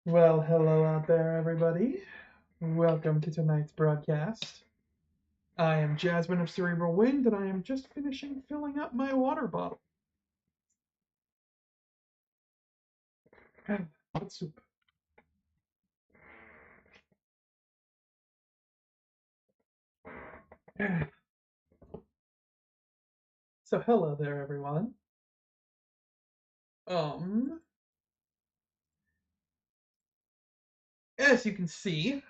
Well, hello out there, everybody. Welcome to tonight's broadcast. I am Jasmine of Cerebral Wind, and I am just finishing filling up my water bottle. What soup? So, hello there, everyone. Um, as you can see,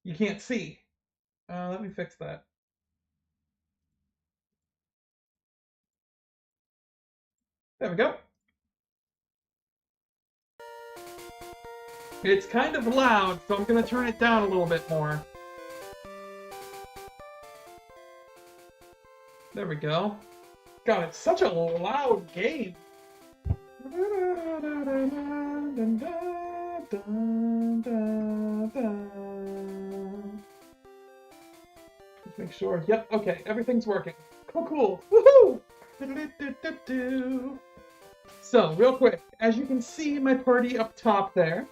you can't see. Let me fix that. There we go. It's kind of loud, so I'm gonna turn it down a little bit more. There we go. God, it's such a loud game. Let's make sure. Yep, okay, everything's working. Cool. Woohoo! So, real quick, as you can see my party up top there.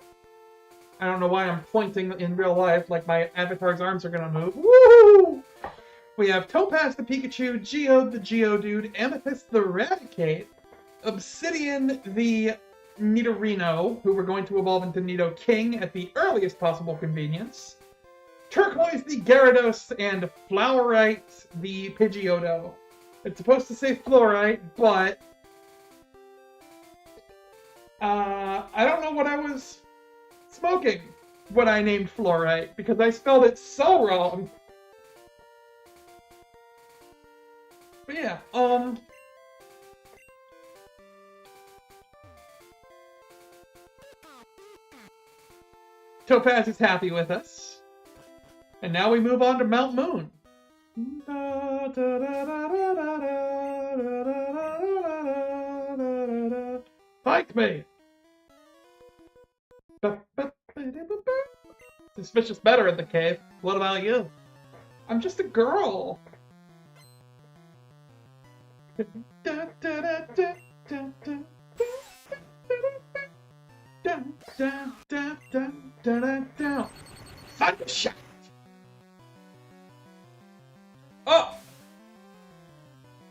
I don't know why I'm pointing in real life like my avatar's arms are gonna move. Woo! We have Topaz the Pikachu, Geode the Geodude, Amethyst the Raticate, Obsidian the Nidorino, who we're going to evolve into Nidoking at the earliest possible convenience, Turquoise the Gyarados, and Flowerite the Pidgeotto. It's supposed to say Fluorite, but I don't know what I was smoking when I named Fluorite, because I spelled it so wrong. But yeah, Topaz is happy with us. And now we move on to Mount Moon. Fight me! Suspicious better in the cave. What about you? I'm just a girl. Thunder shot! Oh!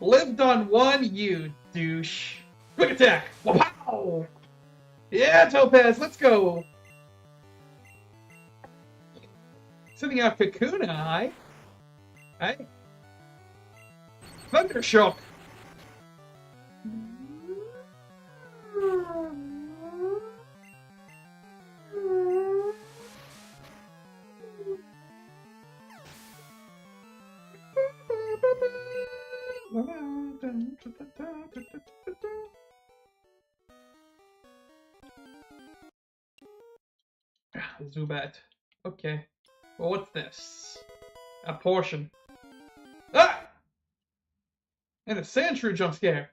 Lived on one, you douche. Quick attack! Wow! Yeah, Topaz, let's go! Sending out Kakuna, aye? Aye? Thunder shock! Zubat. Okay. Well, what's this? A portion. Ah! And a Sandshrew jump scare.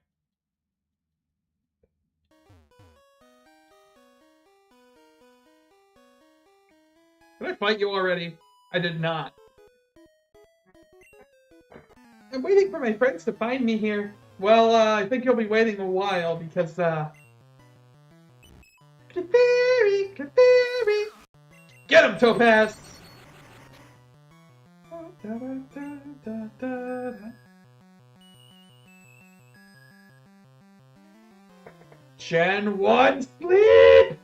Did I fight you already? I did not. I'm waiting for my friends to find me here. Well, I think you'll be waiting a while because, Clefairy! Get him, Topaz! Gen 1 sleep!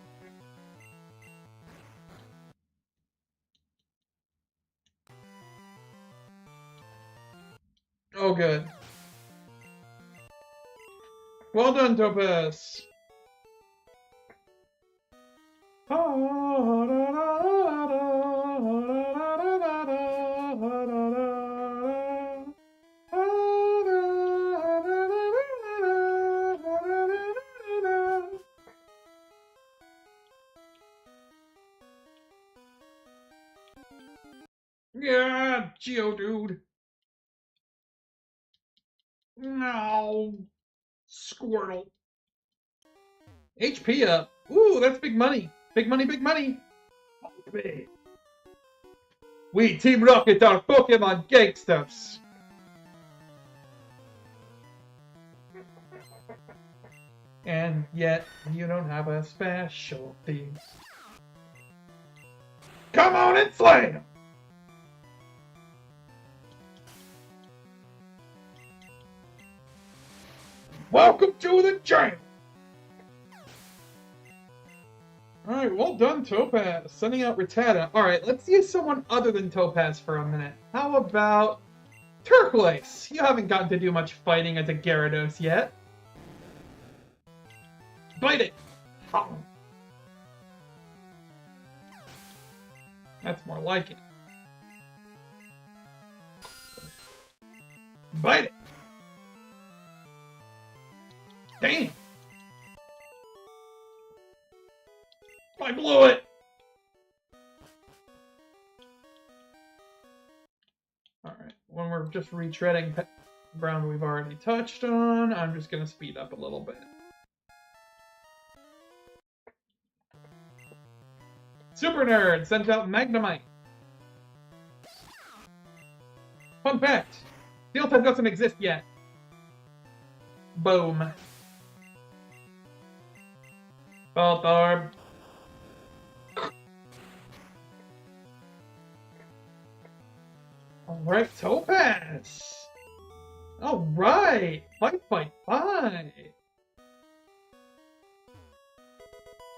Oh, good. Well done, Topaz. Yeah, Geodude. No. Squirtle. HP up. Ooh, that's big money. Big money, big money. Okay. We Team Rocket are Pokemon gangsters. And yet, you don't have a specialty. Come on and slay him! Welcome to the jungle! Alright, well done, Topaz. Sending out Rattata. Alright, let's use someone other than Topaz for a minute. How about Turquoise? You haven't gotten to do much fighting as a Gyarados yet. Bite it! That's more like it. Bite it! Damn! I blew it! Alright, when we're just retreading ground we've already touched on, I'm just gonna speed up a little bit. Super Nerd sent out Magnemite. Fun fact, Steel type doesn't exist yet. Boom. Fault Orb. Alright, Topaz! Alright! Fight!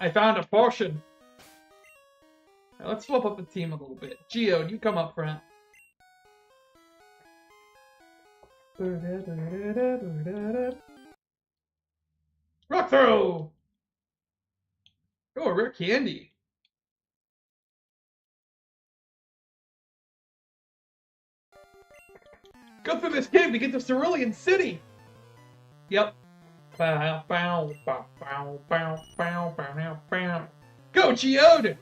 I found a potion. Now let's flip up the team a little bit. Geode, you come up front. Rock throw! Oh, a rare candy. Go through this cave to get to Cerulean City! Yep. Bow, bow, bow, bow, bow, bow, bow, bow. Go, Geode!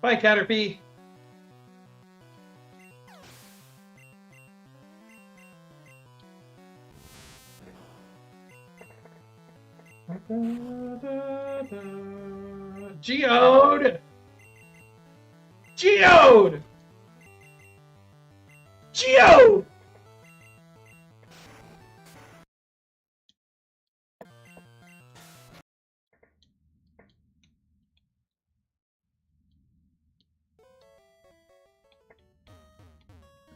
Bye, Caterpie. Geode! Geode! Geode!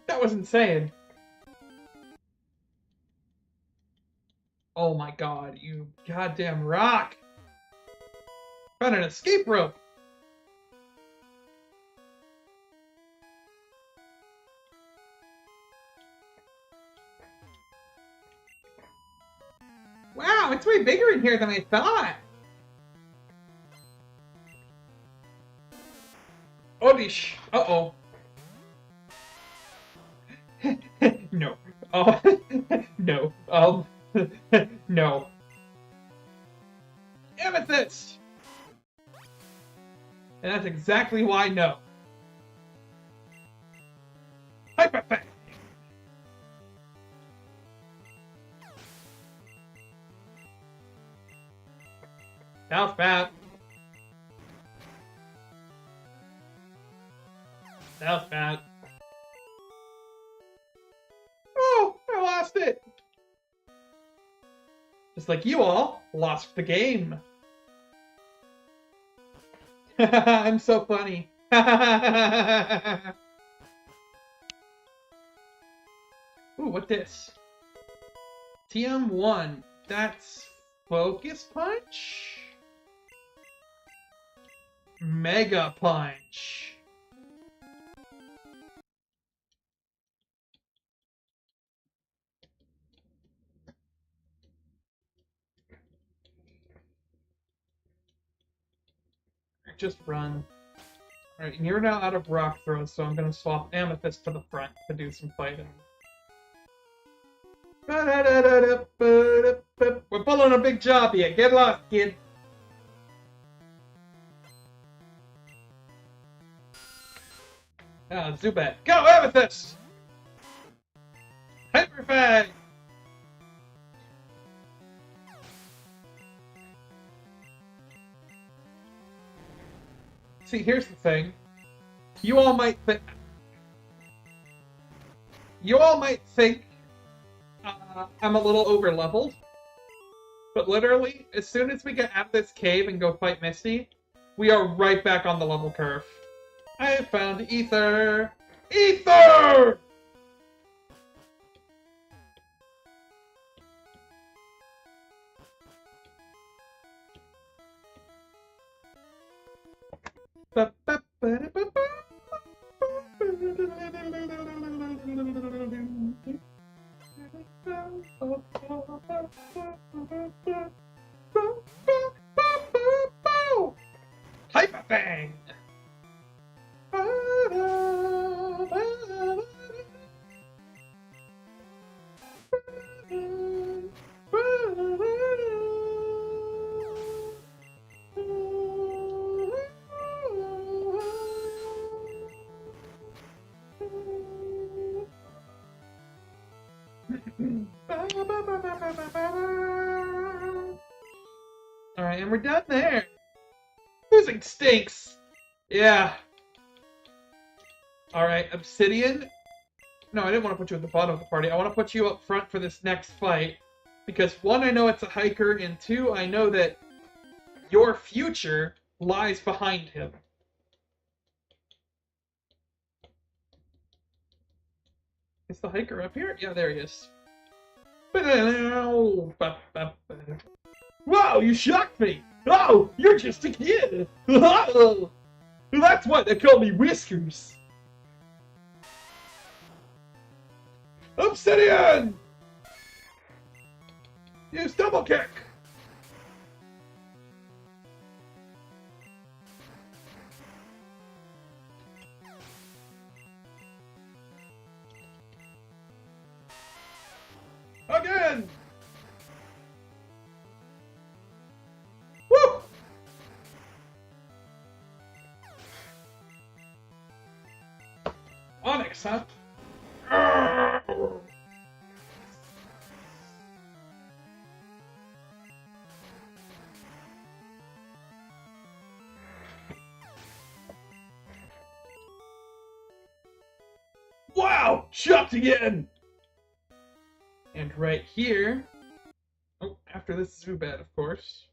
That was insane. Oh my god, you goddamn rock! Found an escape rope! Wow, it's way bigger in here than I thought! Odish! Uh-oh. No. Oh, no. No. Amethyst! And that's exactly why no. Hyper Fang! Bounce back. Bounce back. Oh, I lost it. Just like you all lost the game. I'm so funny. Ooh, what this? TM1. That's Focus Punch? Mega Punch. Just run. Alright, and you're now out of rock throws, so I'm gonna swap Amethyst to the front to do some fighting. We're pulling a big job here. Get lost, kid. Ah, Zubat. Go, Amethyst! Hyper Fang! See, here's the thing. You all might think I'm a little over leveled. But literally, as soon as we get out of this cave and go fight Misty, we are right back on the level curve. I found Ether! Ether! Hyper Bang! Alright, and we're done there. Losing stinks. Yeah. Alright, Obsidian. No, I didn't want to put you at the bottom of the party. I want to put you up front for this next fight. Because one, I know it's a hiker, and two, I know that your future lies behind him. Is the hiker up here? Yeah, there he is. Wow, you shocked me! Oh, you're just a kid! That's why they call me Whiskers! Obsidian! Use double kick! Again! Woo! Onyx, huh? Wow! Shocked again! And right here... Oh, after this Zubat, of course.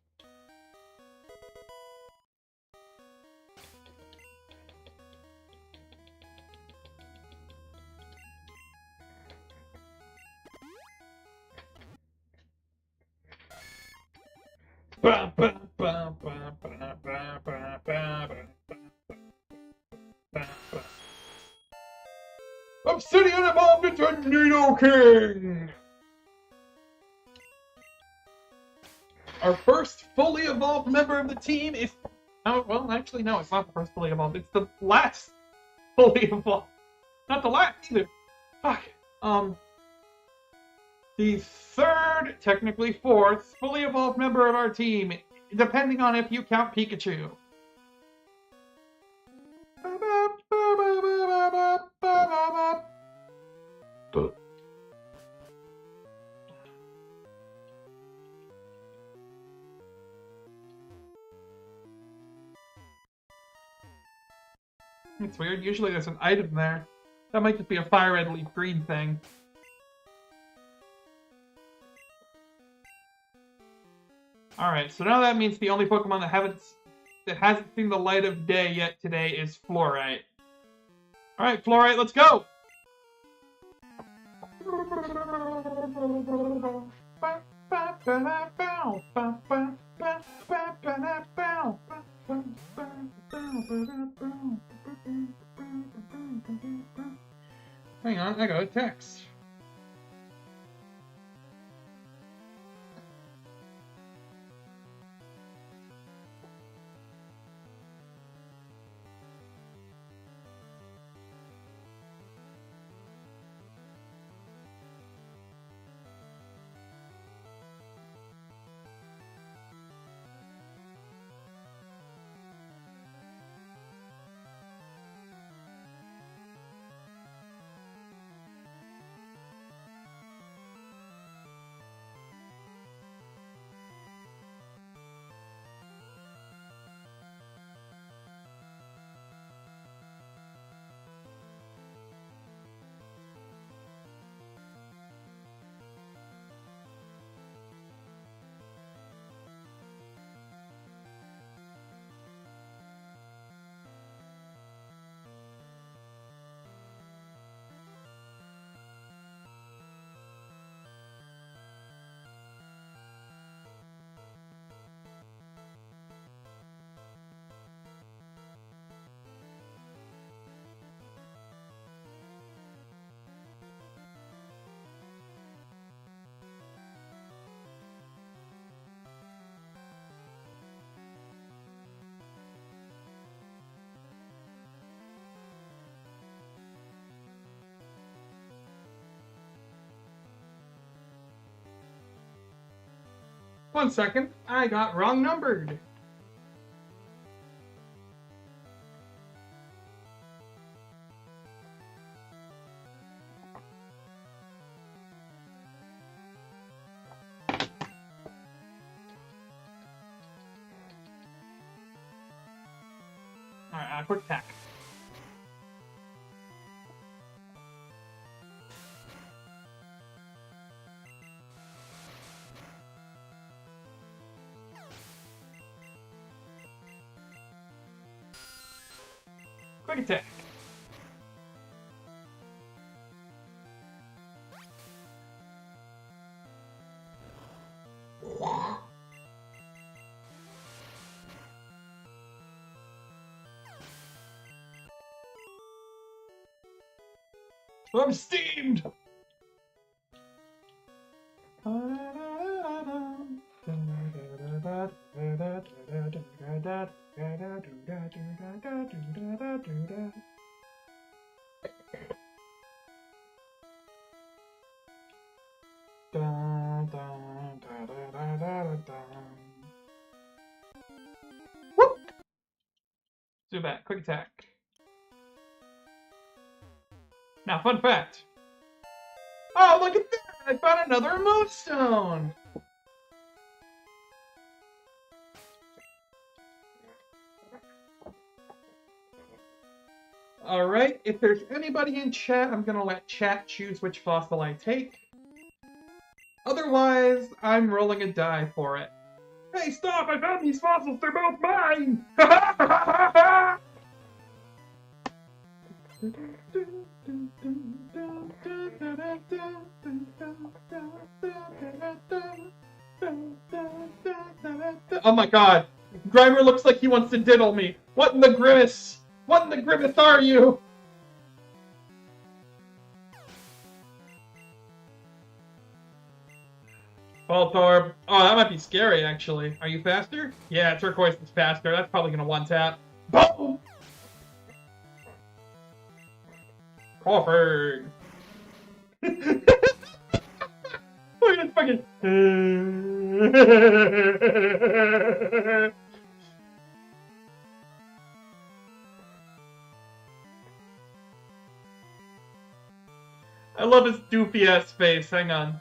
Obsidian evolved into Nidoking! Our first fully evolved member of the team is... Oh, well, actually, no, it's not the first fully evolved. It's the last fully evolved. Not the last, either. Fuck. The third, technically fourth, fully evolved member of our team, depending on if you count Pikachu. It's weird. Usually there's an item there. That might just be a fire red leaf green thing. Alright, so now that means the only Pokemon that hasn't seen the light of day yet today is Fluorite. Alright, Fluorite, let's go! Hang on, I got a text. 1 second, I got wrong numbered. Alright, quick attack. Quick attack. I'm steamed! Whoop! Zubat, quick attack. Now, fun fact. Oh, look at that! I found another moonstone! Alright, if there's anybody in chat, I'm gonna let chat choose which fossil I take. Otherwise, I'm rolling a die for it. Hey, stop! I found these fossils! They're both mine! Oh my god! Grimer looks like he wants to diddle me! What in the grimace? What in the grimace are you? Voltorb. Oh, that might be scary, actually. Are you faster? Yeah, Turquoise is faster. That's probably gonna one-tap. Boom! Crawford! Look at this fucking... I love his doofy-ass face. Hang on.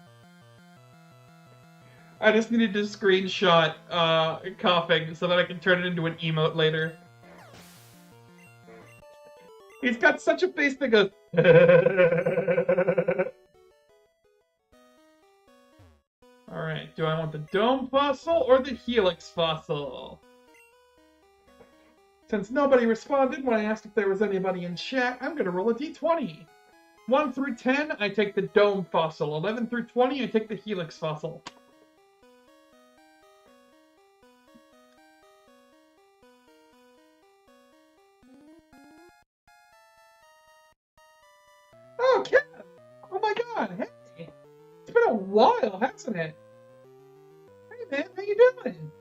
I just needed to screenshot coughing so that I can turn it into an emote later. He's got such a face that goes... Alright, do I want the dome fossil or the helix fossil? Since nobody responded when I asked if there was anybody in chat, I'm gonna roll a d20. 1 through 10, I take the dome fossil. 11 through 20, I take the helix fossil. Oh, Cat! Oh my god, hey! It's been a while, hasn't it? Hey man, how you doing?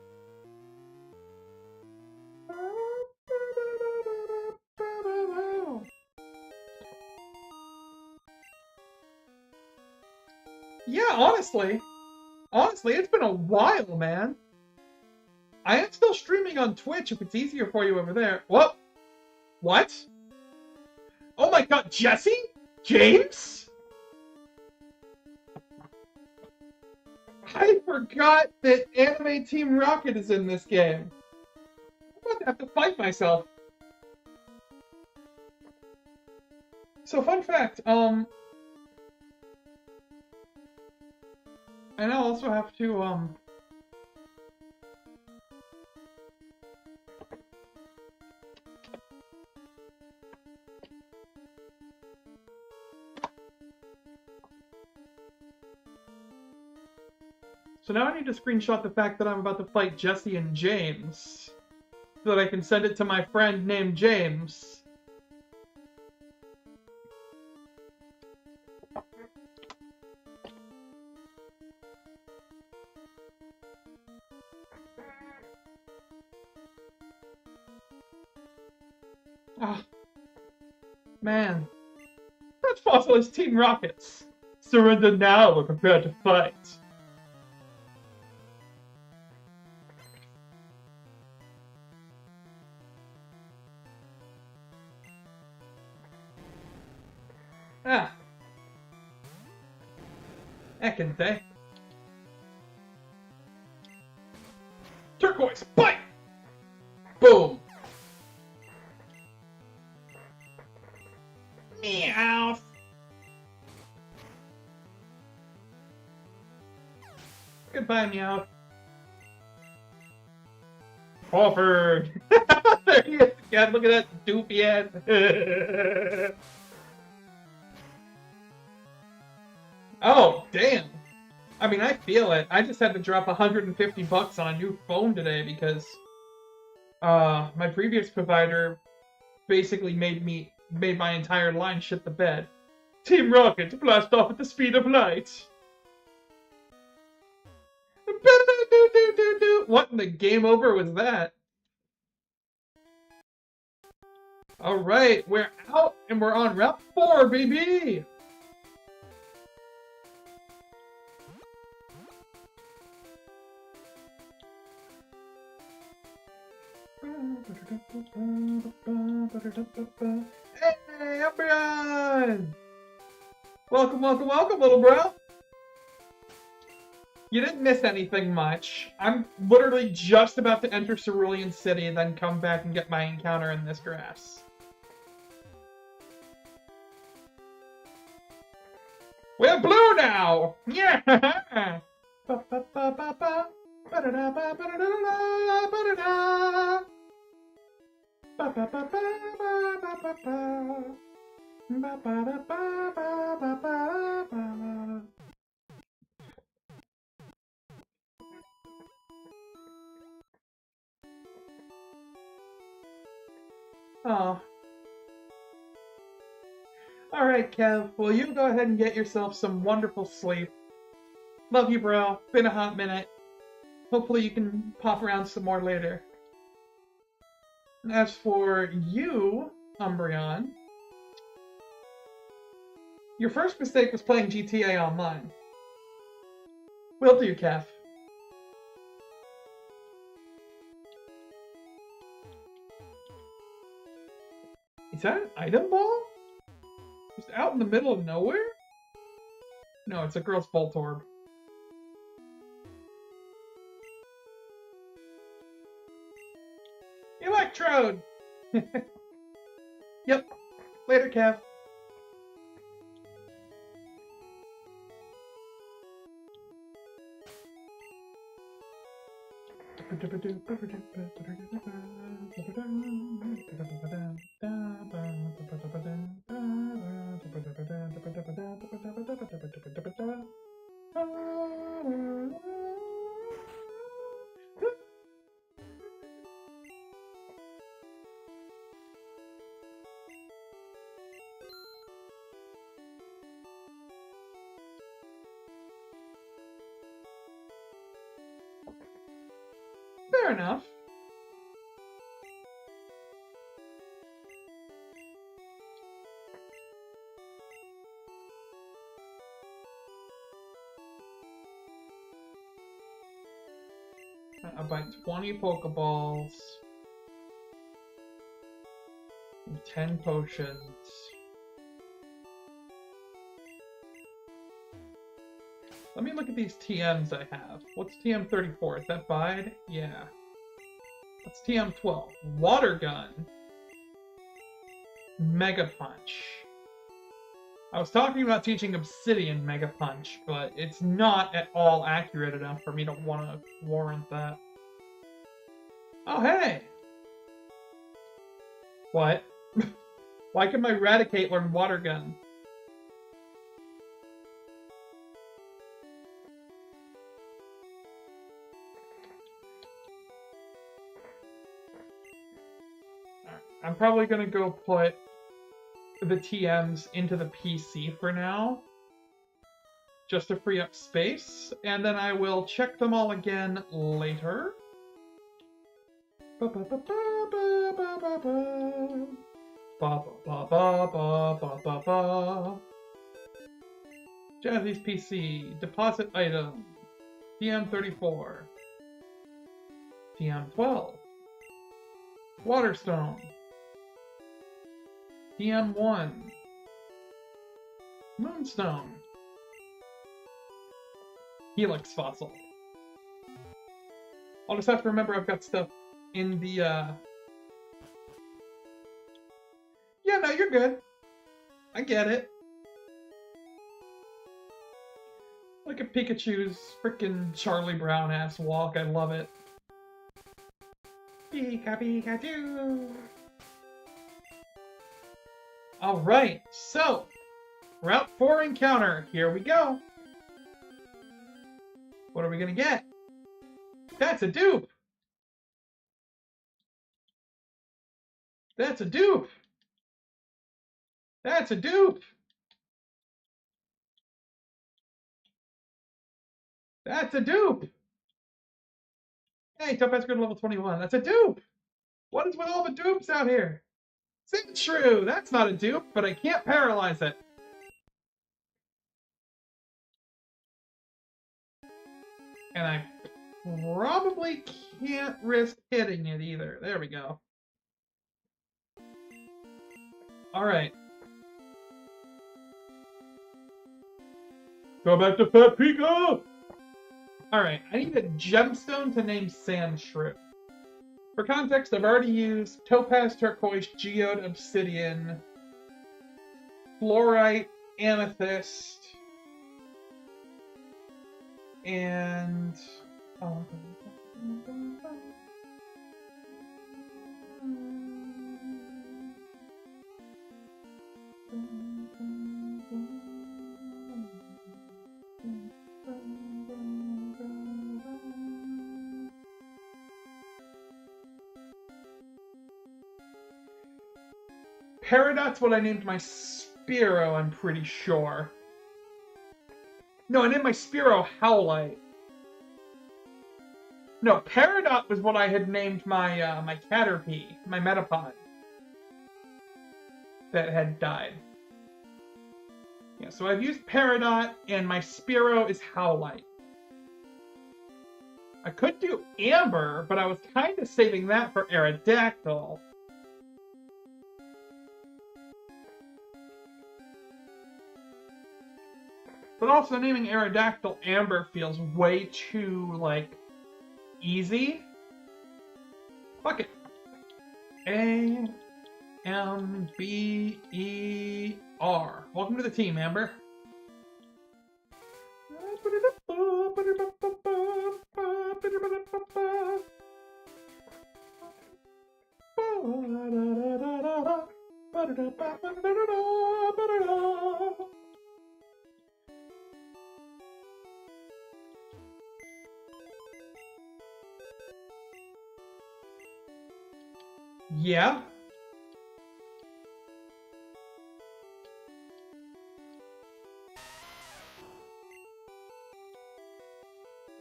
Yeah, honestly, it's been a while, man. I am still streaming on Twitch if it's easier for you over there. What? What? Oh my god, Jesse? James? I forgot that Anime Team Rocket is in this game. I'm about to have to fight myself. So, fun fact, and I'll also have to, So now I need to screenshot the fact that I'm about to fight Jesse and James, so that I can send it to my friend named James. Ah, man. That fossil is Team Rockets. Surrender now or prepare to fight. Ah. Heckin' day. Turquoise, bite! Boom! Meow! Goodbye, Meow. Crawford! There he is again, look at that doofy head. Oh, damn. I mean, I feel it. I just had to drop $150 on a new phone today because my previous provider basically made my entire line shit the bed. Team Rocket to blast off at the speed of light. What in the game over was that? Alright, we're out and we're on Route 4, baby! Hey, Umbreon! Welcome, welcome, welcome, little bro! You didn't miss anything much. I'm literally just about to enter Cerulean City and then come back and get my encounter in this grass. We're blue now! Yeah! Oh. Alright, Kev. Well, you go ahead and get yourself some wonderful sleep. Love you, bro. Been a hot minute. Hopefully you can pop around some more later. And as for you, Umbreon, your first mistake was playing GTA Online. Will do, Kev. Is that an item ball? Just out in the middle of nowhere? No, it's a girl's Voltorb. Electrode! Yep. Later, Kev. Fair enough. I'll buy 20 Pokeballs and 10 potions. Let me look at these TMs I have. What's TM 34? Is that Bide? Yeah. What's TM 12? Water Gun. Mega Punch. I was talking about teaching Obsidian Mega Punch, but it's not at all accurate enough for me to want to warrant that. Oh, hey! What? Why can my Raticate learn Water Gun? I'm probably gonna go put the TMs into the PC for now, just to free up space, and then I will check them all again later. Jazzy's PC, deposit item, TM 34, TM 12, Waterstone, TM1, Moonstone. Helix fossil. I'll just have to remember I've got stuff in the, Yeah, no, you're good. I get it. Look at Pikachu's freaking Charlie Brown ass walk. I love it. Pikachu. Alright, so Route 4 encounter. Here we go. What are we gonna get? That's a dupe. That's a dupe. That's a dupe. That's a dupe. Hey, Topaz Grid level 21. That's a dupe. What is with all the dupes out here? Sandshrew. That's not a dupe, but I can't paralyze it. And I probably can't risk hitting it either. There we go. Alright. Go back to Fat Pika! Alright, I need a gemstone to name Sandshrew. For context, I've already used Topaz, Turquoise, Geode, Obsidian, Fluorite, Amethyst, and... Peridot's what I named my Spearow, I'm pretty sure. No, I named my Spearow Howlite. No, Peridot was what I had named my my Caterpie, my Metapod. That had died. Yeah, so I've used Peridot, and my Spearow is Howlite. I could do Amber, but I was kind of saving that for Aerodactyl. But also naming Aerodactyl Amber feels way too, like, easy. Fuck it. A-M-B-E-R. Welcome to the team, Amber. Yeah.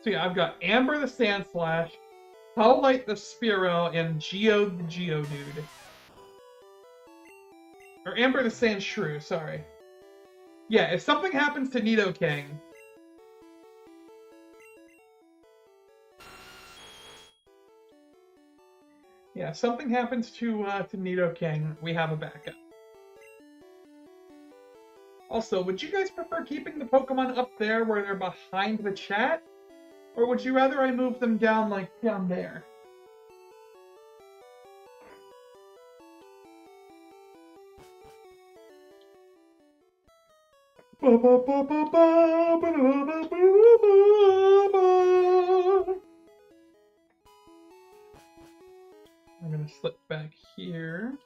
So yeah, I've got Amber the Sandslash, Howlite the Spearow, and Geode the Geodude. Or Amber the Sandshrew, sorry. Yeah, if something happens to Nidoking... Yeah, if something happens to Nidoking, we have a backup. Also, would you guys prefer keeping the Pokemon up there where they're behind the chat? Or would you rather I move them down, like, down there? I'm gonna slip back here.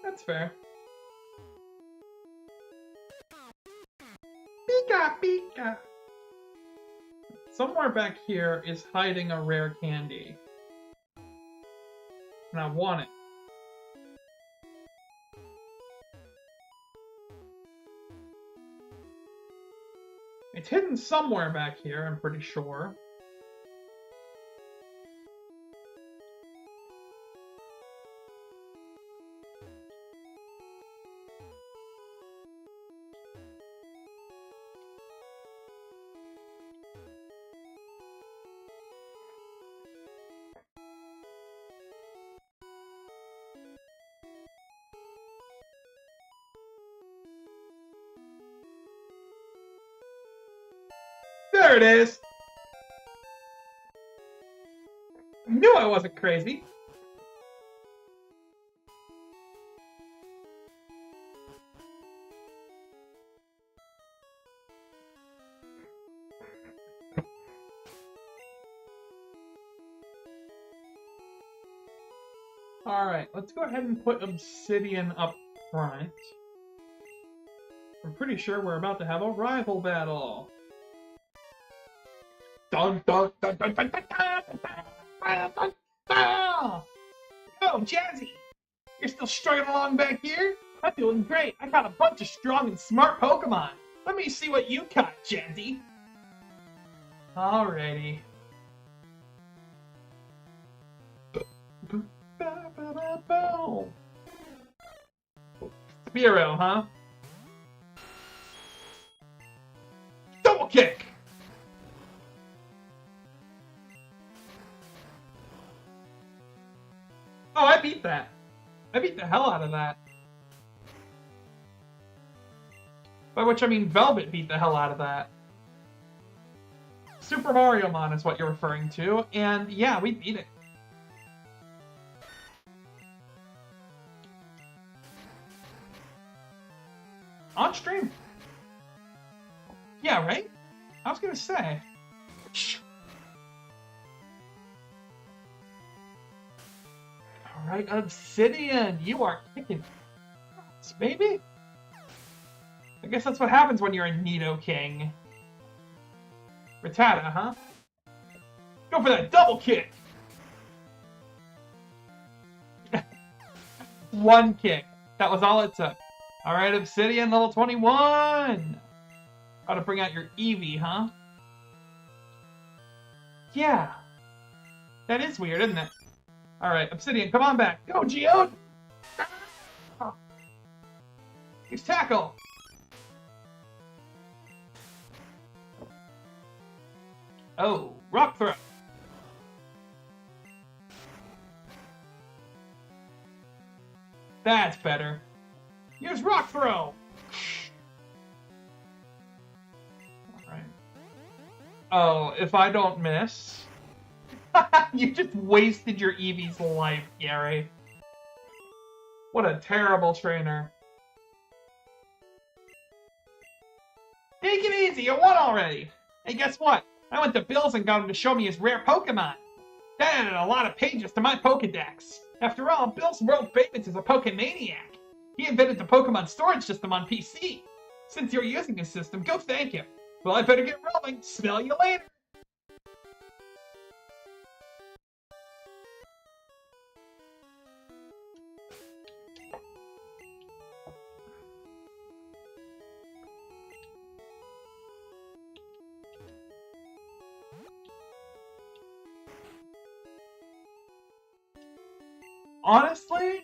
That's fair. Pika, Pika! Somewhere back here is hiding a rare candy. And I want it. It's hidden somewhere back here, I'm pretty sure. There it is! Knew I wasn't crazy. Alright, let's go ahead and put Obsidian up front. I'm pretty sure we're about to have a rival battle. Dun dun dun dun dun dun dun dun dun dun! Yo, Jazzy! You're still struggling along back here? I'm doing great. I caught a bunch of strong and smart Pokemon. Let me see what you caught, Jazzy. Alrighty. Spearow, huh? Double kick! Oh, I beat that. I beat the hell out of that. By which I mean Velvet beat the hell out of that. Super Mario Mon is what you're referring to, and yeah, we beat it. On stream. Yeah, right? I was gonna say. Alright, Obsidian, you are kicking ass, baby. I guess that's what happens when you're a Nidoking. Rattata, huh? Go for that double kick! One kick. That was all it took. Alright, Obsidian, level 21! Gotta bring out your Eevee, huh? Yeah. That is weird, isn't it? Alright, Obsidian, come on back. Go, Geode! Use Tackle! Oh, Rock Throw! That's better. Use Rock Throw! Alright. Oh, if I don't miss... You just wasted your Eevee's life, Gary. What a terrible trainer. Take it easy, you won already! Hey, guess what? I went to Bill's and got him to show me his rare Pokemon. That added a lot of pages to my Pokedex. After all, Bill's world famous as a Pokemaniac. He invented the Pokemon storage system on PC. Since you're using his system, go thank him. Well, I better get rolling. Smell you later. Honestly,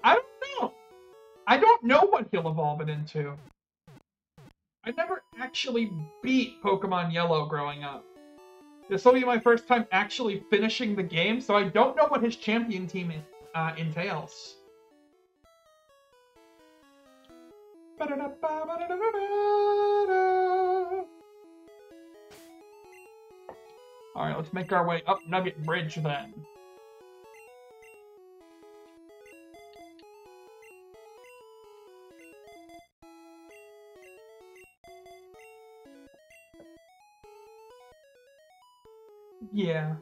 I don't know. I don't know what he'll evolve it into. I never actually beat Pokemon Yellow growing up. This will be my first time actually finishing the game, so I don't know what his champion team entails. Alright, let's make our way up Nugget Bridge then. Yeah.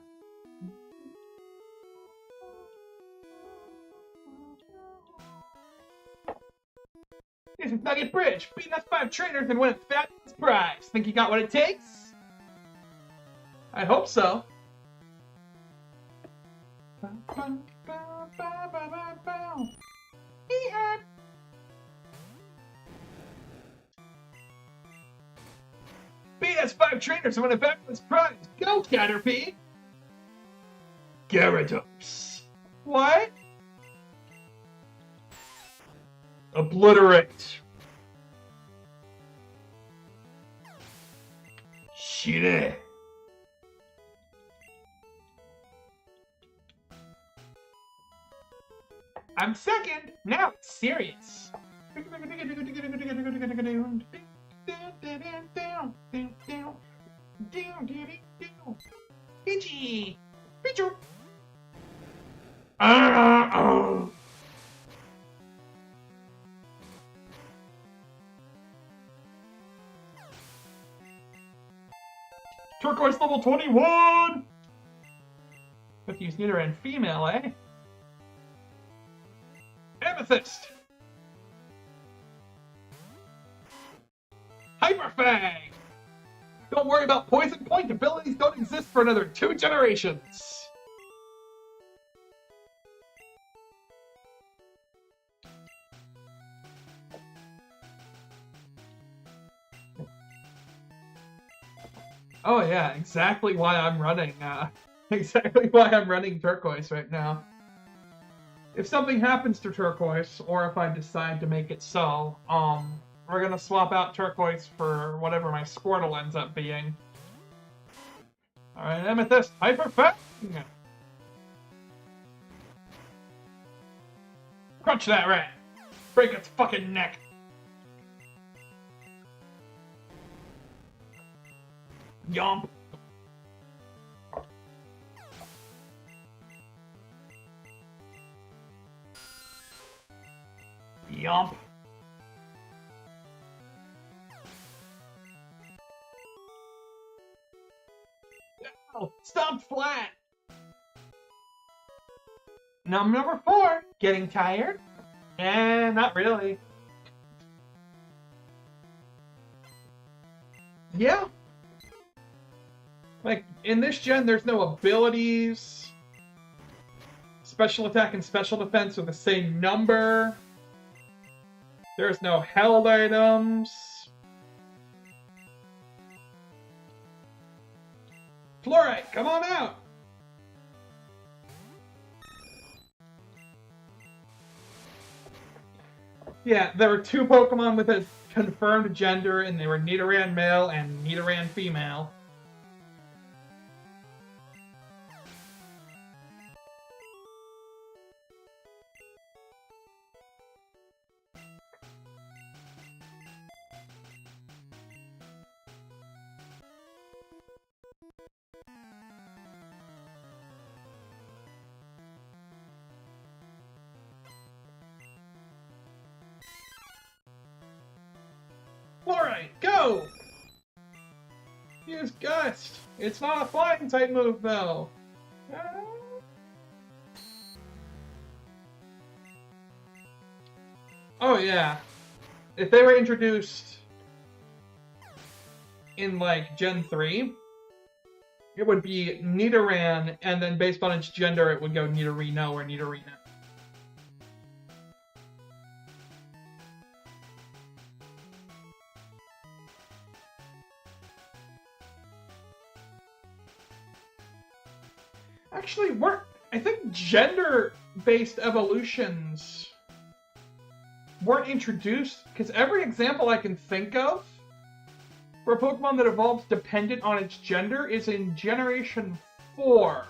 This is Nugget Bridge. Beat us 5 trainers and win a fabulous prize. Think you got what it takes? I hope so. Beat us 5 trainers and win a fabulous prize. Go, Caterpie! Gyarados. What? Obliterate. Shit. I'm second. Now it's serious. Itchy! Pichu! Turquoise level 21! With use neuter and female, eh? Amethyst! Hyperfang! Don't worry about poison point, abilities don't exist for another 2 generations! Oh yeah, exactly why I'm running, Turquoise right now. If something happens to Turquoise, or if I decide to make it so, we're gonna swap out Turquoise for whatever my Squirtle ends up being. Alright, Amethyst, Hyperfang! Crunch that rat! Break its fucking neck! Yomp! Yomp! Oh, stop flat! Number 4, getting tired? Not really. Yeah. Like, in this gen, there's no abilities. Special attack and special defense are the same number. There's no held items. Fluorite, come on out! Yeah, there were 2 Pokemon with a confirmed gender, and they were Nidoran male and Nidoran female. Fluorite, go! Use Gust! It's not a flying type move, though. Oh, yeah. If they were introduced in, like, Gen 3, it would be Nidoran, and then based on its gender, it would go Nidorino or Nidorina. Actually, I think gender-based evolutions weren't introduced, because every example I can think of for a Pokemon that evolves dependent on its gender is in Generation 4.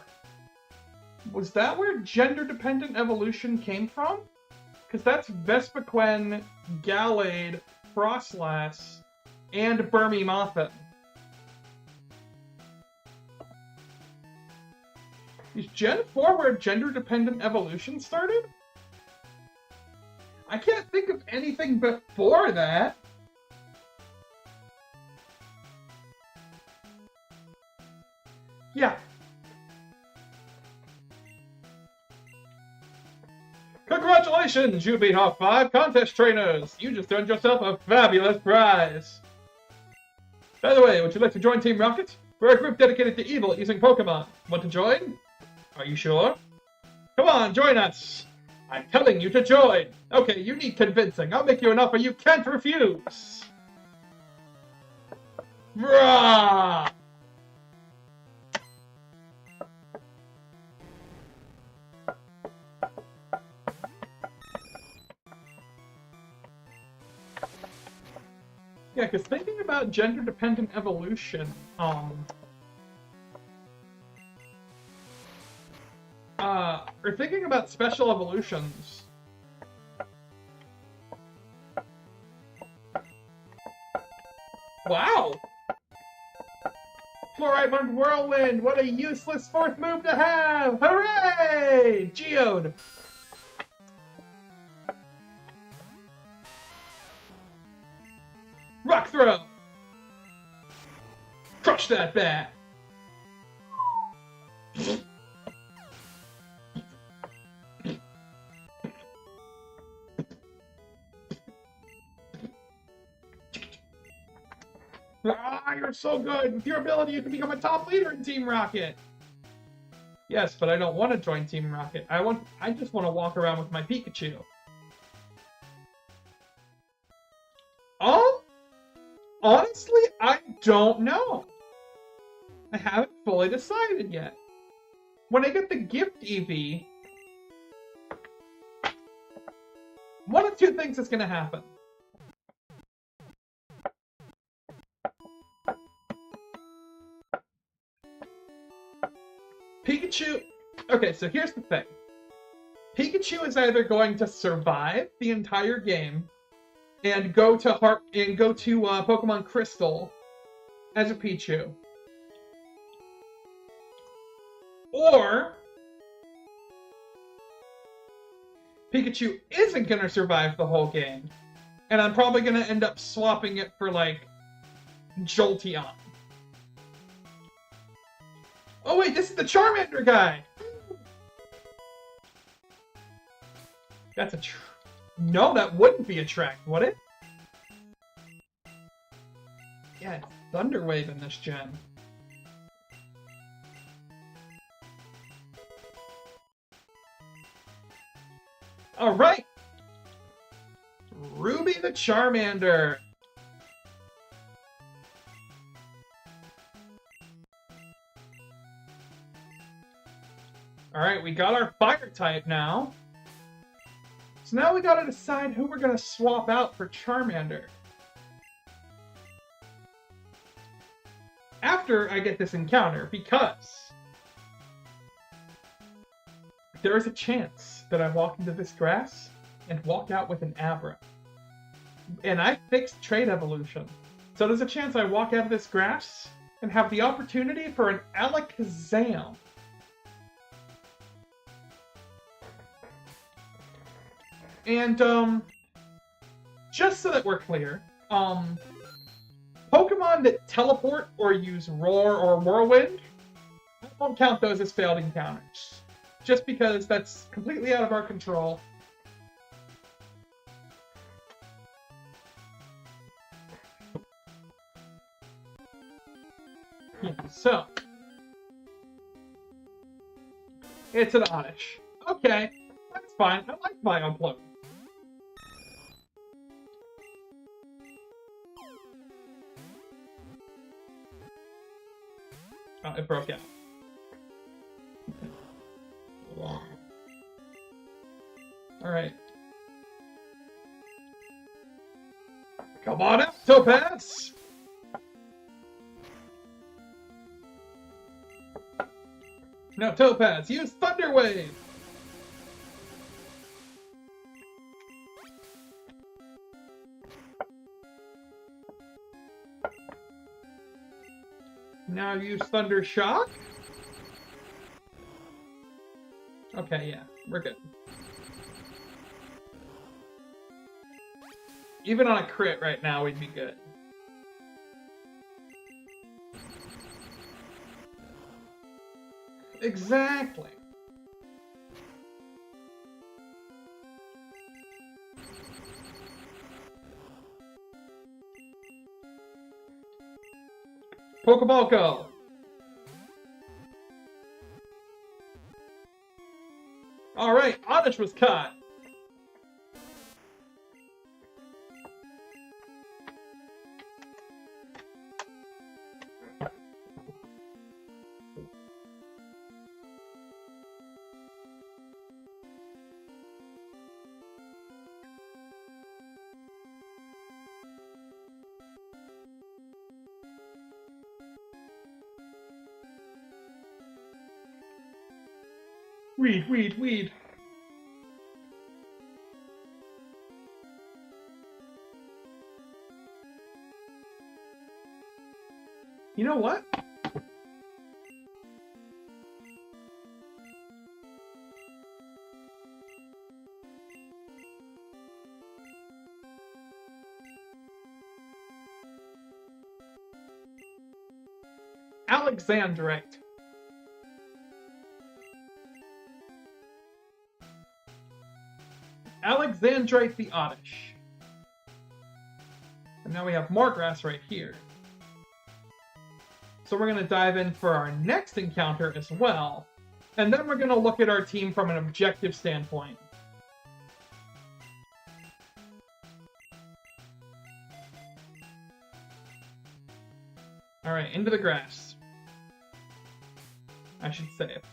Was that where gender-dependent evolution came from? Because that's Vespiquen, Gallade, Frostlass, and Burmy-Mothim. Is Gen 4 where gender-dependent evolution started? I can't think of anything before that. Yeah. Congratulations, you beat off 5 contest trainers! You just earned yourself a fabulous prize! By the way, would you like to join Team Rocket? We're a group dedicated to evil using Pokemon. Want to join? Are you sure? Come on, join us! I'm telling you to join! Okay, you need convincing. I'll make you an offer you can't refuse! Brah! Yeah, because thinking about gender-dependent evolution, or thinking about special evolutions. Wow! Fluorite Bond Whirlwind! What a useless fourth move to have! Hooray! Geode! Rock Throw! Crush that bat! Ah, you're so good! With your ability, you can become a top leader in Team Rocket! Yes, but I don't want to join Team Rocket. I just want to walk around with my Pikachu. Honestly, I don't know. I haven't fully decided yet. When I get the gift EV, one of two things is going to happen. Pikachu... Okay, so here's the thing. Pikachu is either going to survive the entire game and go to Pokemon Crystal as a Pichu, or Pikachu isn't going to survive the whole game, and I'm probably going to end up swapping it for, like, Jolteon. Oh wait, this is the Charmander guy! That's a No, that wouldn't be a track, would it? Yeah, it's Thunder Wave in this gen. Alright! Ruby the Charmander! Alright, we got our fire type now. So now we gotta decide who we're gonna swap out for Charmander. After I get this encounter, because there is a chance that I walk into this grass and walk out with an Abra. And I fixed Trade Evolution. So there's a chance I walk out of this grass and have the opportunity for an Alakazam. And, just so that we're clear, Pokemon that teleport or use Roar or Whirlwind, I won't count those as failed encounters. Just because that's completely out of our control. Yeah, so. It's an Oddish. Okay, that's fine. I like my Upload. Oh, it broke out. Alright. Come on up, Topaz! Now, Topaz, use Thunder Wave! Now use Thunder Shock? Okay, yeah, we're good. Even on a crit right now, we'd be good. Exactly. Pokeball go! Alright, Oddish was caught. Weed, weed, weed. You know what? Alexandrite. Alexandrite the Oddish. And now we have more grass right here. So we're going to dive in for our next encounter as well. And then we're going to look at our team from an objective standpoint. Alright, into the grass. I should say it.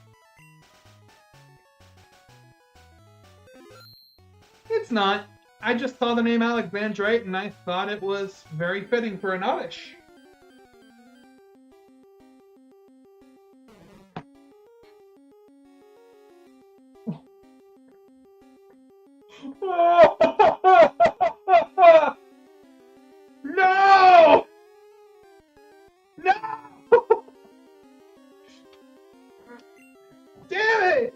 It's not. I just saw the name Alexandrite and I thought it was very fitting for an Oddish. No! No! Damn it!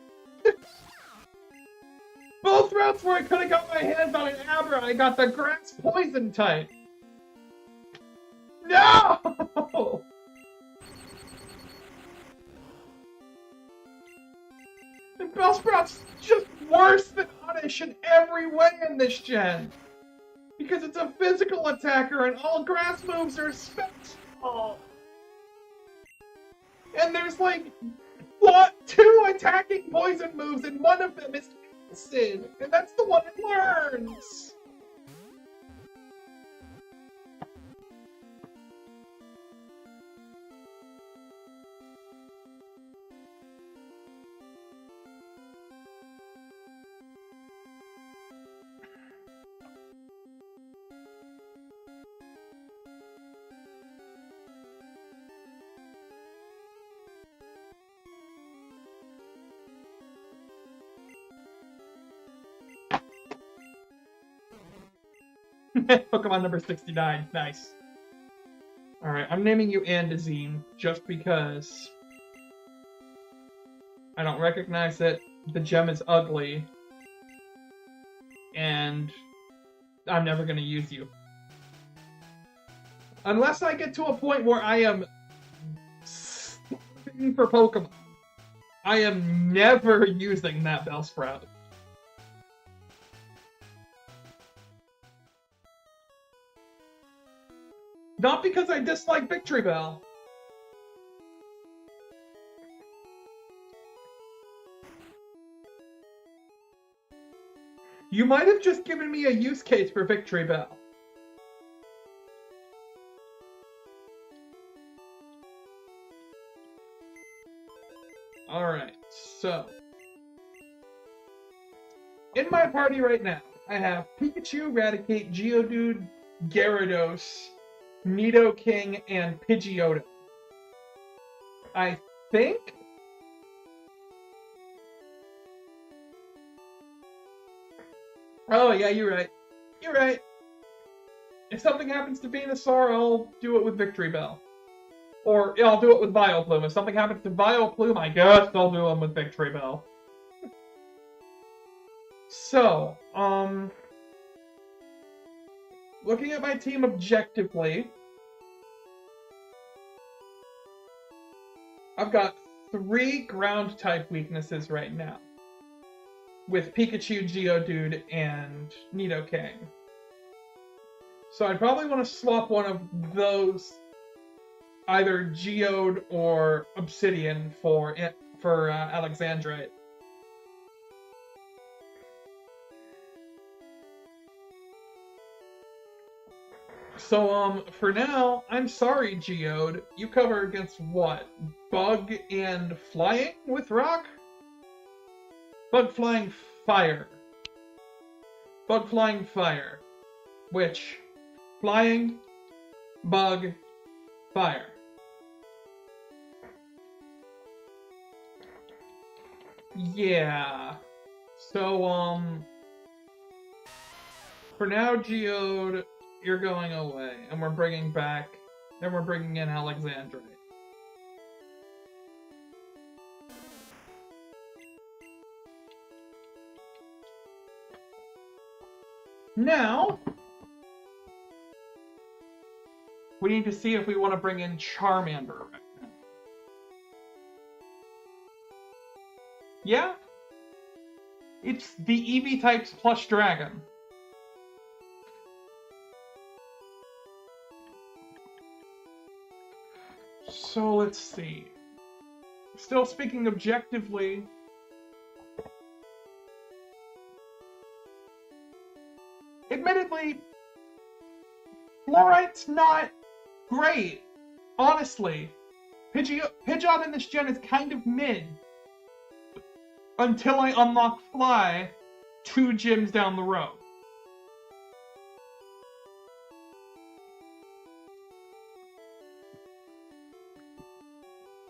Both routes where I could have got my hands on an Abra, I got the grass poison type. No! And Bellsprout's just worse than Oddish in every way in this gen. Because it's a physical attacker and all grass moves are special. And there's like, what? 2 attacking poison moves and one of them is acid. And that's the one it learns. Pokemon number 69. Nice. Alright, I'm naming you Andazine just because I don't recognize it. The gem is ugly. And I'm never going to use you. Unless I get to a point where I am starving for Pokemon. I am never using that Bellsprout. Not because I dislike Victory Bell. You might have just given me a use case for Victory Bell. Alright, so. In my party right now, I have Pikachu, Raticate, Geodude, Gyarados, Nidoking, and Pidgeotto. I think? Oh, yeah, you're right. You're right. If something happens to Venusaur, I'll do it with Victory Bell. Or, yeah, I'll do it with Vileplume. If something happens to Vileplume, I guess I'll do them with Victory Bell. So, looking at my team objectively, I've got 3 ground-type weaknesses right now. With Pikachu, Geodude, and Nidoking. So I'd probably want to swap one of those, either Geode or Obsidian, for Alexandrite. So, for now, I'm sorry, Geode. You cover against what? Bug and Flying with Rock? Bug, Flying, Fire. Bug, Flying, Fire. Which? Flying, Bug, Fire. Yeah. So, for now, Geode, you're going away, and we're bringing back Then we're bringing in Alexandrite. Now, we need to see if we want to bring in Charmander right now. Yeah? It's the Eevee types plus Dragon. So let's see. Still speaking objectively, admittedly, Fluorite's not great. Honestly, Pidgeot in this gen is kind of mid. Until I unlock Fly 2 gyms down the road.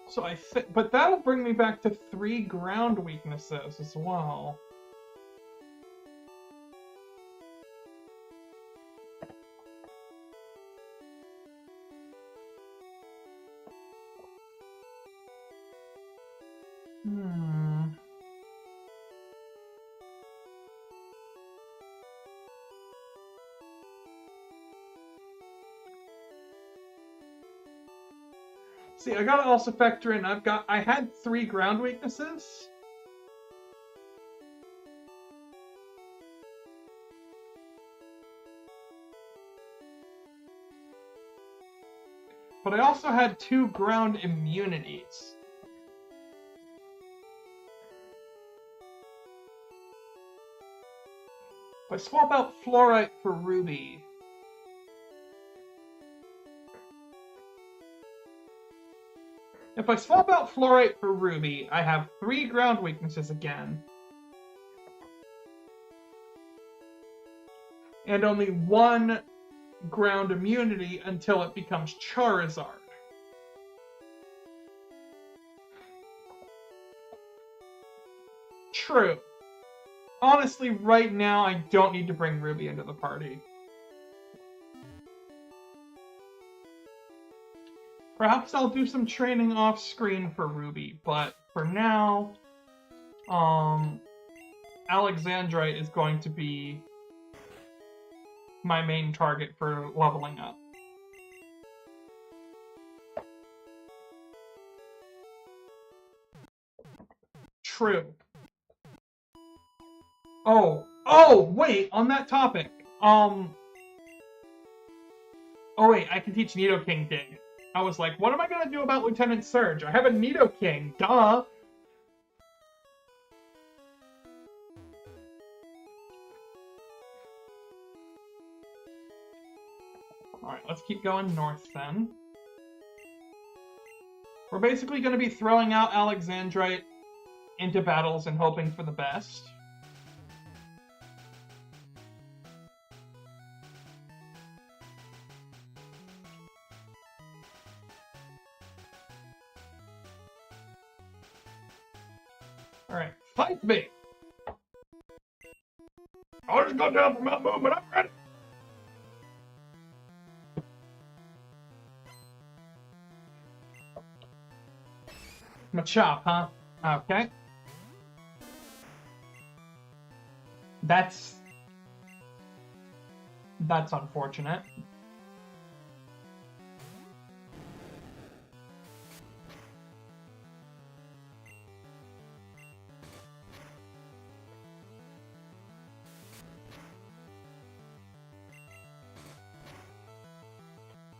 So I think, but that'll bring me back to 3 ground weaknesses as well. See, I gotta also factor in, I had 3 ground weaknesses. But I also had 2 ground immunities. If I swap out Fluorite for Ruby, I have 3 ground weaknesses again. And only 1 ground immunity until it becomes Charizard. True. Honestly, right now, I don't need to bring Ruby into the party. Perhaps I'll do some training off-screen for Ruby, but for now, Alexandrite is going to be my main target for leveling up. True. Oh, wait, on that topic, oh wait, I can teach Nidoking Dig. I was like, what am I gonna do about Lieutenant Surge? I have a Nidoking, duh! Alright, let's keep going north then. We're basically gonna be throwing out Alexandrite into battles and hoping for the best. Alright, fight me! I'll just go down for my movement, I'm ready! Machop, huh? Okay. That's unfortunate.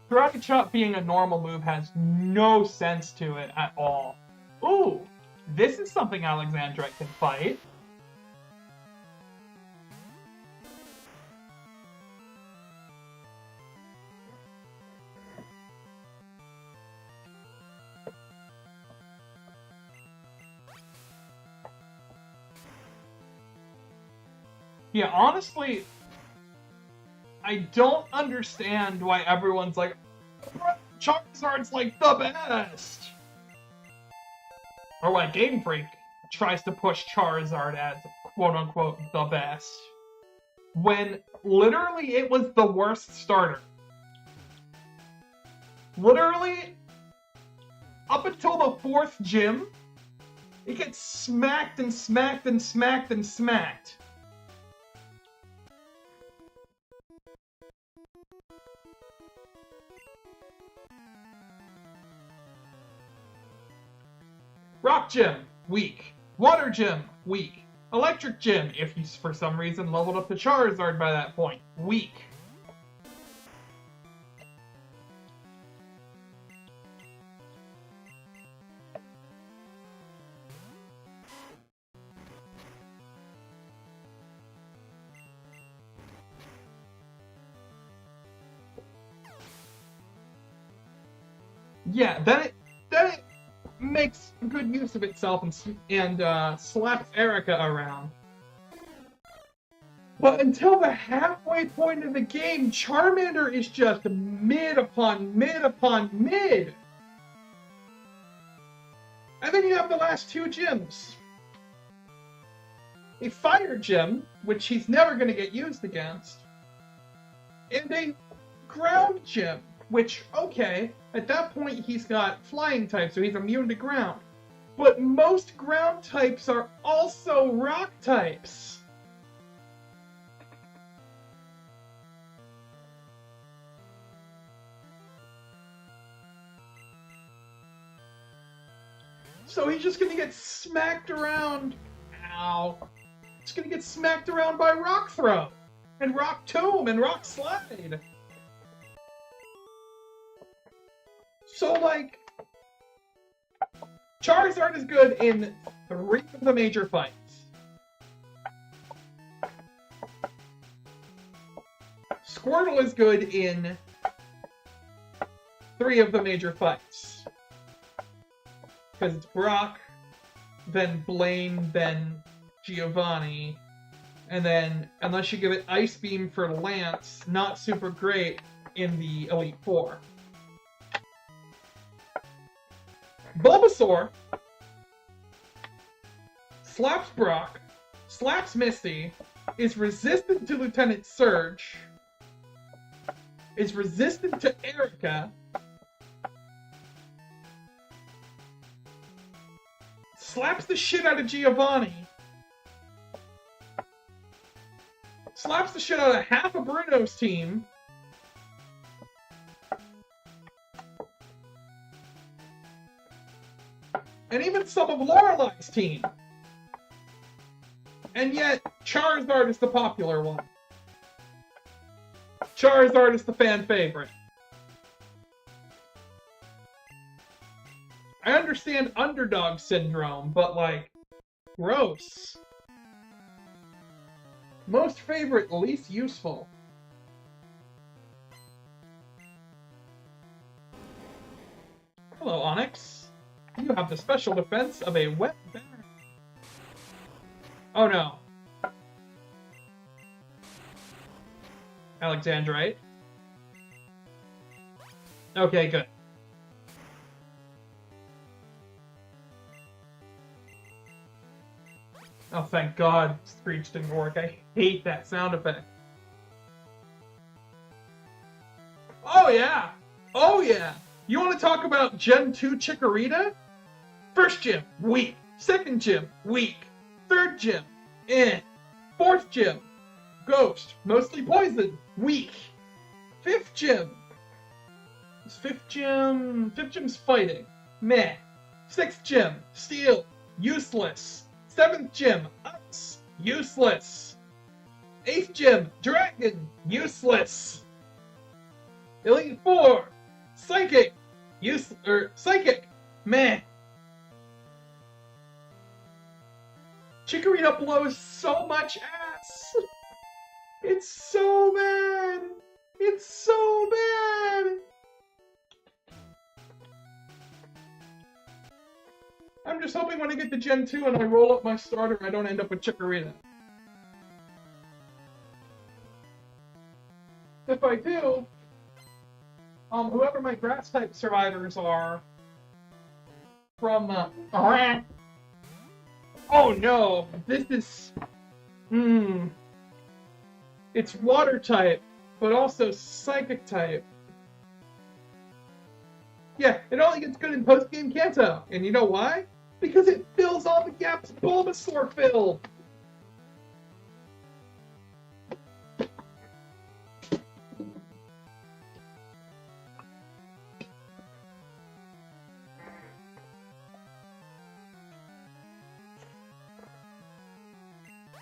Rocket Chop being a normal move has no sense to it at all. Ooh, this is something Alexandrite can fight. Yeah, honestly, I don't understand why everyone's like, Charizard's like the best! Or why Game Freak tries to push Charizard as quote-unquote the best. When literally it was the worst starter. Literally, up until the 4th gym, it gets smacked and smacked and smacked and smacked. Rock Gym, weak. Water Gym, weak. Electric Gym, if he's for some reason leveled up to Charizard by that point, weak. Yeah, then it makes good use of itself and slaps Erica around. But until the halfway point of the game, Charmander is just mid upon mid upon mid. And then you have the last 2 gyms. A Fire Gym, which he's never going to get used against, and a Ground Gym, which, okay, at that point he's got Flying type, so he's immune to ground. But most ground types are also rock types. So he's just gonna get smacked around. Ow. He's gonna get smacked around by Rock Throw, and Rock Tomb, and Rock Slide. So, like, Charizard is good in 3 of the major fights. Squirtle is good in 3 of the major fights. Because it's Brock, then Blaine, then Giovanni, and then, unless you give it Ice Beam for Lance, not super great in the Elite Four. Bulbasaur slaps Brock, slaps Misty, is resistant to Lieutenant Surge, is resistant to Erica, slaps the shit out of Giovanni, slaps the shit out of half of Bruno's team, and even some of Lorelei's team. And yet, Charizard is the popular one. Charizard is the fan favorite. I understand underdog syndrome, but, like, gross. Most favorite, least useful. Hello, Onyx. You have the special defense of a wet bag. Oh no. Alexandrite. Okay, good. Oh, thank God Screech didn't work. I hate that sound effect. Oh, yeah. Oh, yeah. You want to talk about Gen 2 Chikorita? First gym, weak. Second gym, weak. Third gym, eh. Fourth gym, ghost. Mostly poison, weak. Fifth gym. Fifth gym's fighting. Meh. Sixth gym, steel. Useless. Seventh gym, ice. Useless. Eighth gym, dragon. Useless. Elite Four, psychic. Psychic. Meh. Chikorita blows so much ass. It's so bad. It's so bad. I'm just hoping when I get to Gen 2 and I roll up my starter, I don't end up with Chikorita. If I do, whoever my grass type survivors are from oh no, this is it's water type, but also psychic type. Yeah, it only gets good in post-game Kanto. And you know why? Because it fills all the gaps Bulbasaur filled.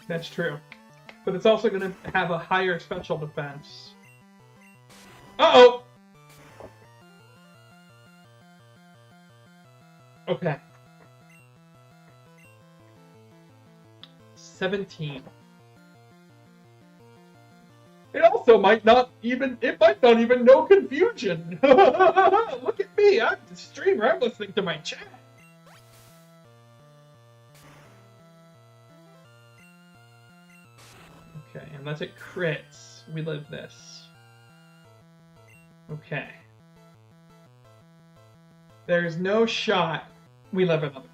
That's true. But it's also going to have a higher special defense. Uh-oh! Okay. 17. It also might not even know confusion. Look at me, I'm the streamer, I'm listening to my chat. Okay, unless it crits, we live this. Okay. There's no shot we live another one.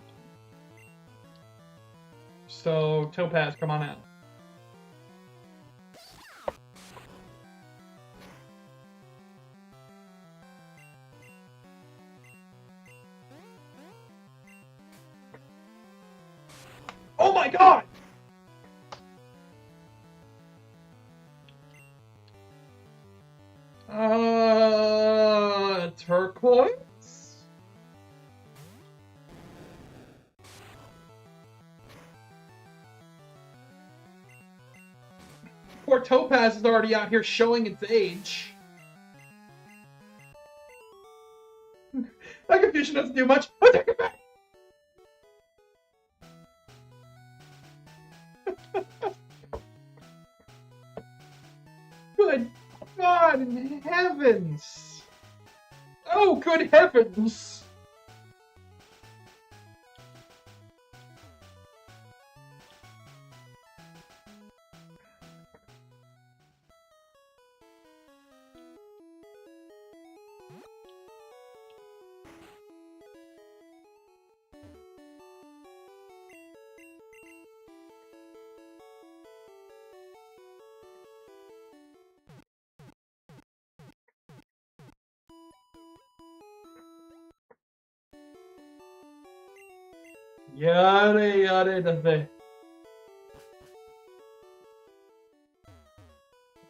So, Topaz, come on out. Oh my god! Turquoise? Poor Topaz is already out here showing its age. That confusion doesn't do much. I'll take it back! Good God in heavens! Oh, good heavens! Yada yada da.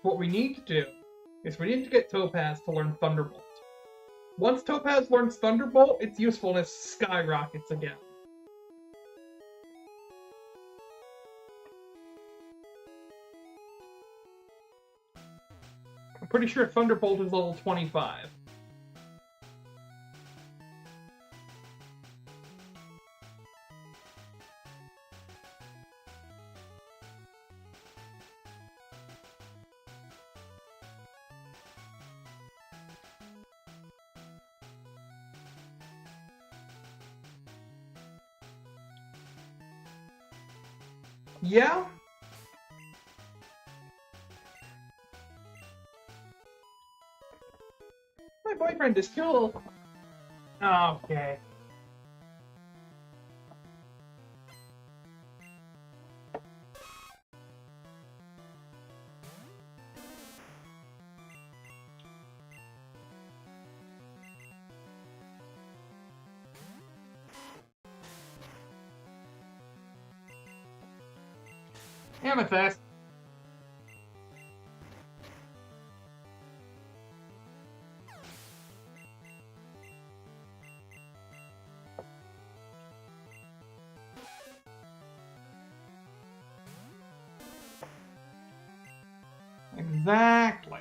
What we need to do is we need to get Topaz to learn Thunderbolt. Once Topaz learns Thunderbolt, its usefulness skyrockets again. I'm pretty sure Thunderbolt is level 25. Yeah? My boyfriend is cool. Okay. Amethyst. Exactly.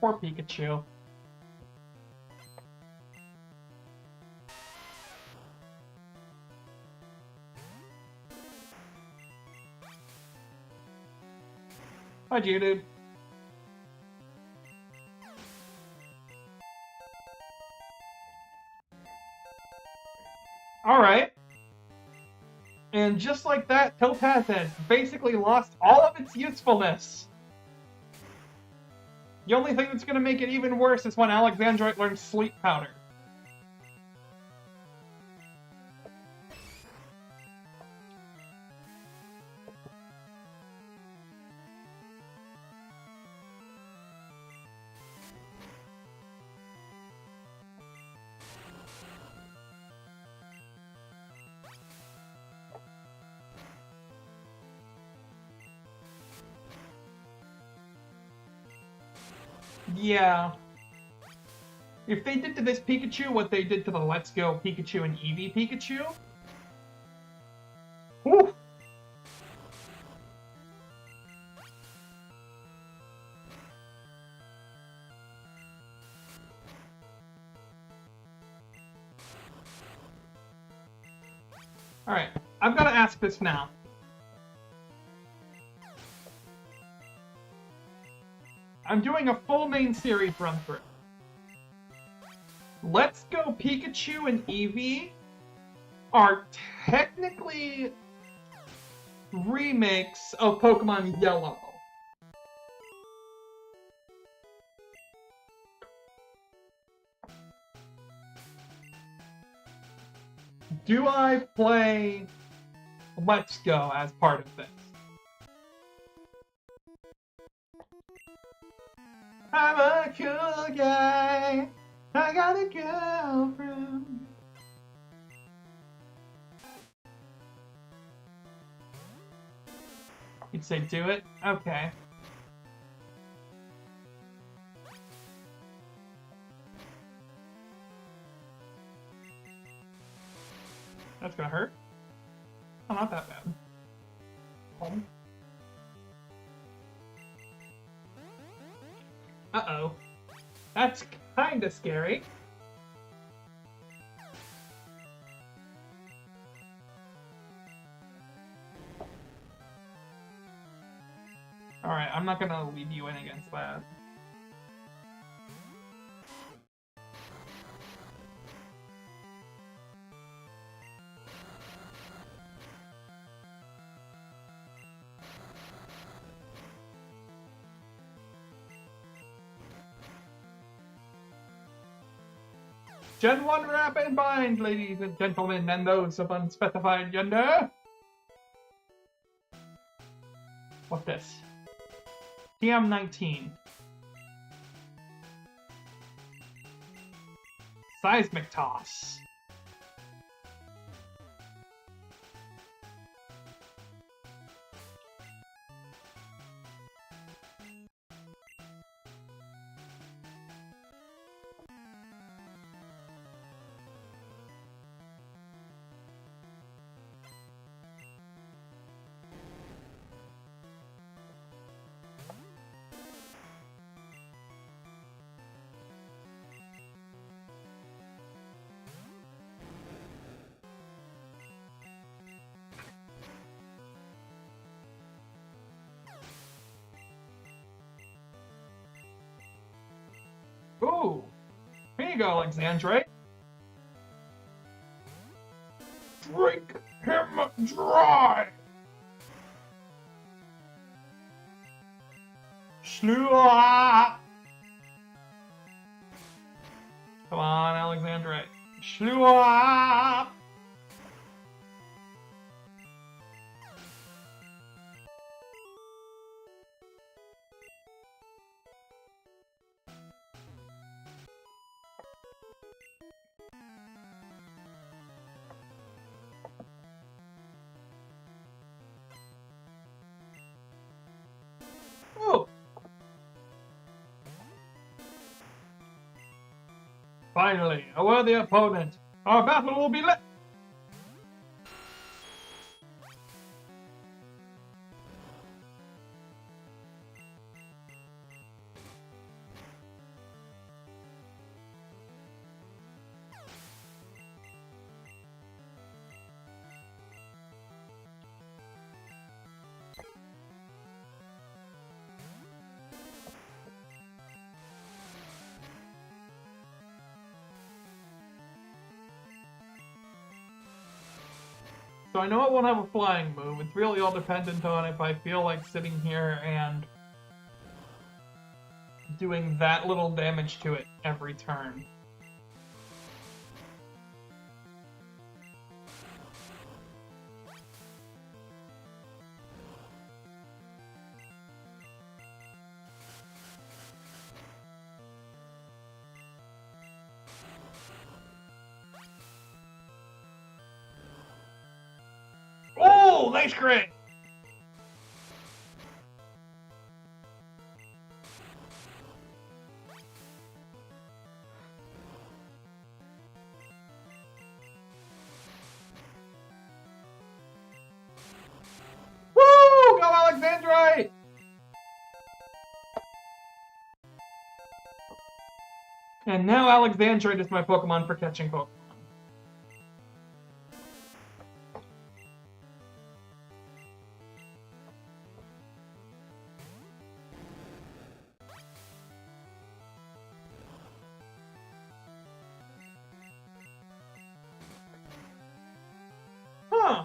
Poor Pikachu. Hi, dude. Alright. And And just like that, Topaz has basically lost all of its usefulness. The only thing that's going to make it even worse is when Alexandrite learns Sleep Powder. Yeah. If they did to this Pikachu what they did to the Let's Go Pikachu and Eevee Pikachu... Whew! Alright, I've got to ask this now. I'm doing a full main series run through. Let's Go Pikachu and Eevee are technically remakes of Pokemon Yellow. Do I play Let's Go as part of this? I'm a cool guy. I got a girlfriend. You'd say do it? Okay. That's gonna hurt. Oh, not that bad. Home. Uh-oh. That's kinda scary. Alright, I'm not gonna leave you in against that. Gen 1 wrap and bind, ladies and gentlemen, and those of unspecified gender. What's this? TM19. Seismic Toss. Ooh, here you go, Alexandrite. Drink him dry. Shluah. Come on, Alexandrite. Shluah. Oh. Finally, a worthy opponent. Our battle will be lit. So I know it won't have a flying move. It's really all dependent on if I feel like sitting here and doing that little damage to it every turn. Oh, nice crit! Woo! Go Alexandrite! And now Alexandrite is my Pokemon for catching Pokemon. Huh.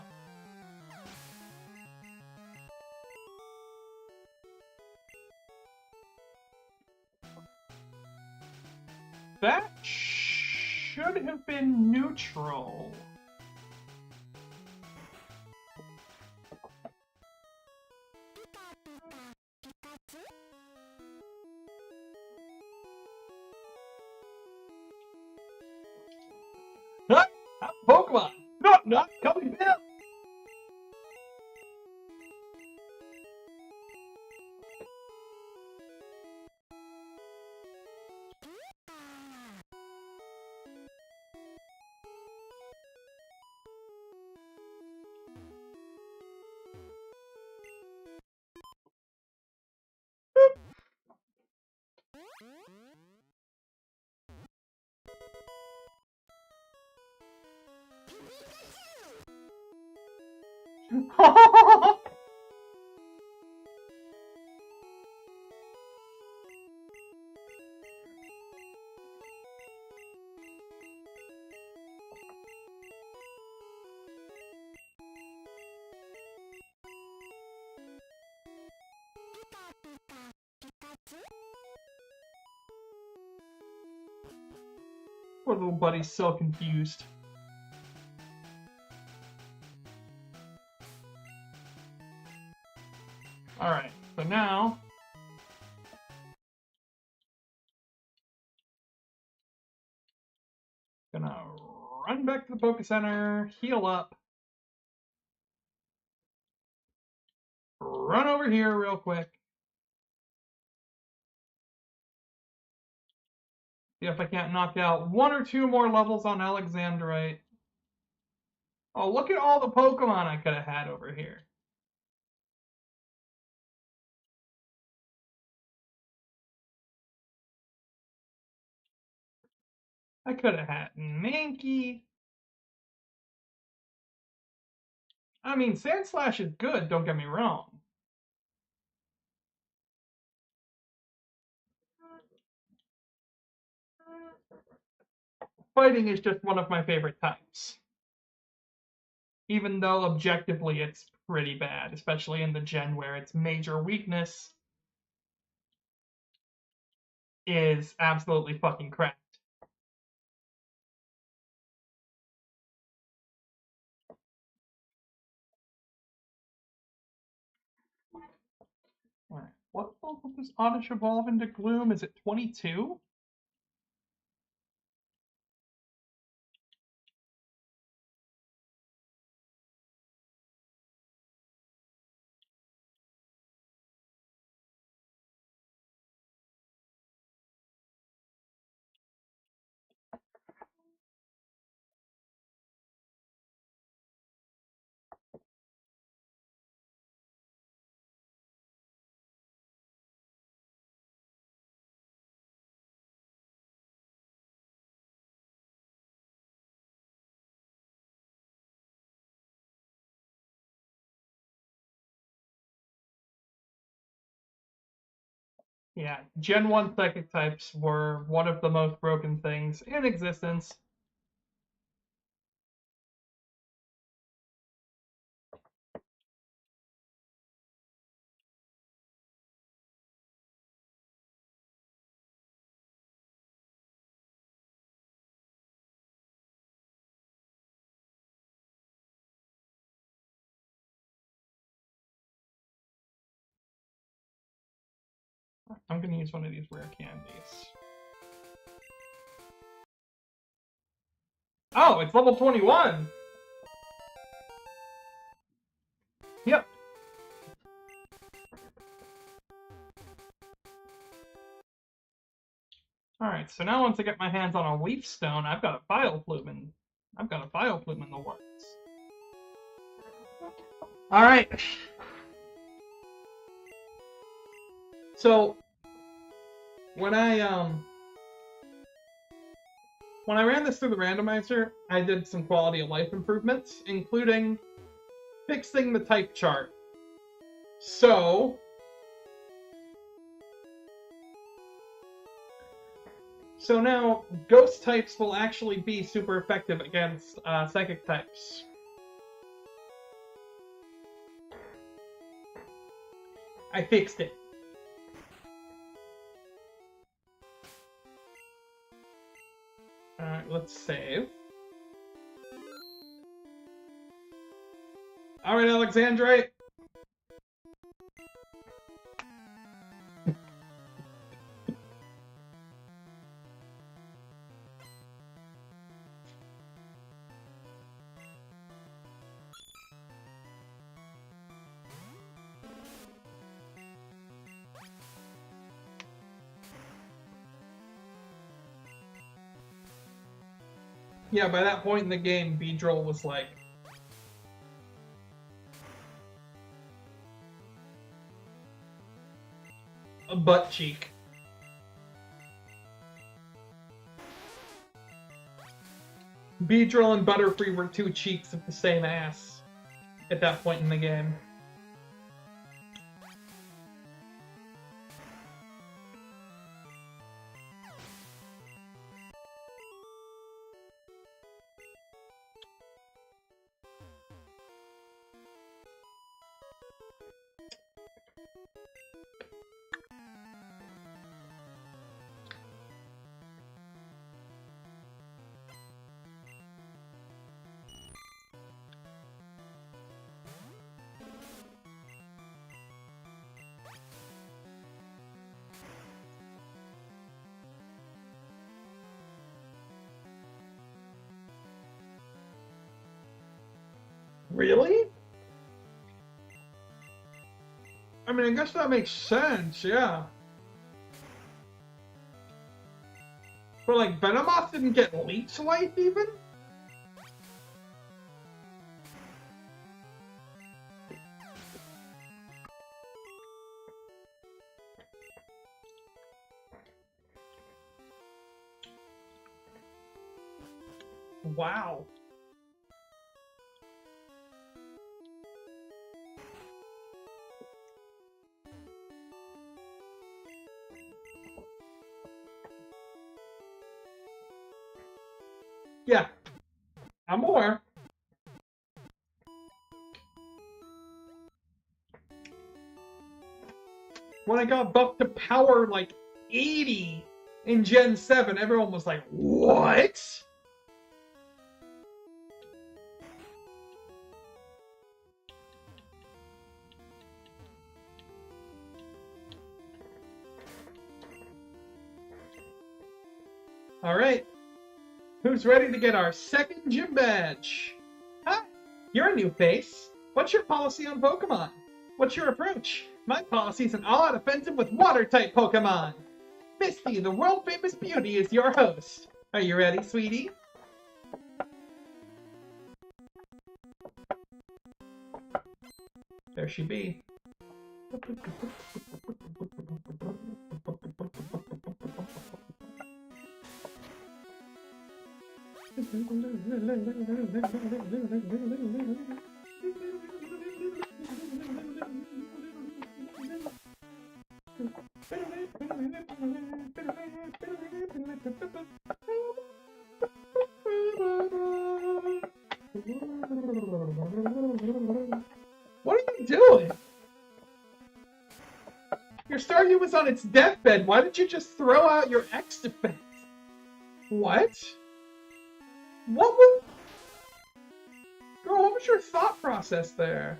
That should have been neutral. Huh? Pokemon! Not coming down! Poor little buddy's so confused. Alright, so now gonna run back to the Poké Center, heal up, run over here real quick. See if I can't knock out 1 or 2 more levels on Alexandrite. Oh, look at all the Pokemon I could have had over here. I could have had Mankey. I mean, Sandslash is good, don't get me wrong. Fighting is just one of my favorite types. Even though objectively it's pretty bad, especially in the gen where its major weakness is absolutely fucking cracked. Alright, what level does Oddish evolve into Gloom? Is it 22? Yeah, Gen 1 psychic types were one of the most broken things in existence. I'm gonna use one of these rare candies. Oh, it's level 21! Yep. Alright, so now once I get my hands on a leaf stone, I've got a bioflume in the works. Alright. So when I ran this through the randomizer, I did some quality of life improvements, including fixing the type chart. So now ghost types will actually be super effective against psychic types. I fixed it. Alright, let's save. Alright, Alexandrite. Yeah, by that point in the game, Beedrill was like a butt cheek. Beedrill and Butterfree were two cheeks of the same ass at that point in the game. Really? I mean, I guess that makes sense, yeah. But, like, Venomoth didn't get Leech Life, even? Wow. Yeah, I'm aware. When I got buffed to power like 80 in Gen 7, everyone was like, what? Alright. Who's ready to get our second gym badge? Hi, you're a new face. What's your policy on Pokemon? What's your approach? My policy's an all-out offensive with water-type Pokemon. Misty, the world-famous beauty, is your host. Are you ready, sweetie? There she be. What are you doing? Your Staryu was on its deathbed. Why did you just throw out your X defense? What? What was... Girl, what was your thought process there?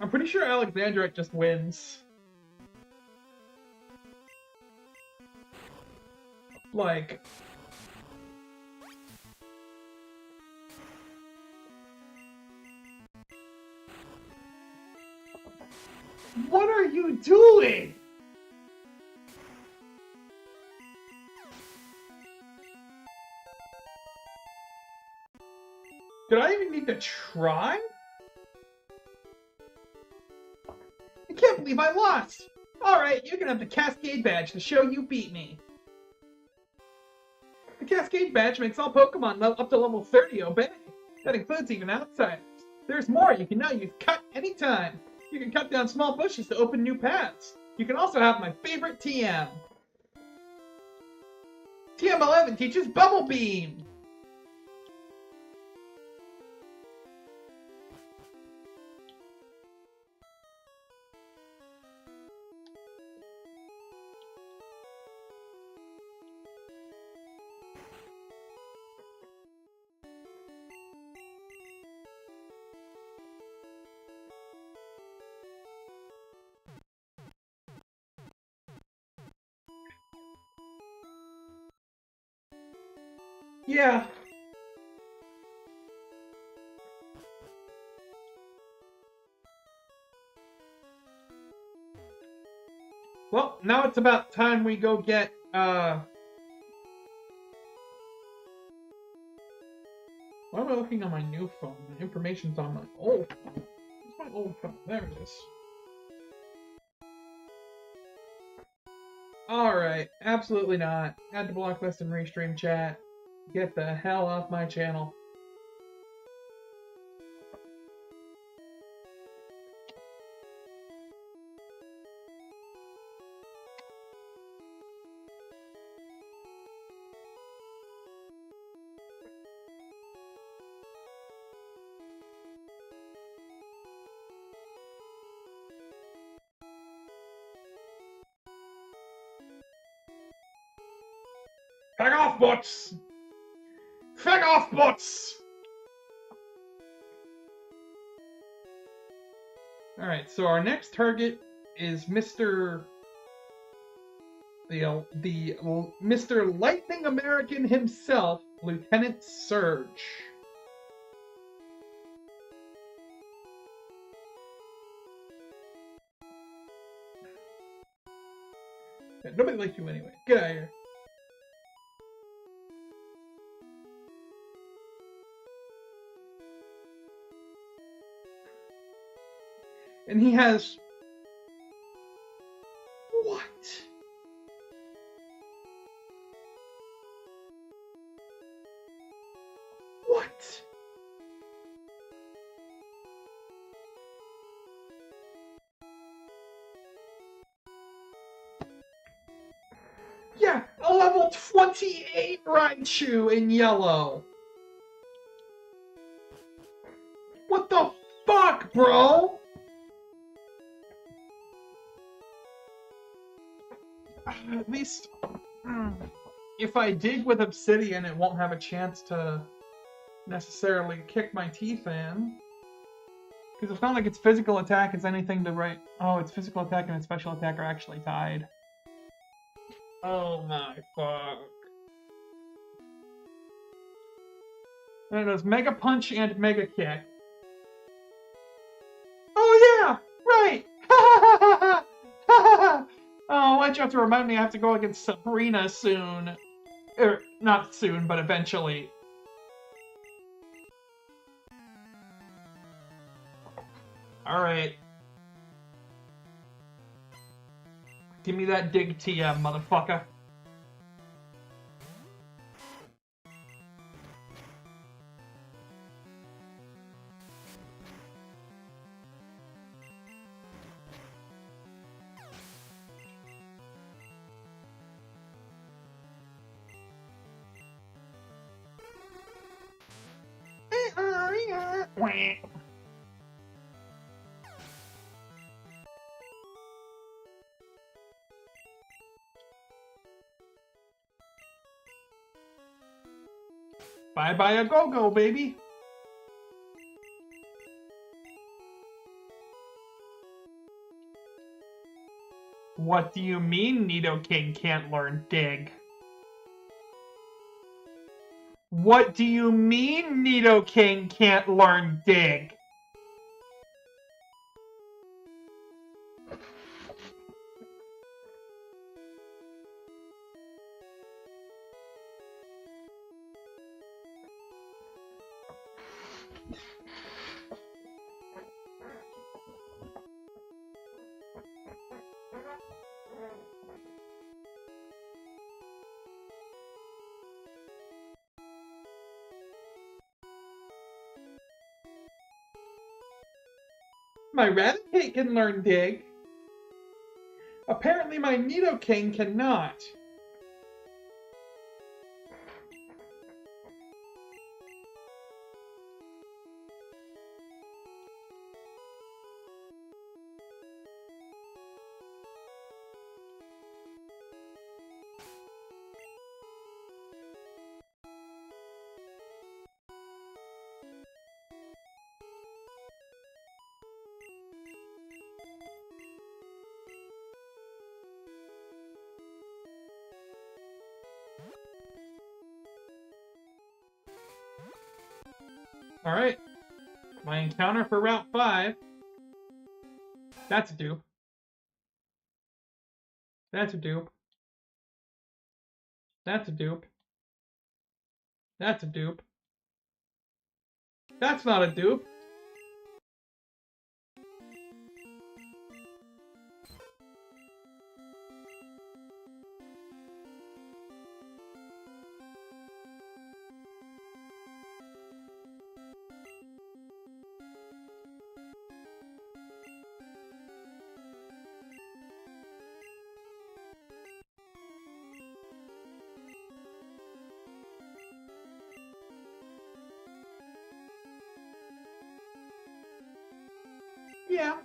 I'm pretty sure Alexandrite just wins. Like... What are you doing? Did I even need to try? I can't believe I lost! Alright, you can have the Cascade Badge to show you beat me. The Cascade Badge makes all Pokemon up to level 30 obey. That includes even outsiders. There's more you can now use Cut anytime. You can cut down small bushes to open new paths. You can also have my favorite TM. TM11 teaches Bubble Beam. Yeah. Well, now it's about time we go get, why am I looking on my new phone? The information's on my old phone. Where's my old phone? There it is. Alright, absolutely not. Add to block list and restream chat. Get the hell off my channel. Fag off, bots! Fag off, bots! Alright, so our next target is Mr. Mr. Lightning American himself, Lieutenant Surge. Yeah, nobody likes you anyway. Get out of here. And he has... What? What? Yeah, a level 28 Raichu in yellow. What the fuck, bro? At least, if I dig with obsidian, it won't have a chance to necessarily kick my teeth in. Because it's not like its physical attack is anything to write. Oh, its physical attack and its special attack are actually tied. Oh my fuck. And it does Mega Punch and Mega Kick. Oh yeah! Right! Ha ha ha ha! Oh, why'd you have to remind me I have to go against Sabrina soon? Er, not soon, but eventually. Alright. Give me that dig TM, motherfucker. Bye-bye a go-go, baby. What do you mean Nidoking can't learn Dig? What do you mean Nidoking can't learn Dig? My Raticate can learn Dig. Apparently my Nidoking cannot. Alright. My encounter for Route 5. That's a dupe. That's a dupe. That's a dupe. That's a dupe. That's not a dupe. Yeah.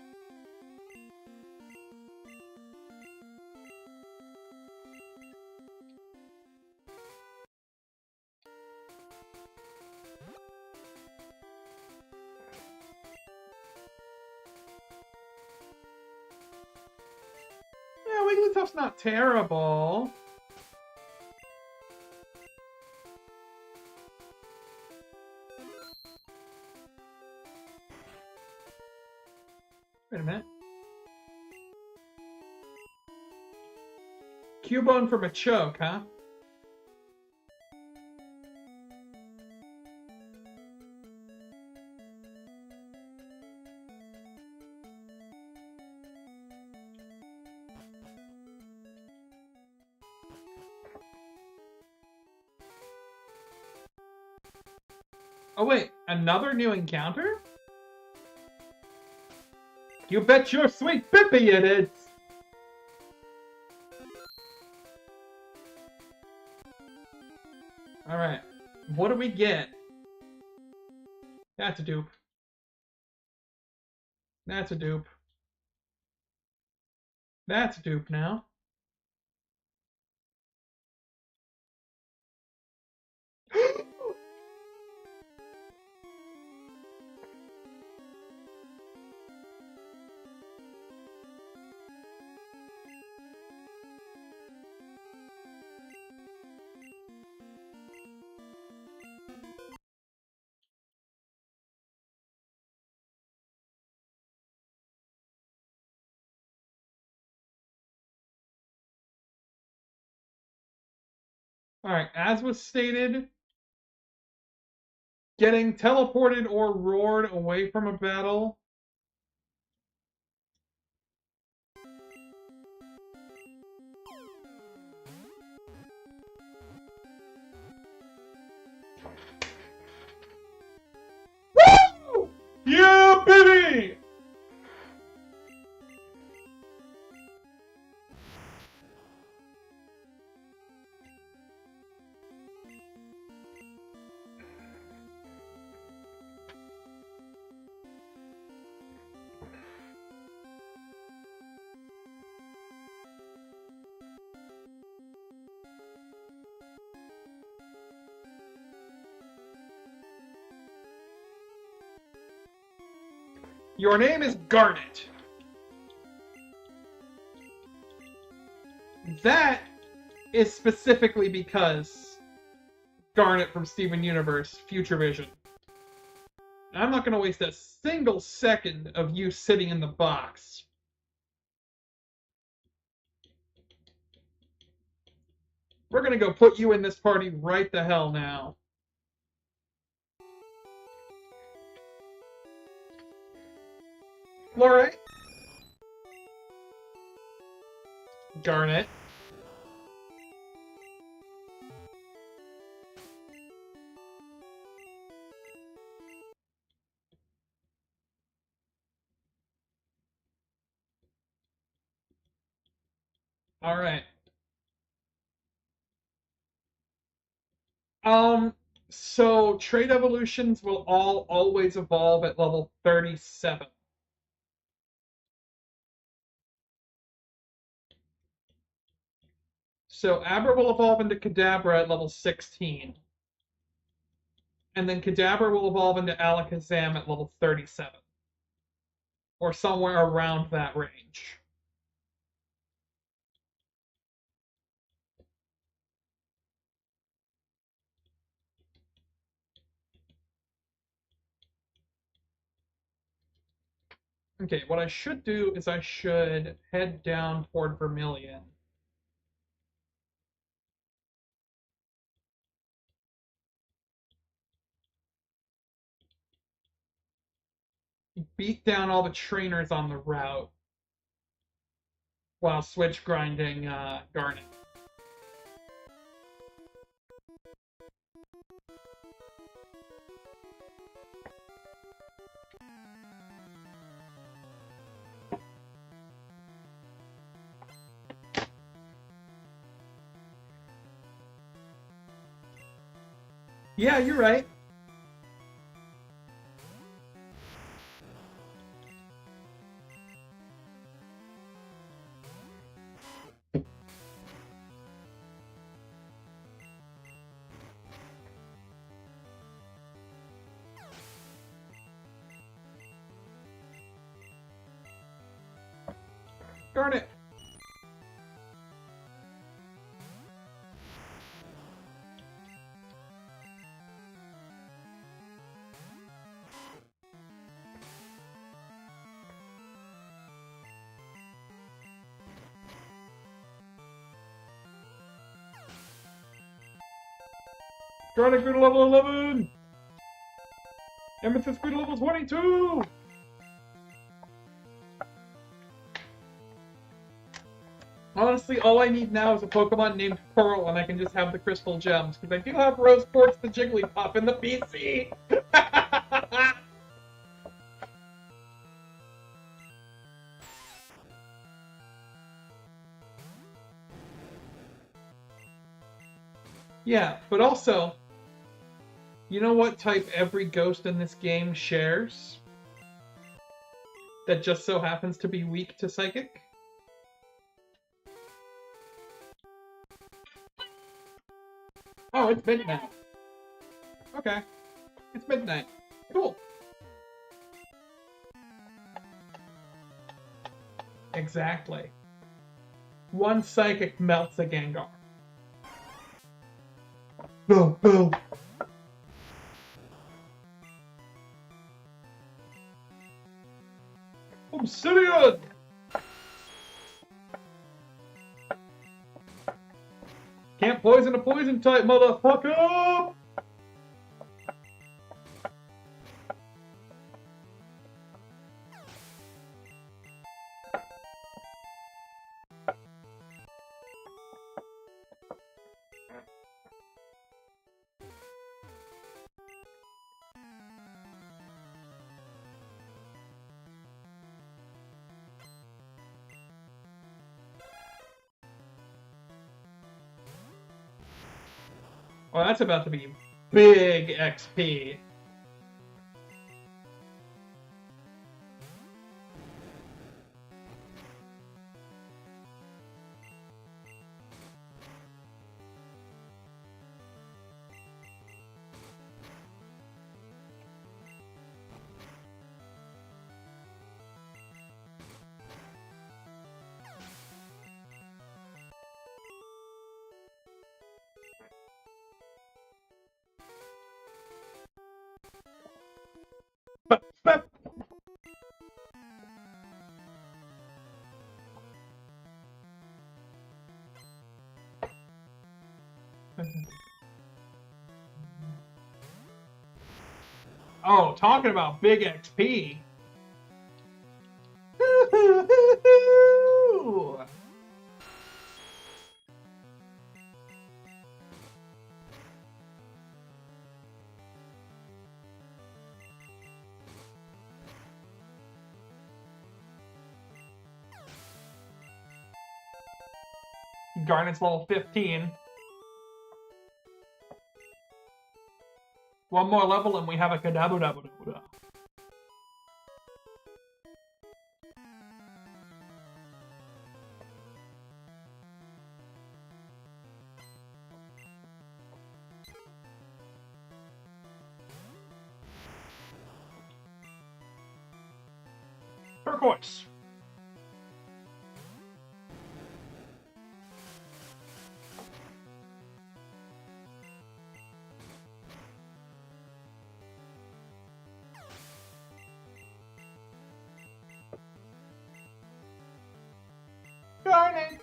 Yeah, Wigglytuff's not terrible. Wait a minute. Cubone from a choke, huh? Oh wait, another new encounter? You bet your sweet Bippy it is! Alright, what do we get? That's a dupe. That's a dupe. That's a dupe now. Alright, as was stated, getting teleported or roared away from a battle. Woo! Yeah, baby! Your name is Garnet. that is specifically because Garnet from Steven Universe, Future Vision. I'm not going to waste a single second of you sitting in the box. We're going to go put you in this party right the hell now. Alright. Garnet. Alright. So trait evolutions will always evolve at level 37. So Abra will evolve into Kadabra at level 16. And then Kadabra will evolve into Alakazam at level 37. Or somewhere around that range. Okay, what I should do is I should head down toward Vermilion. Beat down all the trainers on the route while switch grinding Garnet. Yeah, you're right. Garnet. Garnet grew to level 11! Amethyst grew to level 22! Honestly, all I need now is a Pokemon named Pearl, and I can just have the Crystal Gems, because I do have Rose Quartz the Jigglypuff in the PC! Yeah, but also, you know what type every ghost in this game shares? That just so happens to be weak to Psychic? Oh, it's midnight. Okay. It's midnight. Cool. Exactly. One Psychic melts a Gengar. Boom, boom. Obsidian! Can't poison a poison type, motherfucker! Well, that's about to be big XP. But, oh, talking about big XP. Garnet's level 15. One more level and we have a Kadabu. Turquoise. Garnet.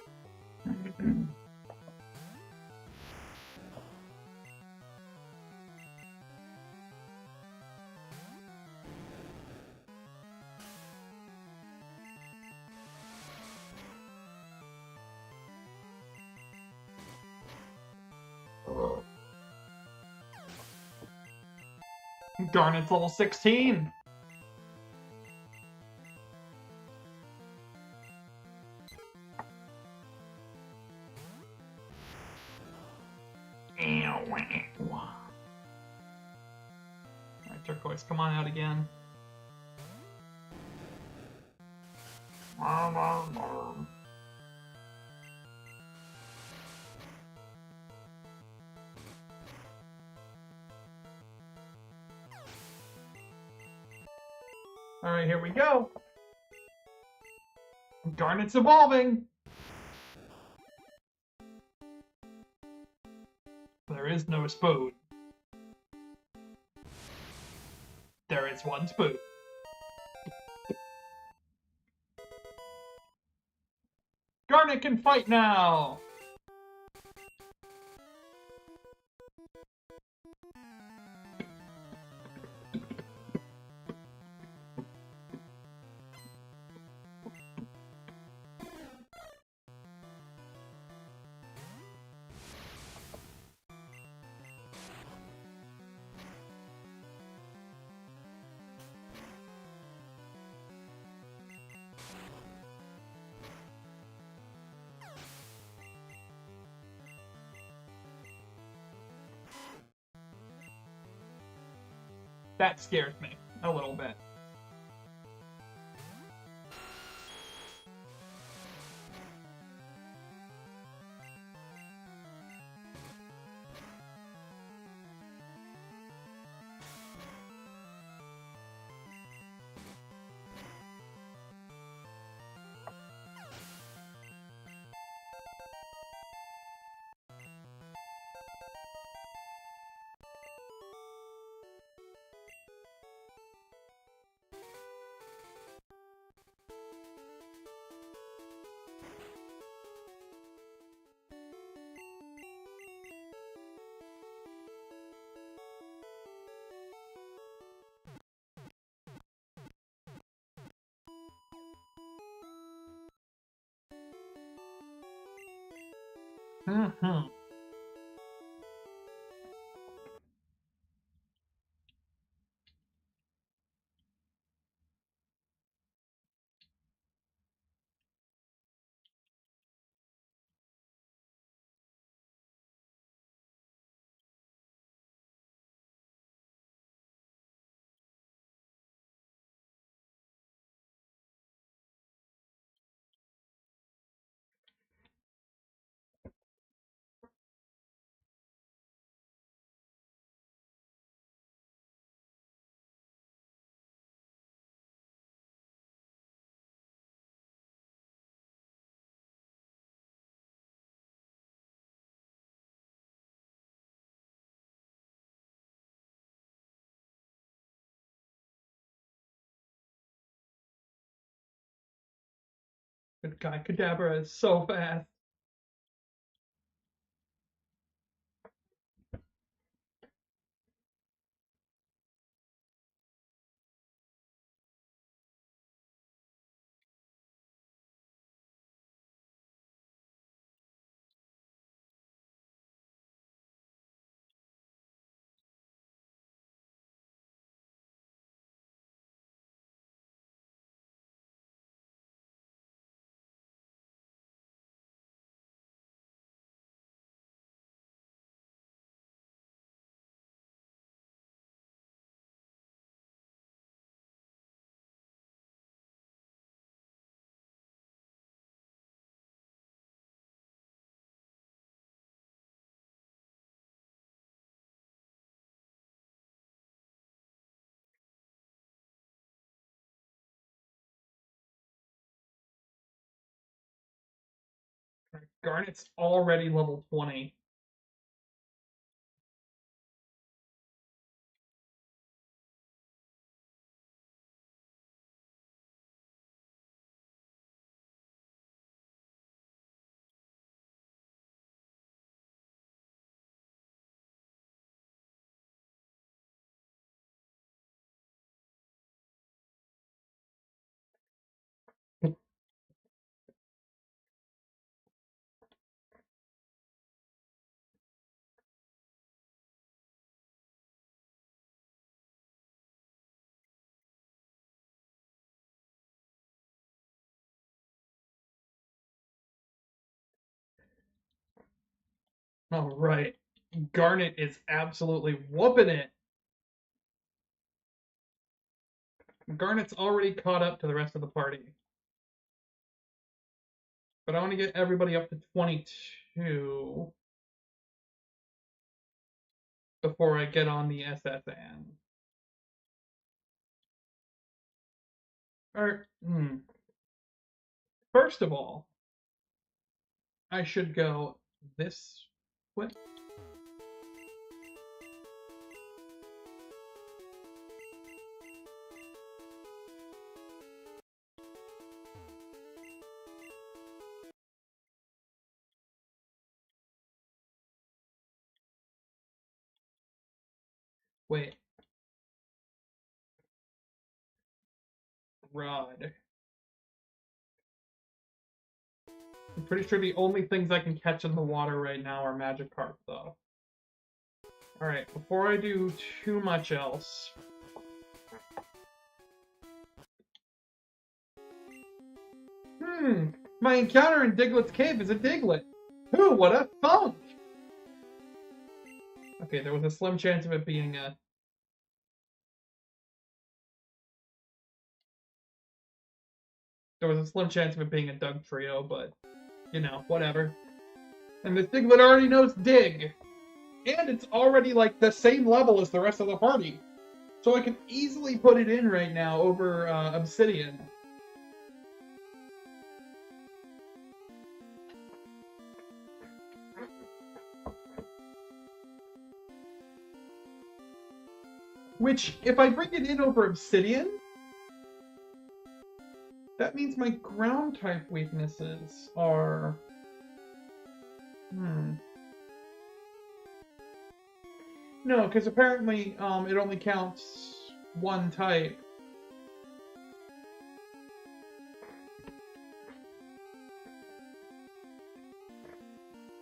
Garnet's level 16. Alright, Turquoise, come on out again. Alright, here we go. Garnet's evolving. There is no spoon. There is one spoon. Garnet can fight now! That scares me a little bit. Mm-hmm. Good guy, Kadabra is so fast. Garnet's already level 20. All right. Garnet is absolutely whooping it. Garnet's already caught up to the rest of the party. But I want to get everybody up to 22 before I get on the SSN. First of all, I should go this way. Wait. Rod. I'm pretty sure the only things I can catch in the water right now are Magikarp, though. Alright, before I do too much else... My encounter in Diglett's cave is a Diglett. Ooh, what a thunk! Okay, there was a slim chance of it being a... There was a slim chance of it being a Doug trio, but, you know, whatever. And this Diglett already knows Dig. And it's already, like, the same level as the rest of the party. So I can easily put it in right now over Obsidian. Which, if I bring it in over Obsidian, that means my ground type weaknesses are... No, because apparently it only counts one type.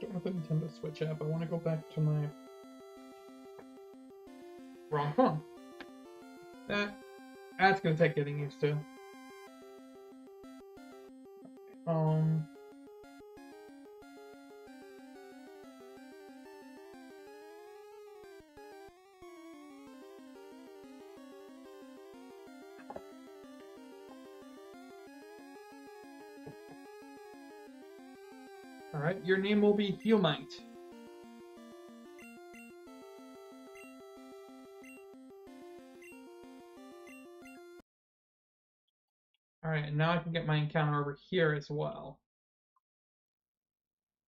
Don't have the Nintendo Switch app. I want to go back to my wrong phone. That's gonna take getting used to. Alright, your name will be Fumite. Alright, and now I can get my encounter over here as well.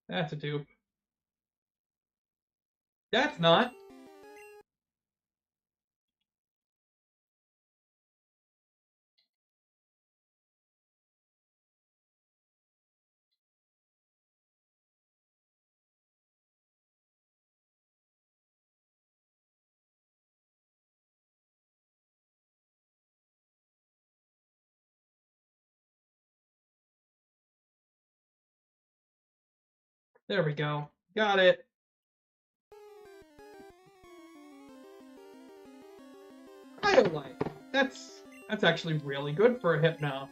That's a dupe. That's not. There we go. Got it. Cryolite. That's actually really good for a Hypno.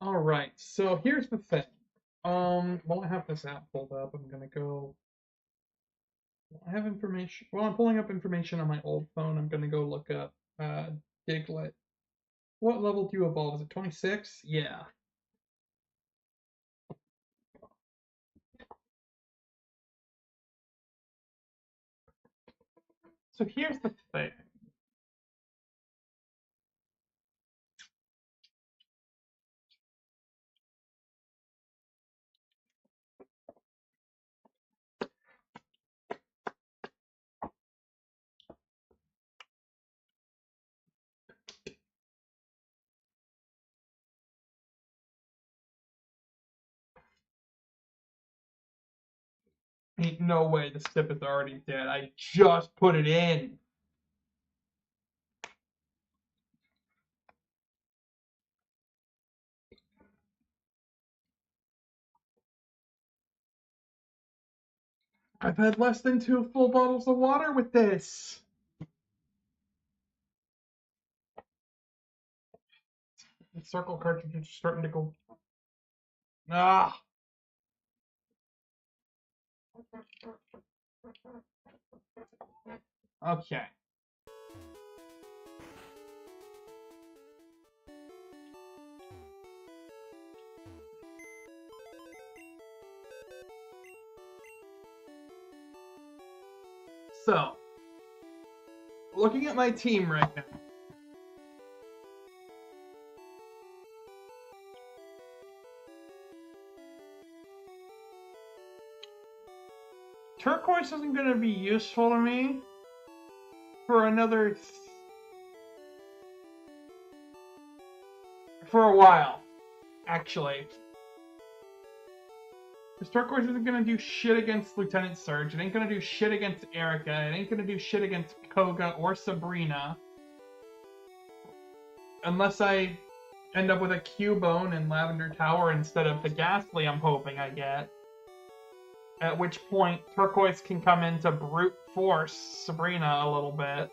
All right. So here's the thing. While I have this app pulled up, I'm gonna go. I have information. Well, I'm pulling up information on my old phone. I'm gonna go look up Diglett. What level do you evolve? Is it 26? Yeah. So here's the thing. Ain't no way the skip is already dead. I just put it in. I've had less than 2 full bottles of water with this. The circle cartridge is starting to go. Ah. Okay. So, looking at my team right now. Turquoise isn't going to be useful to me for another. For a while, actually. Because Turquoise isn't going to do shit against Lieutenant Surge. It ain't going to do shit against Erica. It ain't going to do shit against Koga or Sabrina. Unless I end up with a Cubone in Lavender Tower instead of the Ghastly I'm hoping I get. At which point, Turquoise can come in to brute force Sabrina a little bit.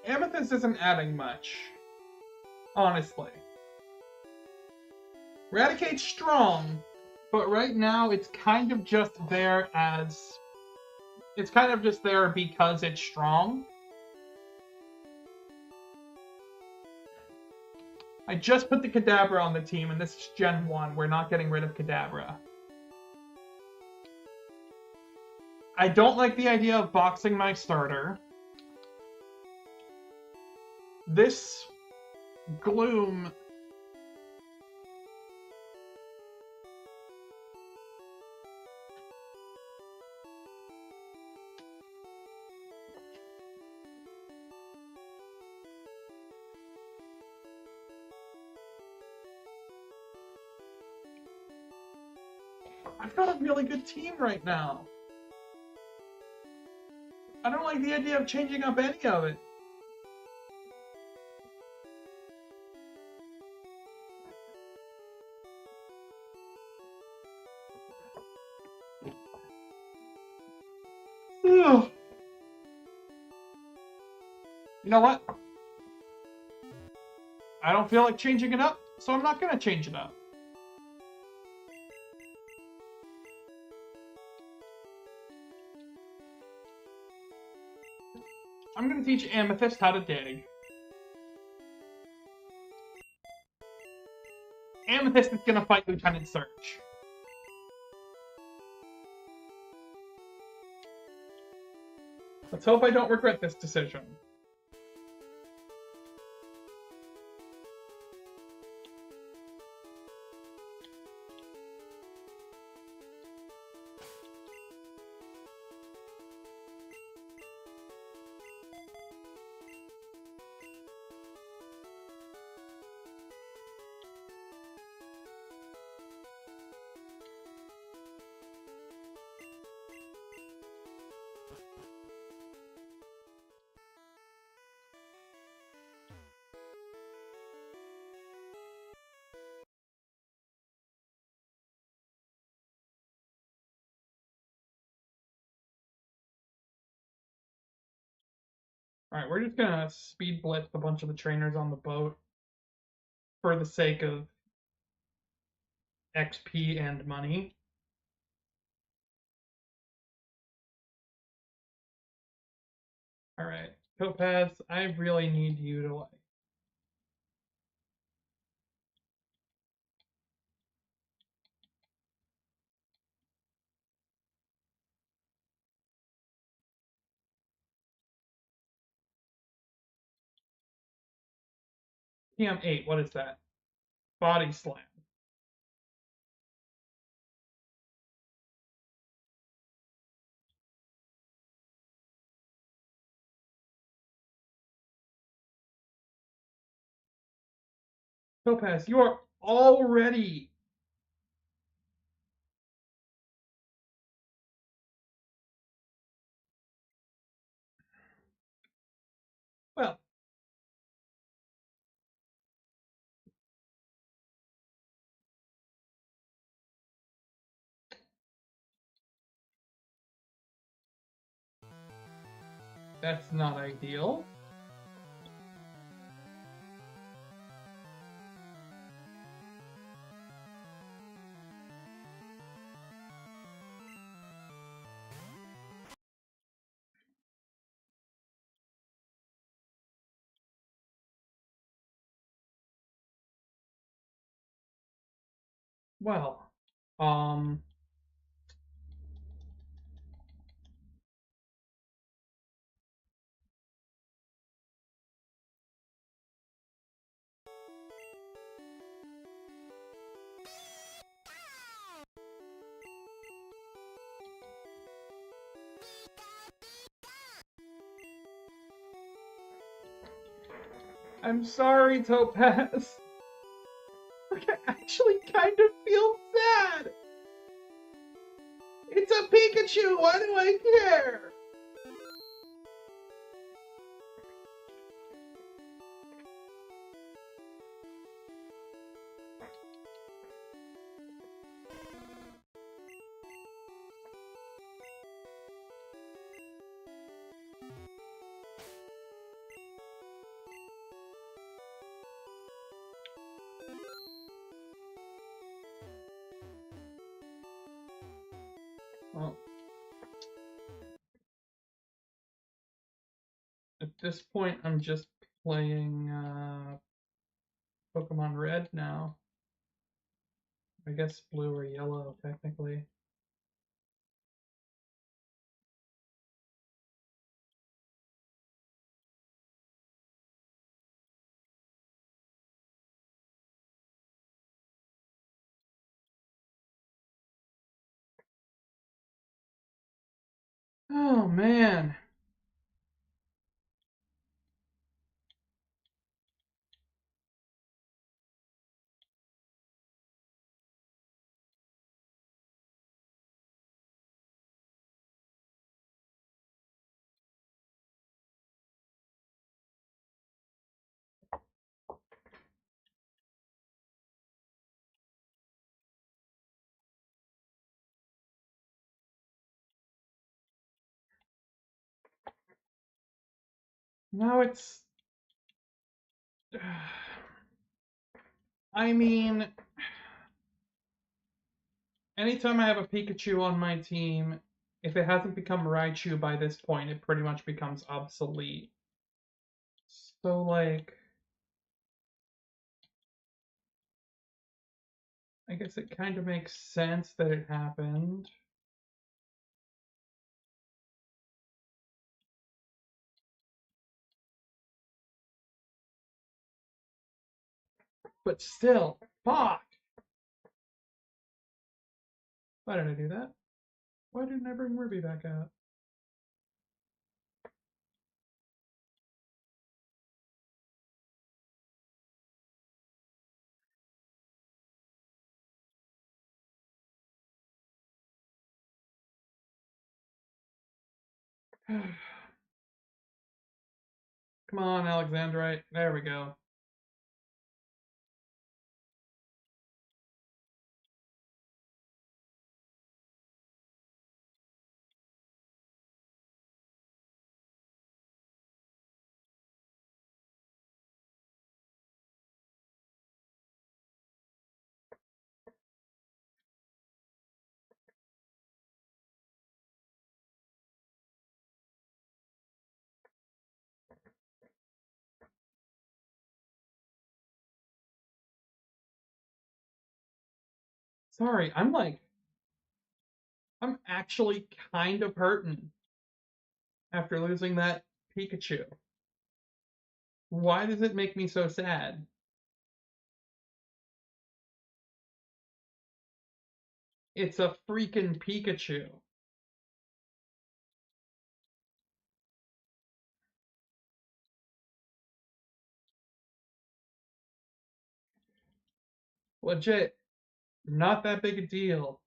Amethyst isn't adding much, honestly. Eradicate's strong, but right now it's kind of just there as... It's kind of just there because it's strong. I just put the Kadabra on the team, and this is Gen 1. We're not getting rid of Kadabra. I don't like the idea of boxing my starter. This Gloom... I've got a really good team right now. I don't like the idea of changing up any of it. Ugh. You know what? I don't feel like changing it up, so I'm not going to change it up. I'm gonna teach Amethyst how to dig. Amethyst is gonna fight Lieutenant Surge. Let's hope I don't regret this decision. Alright, we're just gonna speed blitz a bunch of the trainers on the boat for the sake of XP and money. Alright, Topaz, I really need you to like. PM8, what is that? Body slam. Topaz, you are already. Well, that's not ideal. Well, I'm sorry, Topaz. I actually kind of feel sad. It's a Pikachu. Why do I care? Well, at this point, I'm just playing Pokemon Red now. I guess blue or yellow, technically. Oh, man. Now it's. I mean, anytime I have a Pikachu on my team, If it hasn't become Raichu by this point, it pretty much becomes obsolete. So, like, I guess it kind of makes sense that it happened. But still, fuck! Why did I do that? Why didn't I bring Ruby back out? Come on, Alexandrite. There we go. Sorry, I'm actually kind of hurting after losing that Pikachu. Why does it make me so sad? It's a freaking Pikachu. Legit, not that big a deal.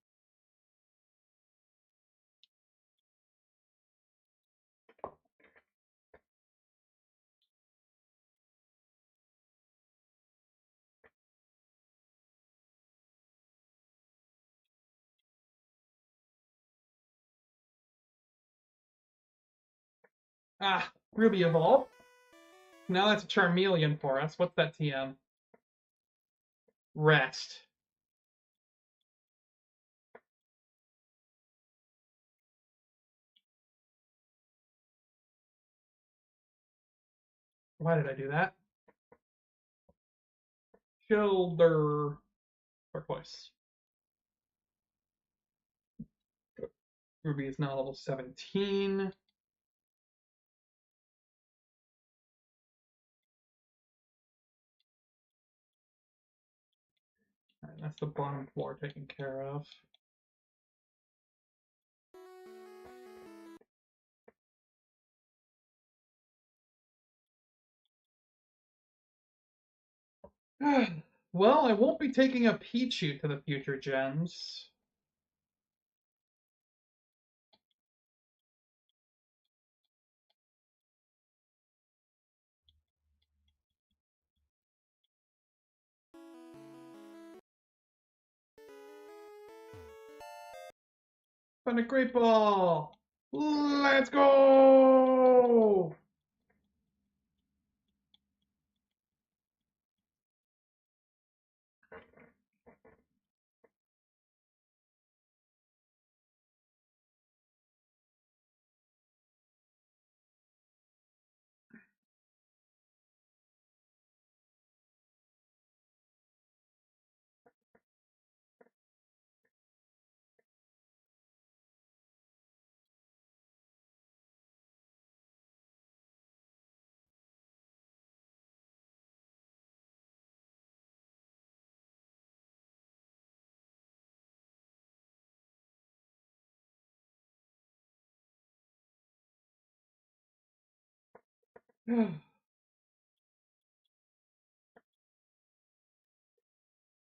Ah, Ruby evolved. Now that's a Charmeleon for us. What's that TM? Rest. Why did I do that? Shoulder. Turquoise. Ruby is now level 17. Alright, that's the bottom floor taken care of. Well, I won't be taking a Pichu to the future gens. But a great ball! Let's go!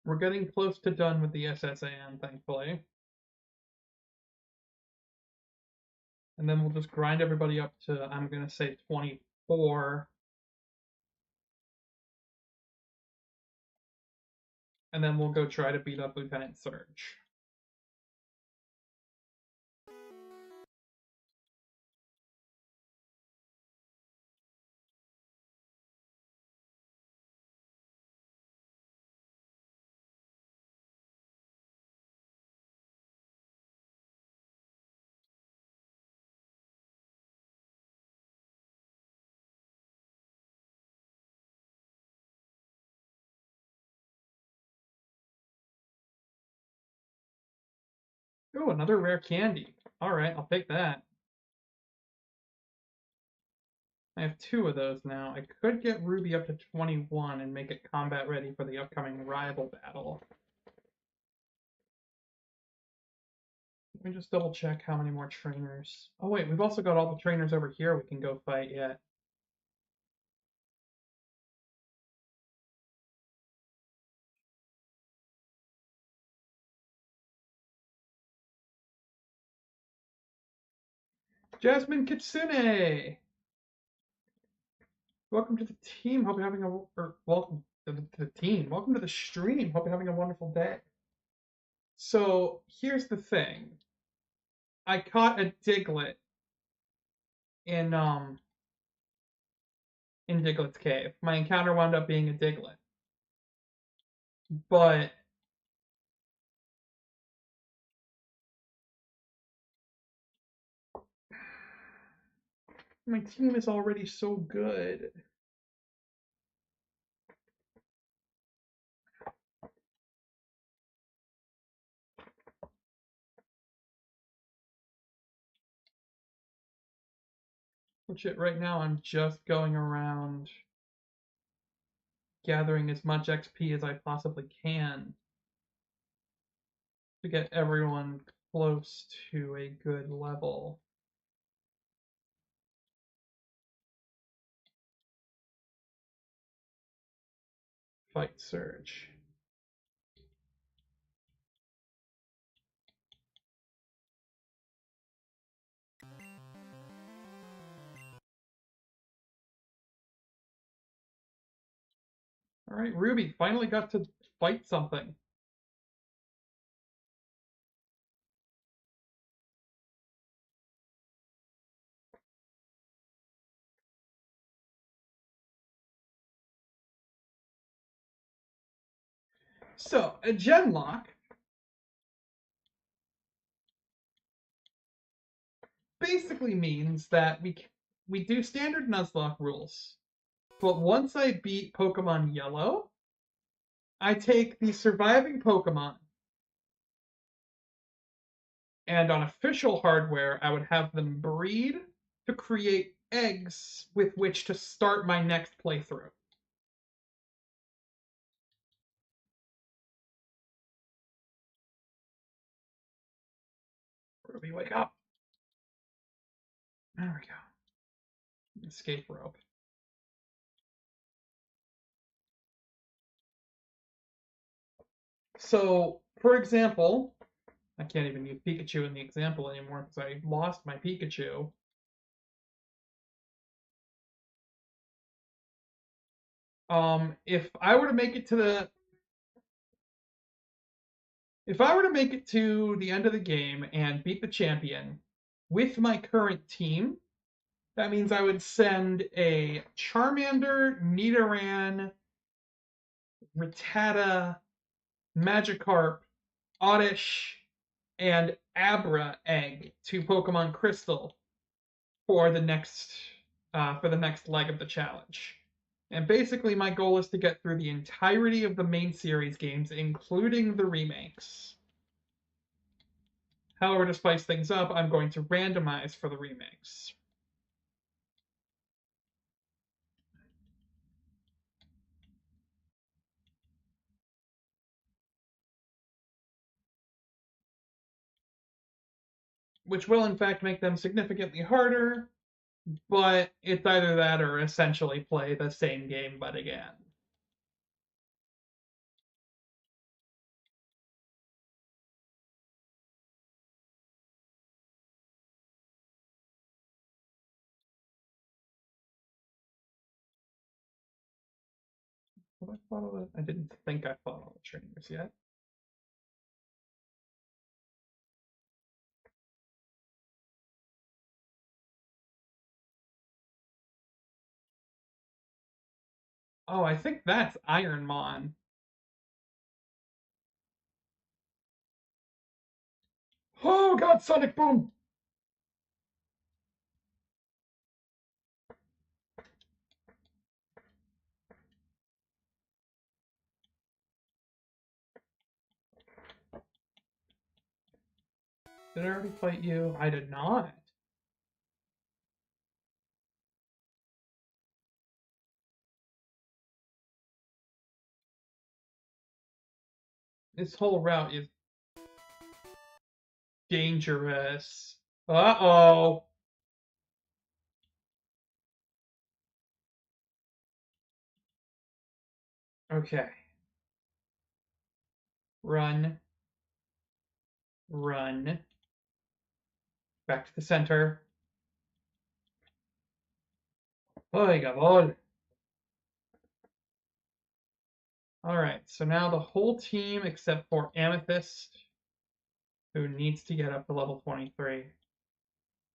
We're getting close to done with the SSAN, thankfully. And then we'll just grind everybody up to, I'm going to say 24. And then we'll go try to beat up Lieutenant Surge. Oh, another rare candy. Alright, I'll take that. I have 2 of those now. I could get Ruby up to 21 and make it combat ready for the upcoming rival battle. Let me just double check how many more trainers. Oh wait, we've also got all the trainers over here we can go fight yet. Jasmine Kitsune! Welcome to the team. Hope you're having a welcome to the team. Welcome to the stream. Hope you're having a wonderful day. So here's the thing. I caught a Diglett in Diglett's cave. My encounter wound up being a Diglett. But my team is already so good. Which right now I'm just going around gathering as much XP as I possibly can to get everyone close to a good level. Fight Surge. All right, Ruby finally got to fight something. So, a Genlock basically means that we do standard Nuzlocke rules. But once I beat Pokemon Yellow, I take the surviving Pokemon, and on official hardware, I would have them breed to create eggs with which to start my next playthrough. Ruby, wake up! There we go. Escape rope. So, for example, I can't even use Pikachu in the example anymore because I lost my Pikachu. If I were to make it to the if I were to make it to the end of the game and beat the champion with my current team, that means I would send a Charmander, Nidoran, Rattata, Magikarp, Oddish, and Abra egg to Pokemon Crystal for the next leg of the challenge. And basically, my goal is to get through the entirety of the main series games, including the remakes. However, to spice things up, I'm going to randomize for the remakes. Which will, in fact, make them significantly harder, but it's either that or essentially play the same game but again. Have I fought all the... I didn't think I fought all the trainers yet. Oh, I think that's Ironmon. Oh god, Sonic Boom! Did I already fight you? I did not. This whole route is dangerous. Uh-oh. Okay. Run. Run. Back to the center. Oiga, bol. Alright, so now the whole team except for Amethyst, who needs to get up to level 23,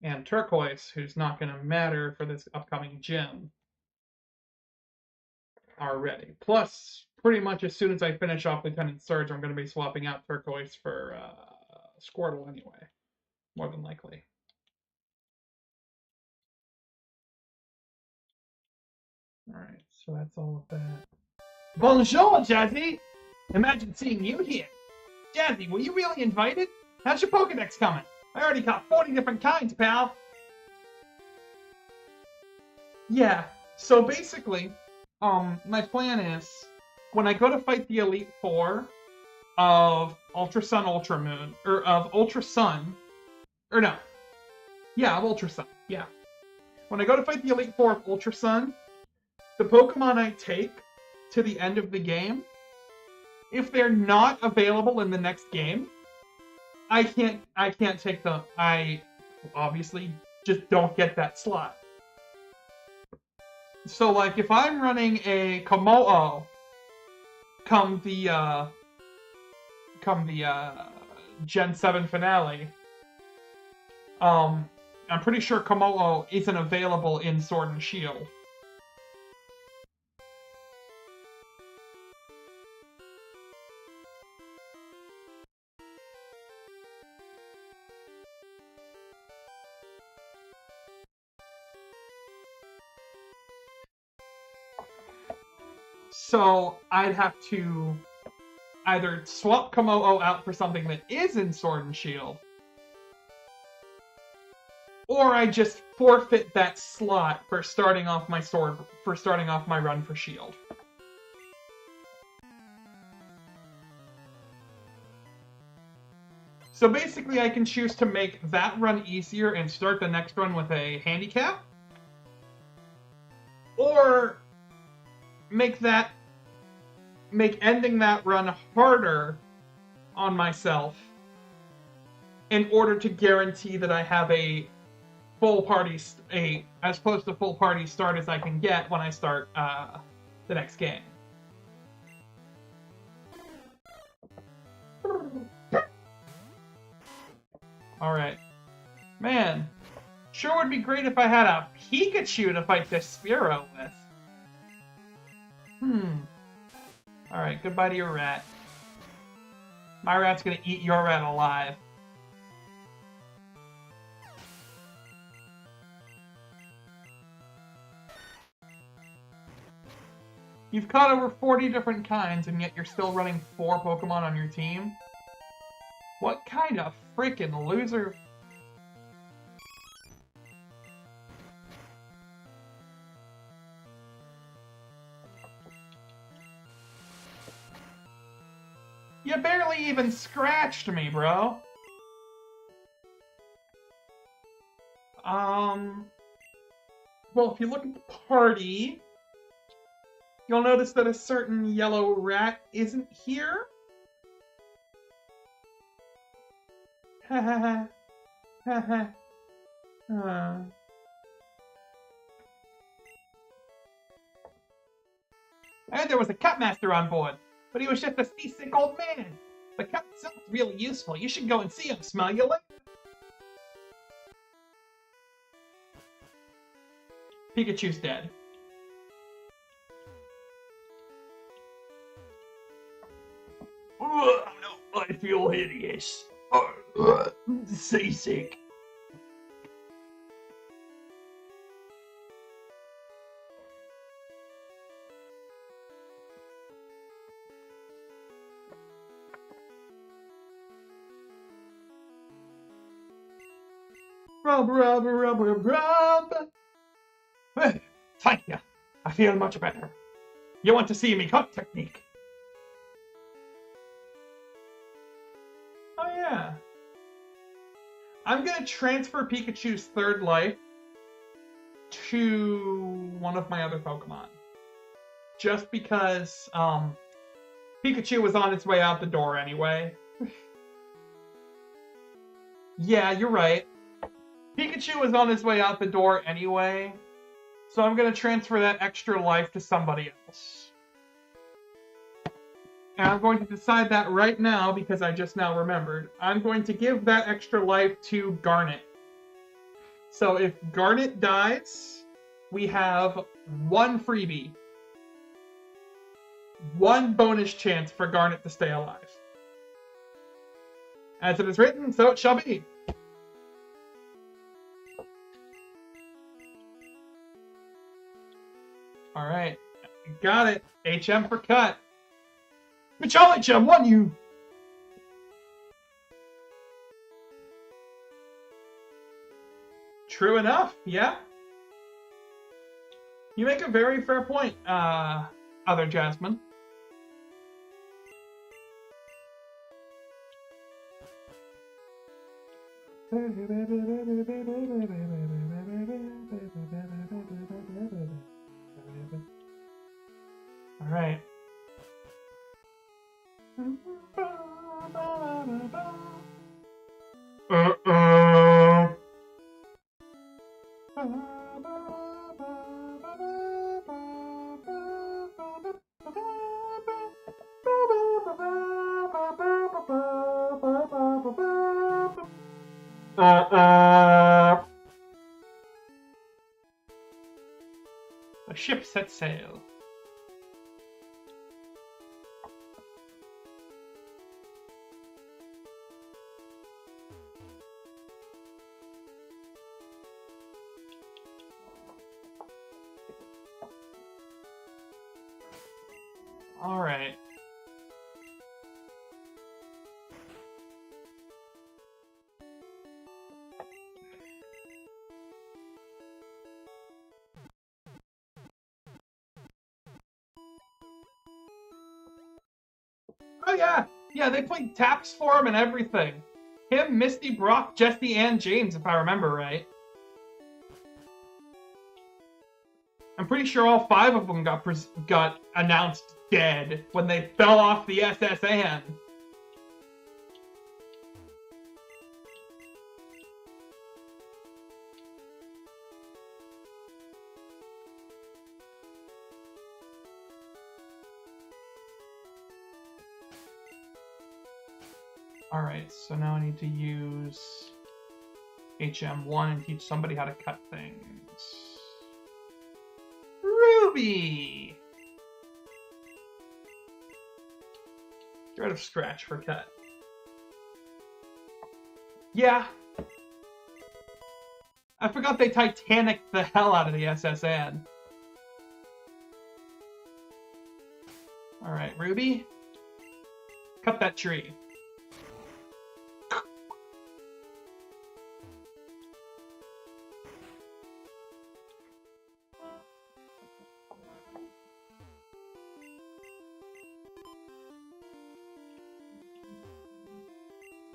and Turquoise, who's not going to matter for this upcoming gym, are ready. Plus, pretty much as soon as I finish off Lieutenant Surge, I'm going to be swapping out Turquoise for Squirtle anyway, more than likely. Alright, so that's all of that. Bonjour, Jazzy! Imagine seeing you here. Jazzy, were you really invited? How's your Pokedex coming? I already caught 40 different kinds, pal. Yeah, so basically, my plan is, when I go to fight the Elite Four of Ultra Sun, Ultra Moon, or of Ultra Sun, or no, yeah, of Ultra Sun, yeah. When I go to fight the Elite Four of Ultra Sun, the Pokemon I take to the end of the game, if they're not available in the next game, I can't take them. I obviously just don't get that slot. So like if I'm running a Komodo come the Gen 7 finale, I'm pretty sure Komodo isn't available in Sword and Shield. So I'd have to either swap Komodo out for something that is in Sword and Shield, or I just forfeit that slot for starting off my run for Shield. So basically I can choose to make that run easier and start the next run with a handicap, or make ending that run harder on myself in order to guarantee that I have a full party, as close to full party start as I can get when I start the next game. Alright. Man, sure would be great if I had a Pikachu to fight this Spearow with. Alright, goodbye to your rat. My rat's gonna eat your rat alive. You've caught over 40 different kinds, and yet you're still running 4 Pokemon on your team? What kind of freaking loser? You barely even scratched me, bro. Well, if you look at the party, you'll notice that a certain yellow rat isn't here. Ha ha ha. And there was a Cutmaster on board, but he was just a seasick old man. The cut itself is really useful. You should go and see him, smell you later. Pikachu's dead. Oh no, I feel hideous. Seasick. Rub, rub, rub, rub, rub. Thank you. I feel much better. You want to see me cut technique? Oh yeah. I'm gonna transfer Pikachu's third life to one of my other Pokemon. Just because Pikachu was on its way out the door anyway. Yeah, you're right. Pikachu was on his way out the door anyway. So I'm going to transfer that extra life to somebody else. And I'm going to decide that right now because I just now remembered. I'm going to give that extra life to Garnet. So if Garnet dies, we have one freebie. One bonus chance for Garnet to stay alive. As it is written, so it shall be. Alright. Got it. HM for cut. Mitchell HM won you! True enough, yeah. You make a very fair point, other Jasmine. All right. The ship set sail. All right. Oh yeah, yeah, they played taps for him and everything. Him, Misty, Brock, Jesse, and James, if I remember right. I'm pretty sure all 5 of them got announced dead when they fell off the SS Anne. Alright, so now I need to use HM1 and teach somebody how to cut things. Ruby! Get rid of Scratch for cut. Yeah. I forgot they Titanic the hell out of the SS Anne. Alright, Ruby. Cut that tree.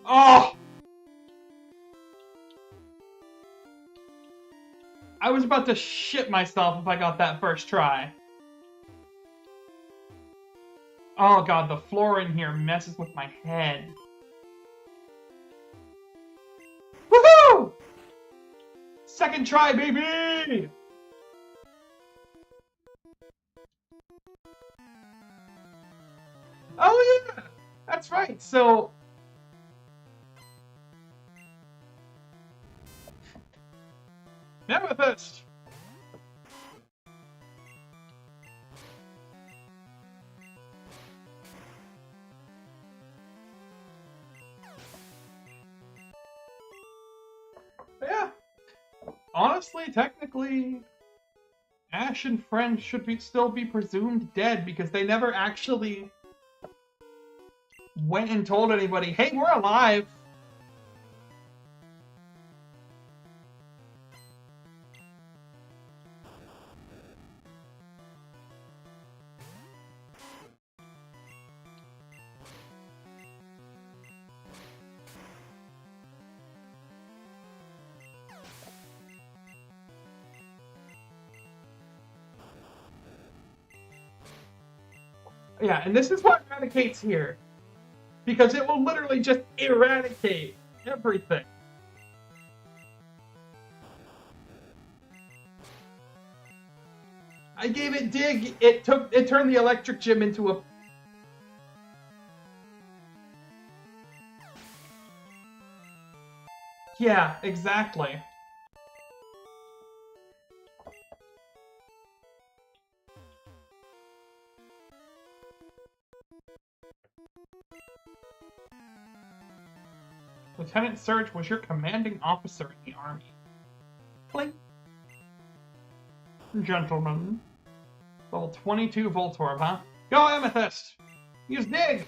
Oh! I was about to shit myself if I got that first try. Oh god, the floor in here messes with my head. Woohoo! Second try, baby! Oh yeah! That's right, so... Amethyst! Yeah. Honestly, technically, Ash and friends should still be presumed dead because they never actually went and told anybody, hey, we're alive. Yeah, and this is what Eradicate's here. Because it will literally just eradicate everything. I gave it dig. It turned the electric gym into a... Yeah, exactly. Lieutenant Surge was your commanding officer in the army. Blink. Gentlemen. Level 22 Voltorb, huh? Go Amethyst! Use dig!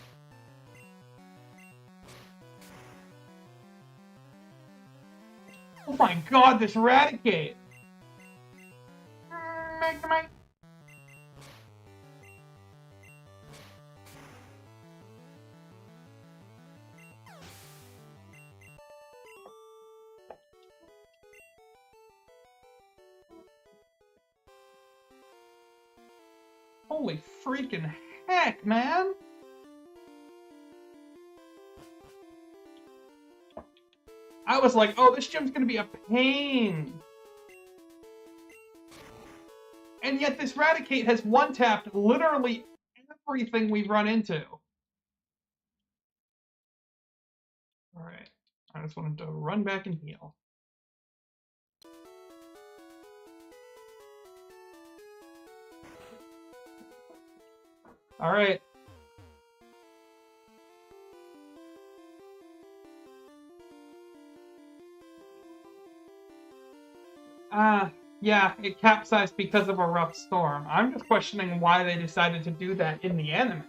Oh my god, this Raticate! Holy freaking heck, man! I was like, oh, this gym's gonna be a pain. And yet this Raticate has one-tapped literally everything we've run into. Alright, I just wanted to run back and heal. Alright. Yeah, it capsized because of a rough storm. I'm just questioning why they decided to do that in the anime.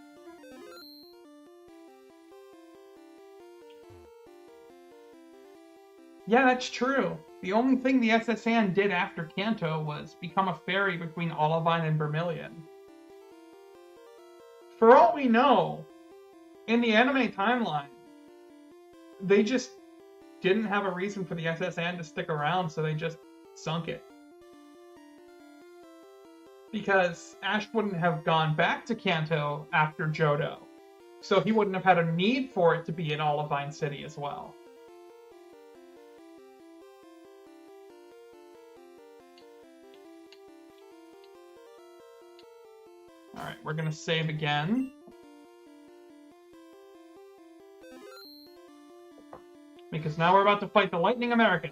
Yeah, that's true. The only thing the SSN did after Kanto was become a ferry between Olivine and Vermilion. For all we know, in the anime timeline, they just didn't have a reason for the SSN to stick around, so they just sunk it. Because Ash wouldn't have gone back to Kanto after Johto, so he wouldn't have had a need for it to be in Olivine City as well. Alright, we're gonna save again. Because now we're about to fight the Lightning American.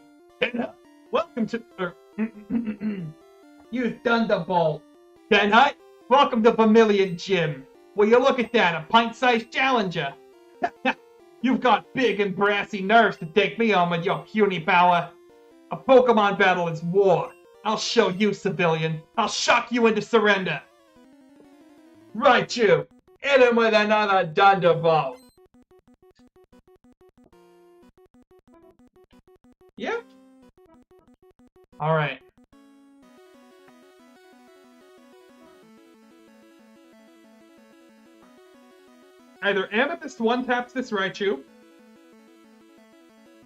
Welcome to... You Thunderbolt. Denhut, welcome to Vermilion Gym. Will you look at that, a pint-sized challenger? You've got big and brassy nerves to take me on with your puny power. A Pokemon battle is war. I'll show you, civilian. I'll shock you into surrender. Right, you. Hit him with another Thunderbolt. Yep. Alright. Either Amethyst one-taps this Raichu,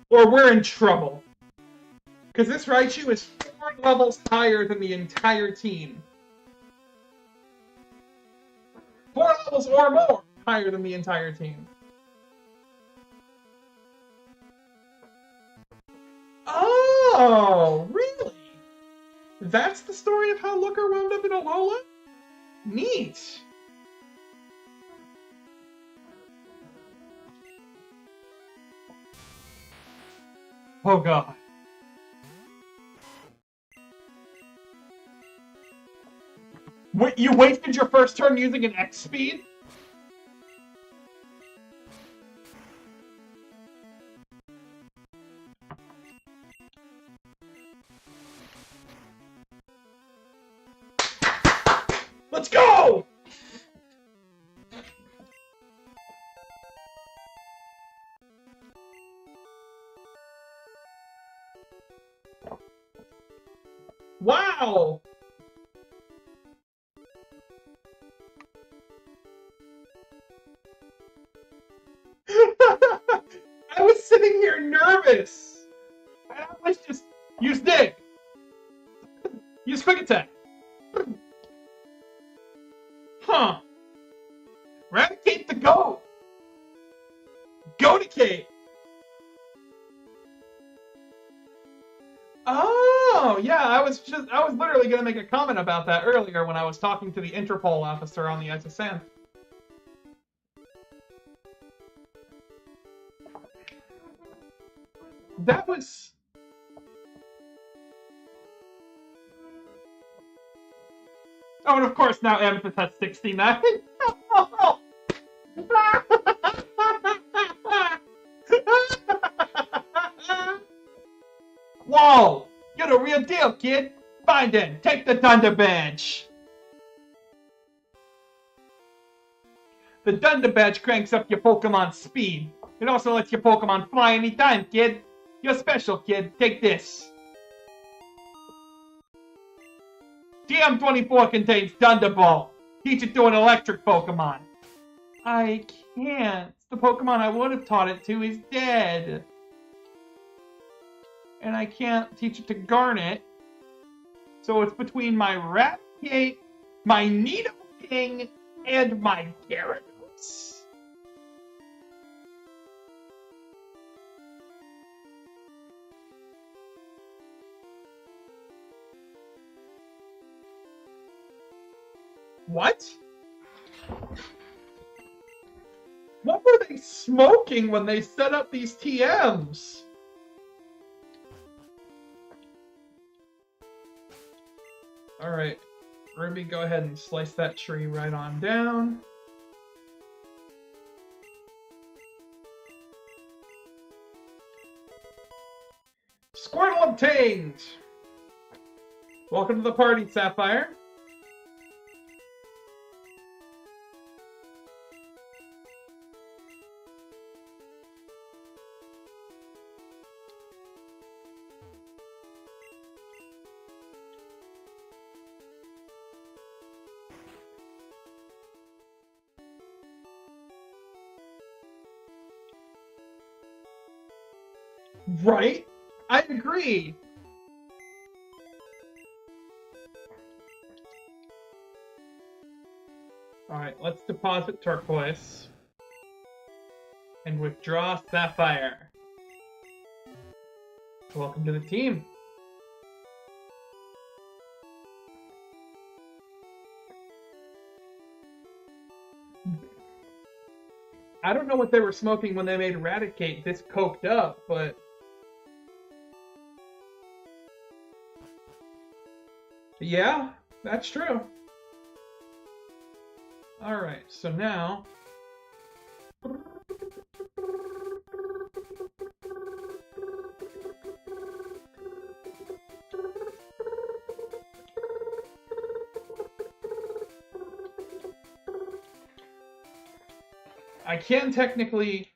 or we're in trouble. Because this Raichu is 4 levels higher than the entire team. 4 levels or more higher than the entire team. Oh, really? That's the story of how Looker wound up in Alola? Neat. Oh god. Wait, you wasted your first turn using an X speed? Let's go! Wow! I was sitting here nervous. I was just use dig. Use quick attack. Huh. Eradicate! Oh, yeah, I was literally gonna make a comment about that earlier when I was talking to the Interpol officer on the SSN. That was... Oh, and of course now Amethyst has 69. Whoa! You're the real deal, kid! Fine then, take the Thunder Badge! The Thunder Badge cranks up your Pokemon speed. It also lets your Pokemon fly anytime, kid. You're special, kid. Take this. TM24 contains Thunderbolt. Teach it to an electric Pokemon. I can't. The Pokemon I would have taught it to is dead. And I can't teach it to Garnet. So it's between my Raticate, my Nidoking, and my Gyarados. What? What were they smoking when they set up these TMs? Alright, Ruby, go ahead and slice that tree right on down. Squirtle obtained! Welcome to the party, Sapphire. Right? I agree. Alright, let's deposit Turquoise. And withdraw Sapphire. Welcome to the team. I don't know what they were smoking when they made Eradicate this coked up, but... yeah, that's true. Alright, so now... I can technically...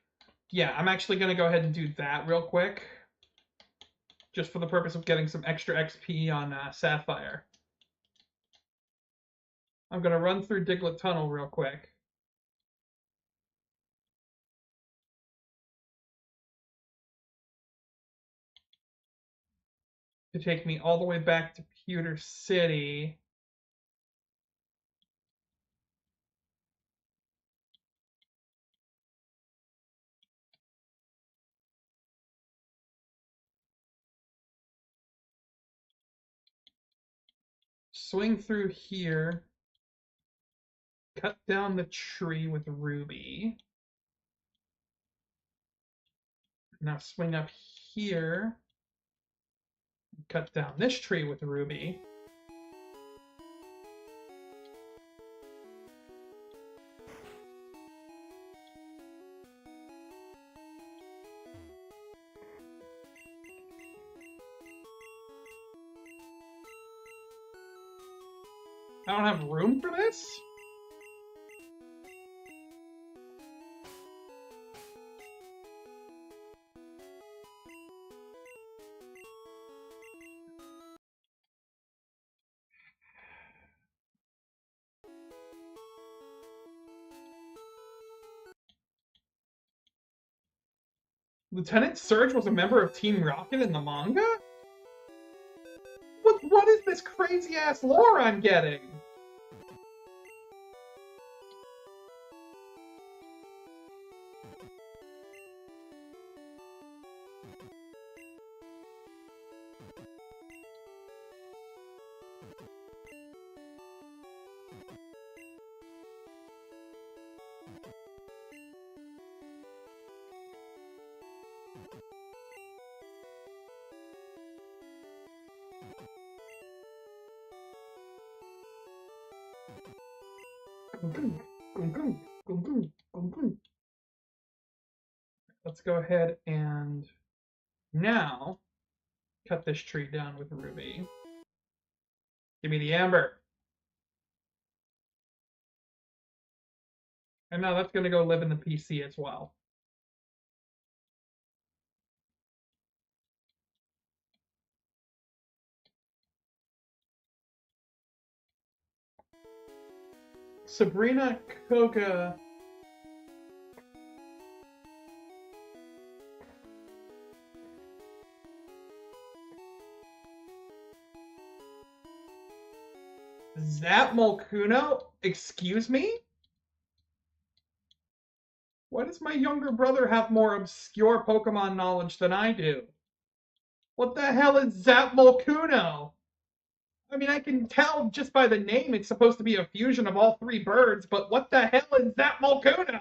yeah, I'm actually going to go ahead and do that real quick. Just for the purpose of getting some extra XP on Sapphire. I'm going to run through Diglett Tunnel real quick. To take me all the way back to Pewter City. Swing through here. Cut down the tree with Ruby. Now swing up here. Cut down this tree with Ruby. I don't have room for this? Lieutenant Surge was a member of Team Rocket in the manga? What is this crazy-ass lore I'm getting? Let's go ahead and now cut this tree down with a ruby. Give me the amber. And now that's going to go live in the PC as well. Sabrina Koga. Zap Molkuno? Excuse me? Why does my younger brother have more obscure Pokemon knowledge than I do? What the hell is Zap Molkuno? I mean, I can tell just by the name it's supposed to be a fusion of all three birds, but what the hell is Zap Molkuno?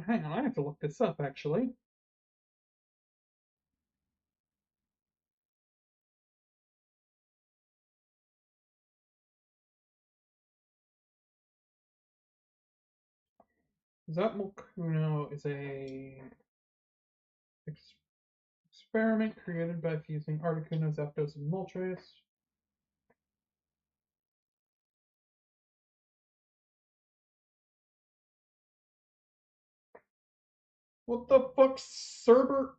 Hang on, I have to look this up actually. Zap Molkuno is a experiment created by fusing Articuno, Zapdos, and Moltres. What the fuck, Cerberus?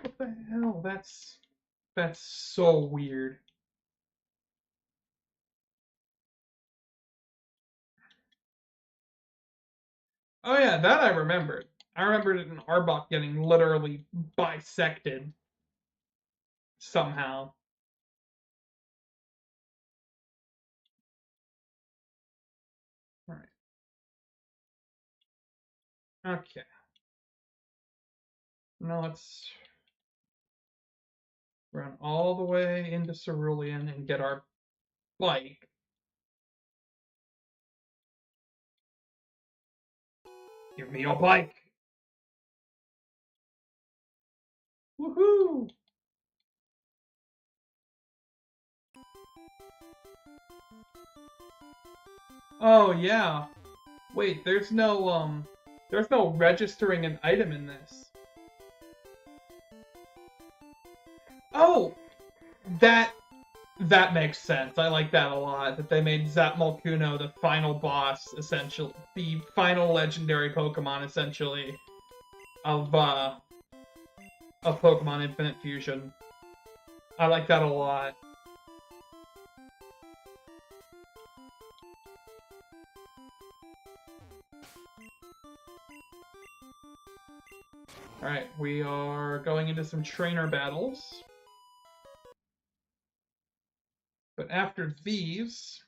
What the hell? That's so weird. Oh yeah, that I remembered. I remembered it in Arbok getting literally bisected somehow. All right. Okay. Now let's run all the way into Cerulean and get our bike. Give me your bike. Woohoo! Oh yeah. Wait, there's no registering an item in this. Oh, that makes sense. I like that a lot. That they made Zap Molkuno the final boss, essentially, the final legendary Pokemon, essentially, of Pokemon Infinite Fusion. I like that a lot. Alright, we are going into some trainer battles. But after these...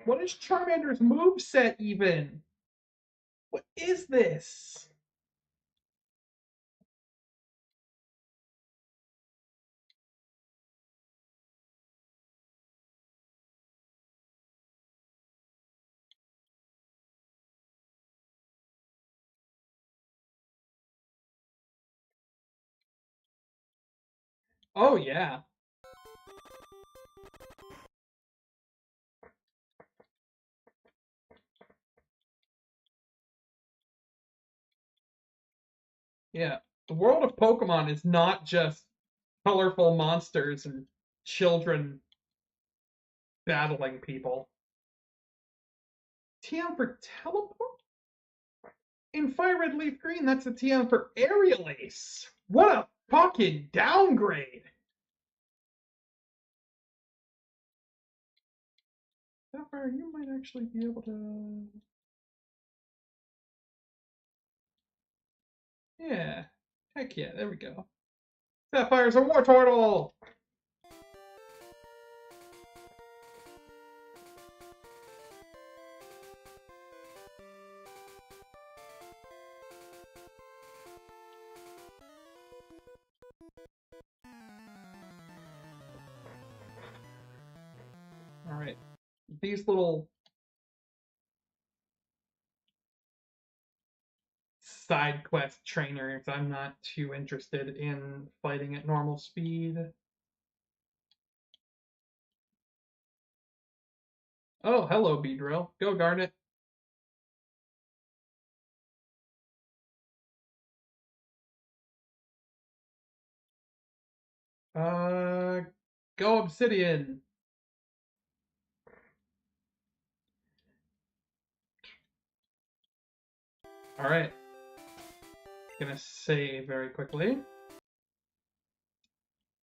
What is Charmander's moveset even? What is this? Oh, yeah. Yeah. The world of Pokemon is not just colorful monsters and children battling people. TM for teleport? In Fire Red Leaf Green, that's a TM for Aerial Ace. What a fucking downgrade! Sapphire, you might actually be able to. Yeah. Heck yeah, there we go. Sapphire's a Wartortle! Alright. These little side quest trainers, I'm not too interested in fighting at normal speed. Oh, hello, Beedrill. Go guard it. Uh, go Obsidian. Alright. Gonna save very quickly.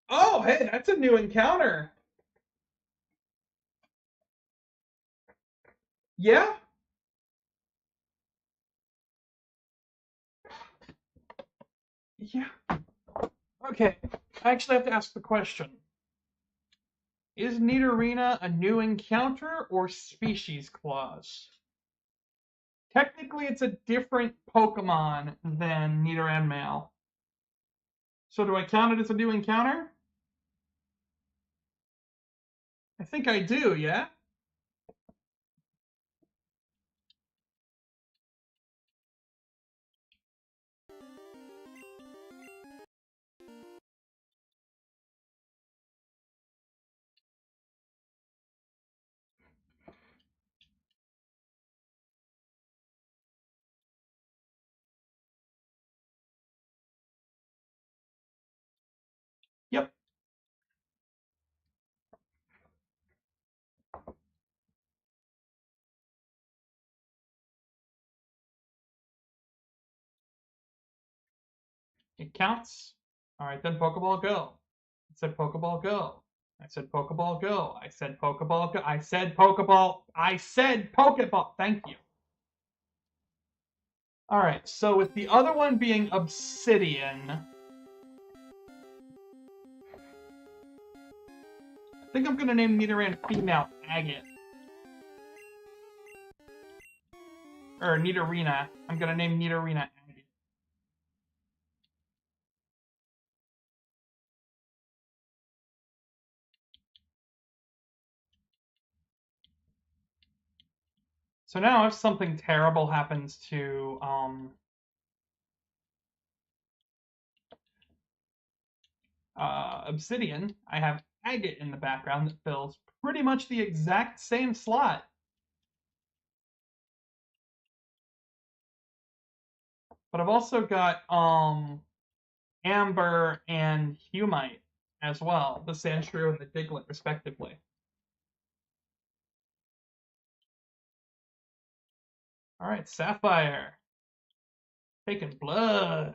Oh, hey, that's a new encounter. Yeah? Yeah. Okay. I actually have to ask the question. Is Nidorina a new encounter or species clause? Technically, it's a different Pokemon than Nidoran Male. So do I count it as a new encounter? I think I do, yeah? Yep. It counts. Alright, then Pokeball go. I said Pokeball go. I said Pokeball go. I said Pokeball go. I said Pokeball. I said Pokeball. Thank you. Alright, so with the other one being Obsidian, I think I'm gonna name Nidoran Female Agate. Or Nidorina. I'm gonna name Nidorina Agate. So now if something terrible happens to Obsidian, I have Agate in the background that fills pretty much the exact same slot. But I've also got Amber and Humite as well, the Sandshrew and the Diglett, respectively. All right, Sapphire. Taking blood.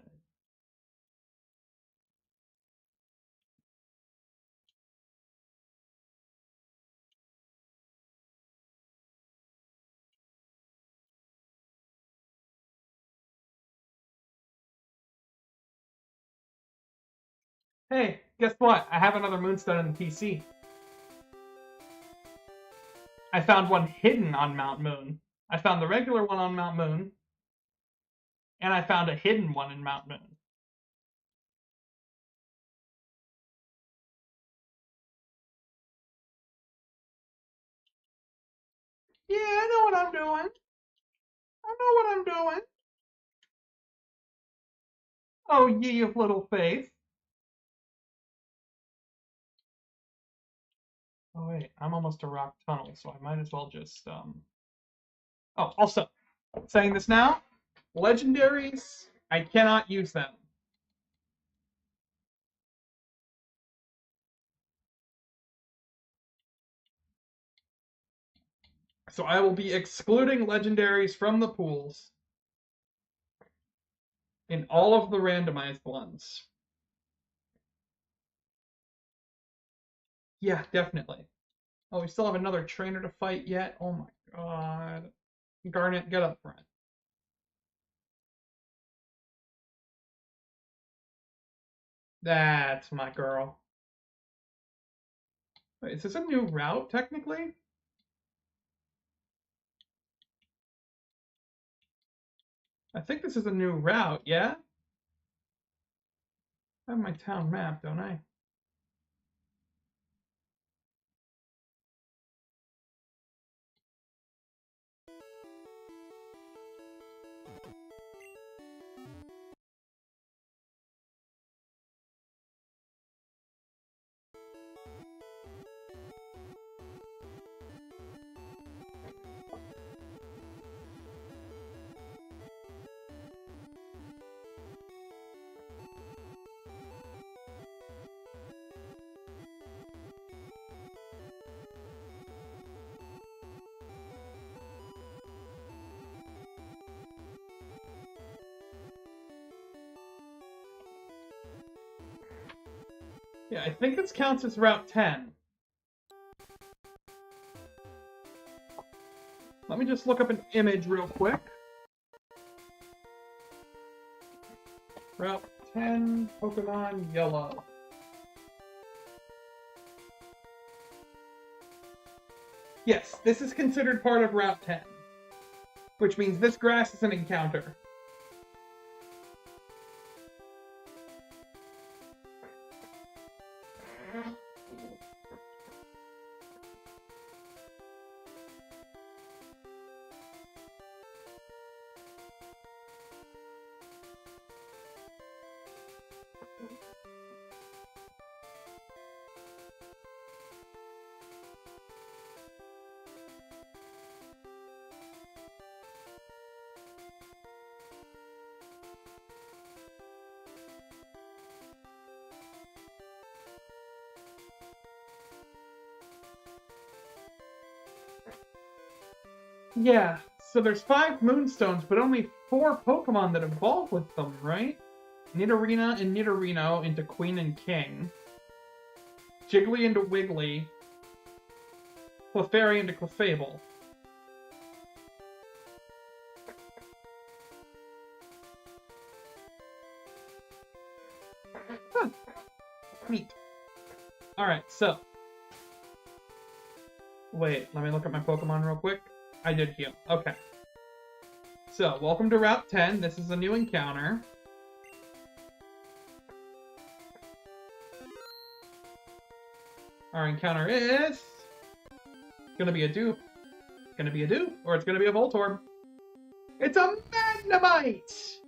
Hey, guess what? I have another Moonstone in the PC. I found one hidden on Mount Moon. I found the regular one on Mount Moon, and I found a hidden one in Mount Moon. Yeah, I know what I'm doing. I know what I'm doing. Oh, ye of little faith. Oh, wait, I'm almost to Rock Tunnel, so I might as well just, Oh, also, saying this now, legendaries, I cannot use them. So I will be excluding legendaries from the pools in all of the randomized ones. Yeah, definitely. Oh, we still have another trainer to fight yet? Oh my god. Garnet, get up front. That's my girl. Wait, is this a new route, technically? I think this is a new route, yeah? I have my town map, don't I? Yeah, I think this counts as Route 10. Let me just look up an image real quick. Route 10, Pokemon Yellow. Yes, this is considered part of Route 10, which means this grass is an encounter. Yeah, so there's 5 Moonstones, but only 4 Pokemon that evolve with them, right? Nidorina and Nidorino into Queen and King. Jiggly into Wiggly. Clefairy into Clefable. Huh. Neat. Alright, so. Wait, let me look at my Pokemon real quick. I did heal. Okay. So, welcome to Route 10. This is a new encounter. Our encounter is gonna be a dupe. Gonna be a dupe, or it's gonna be a Voltorb. It's a Magnemite!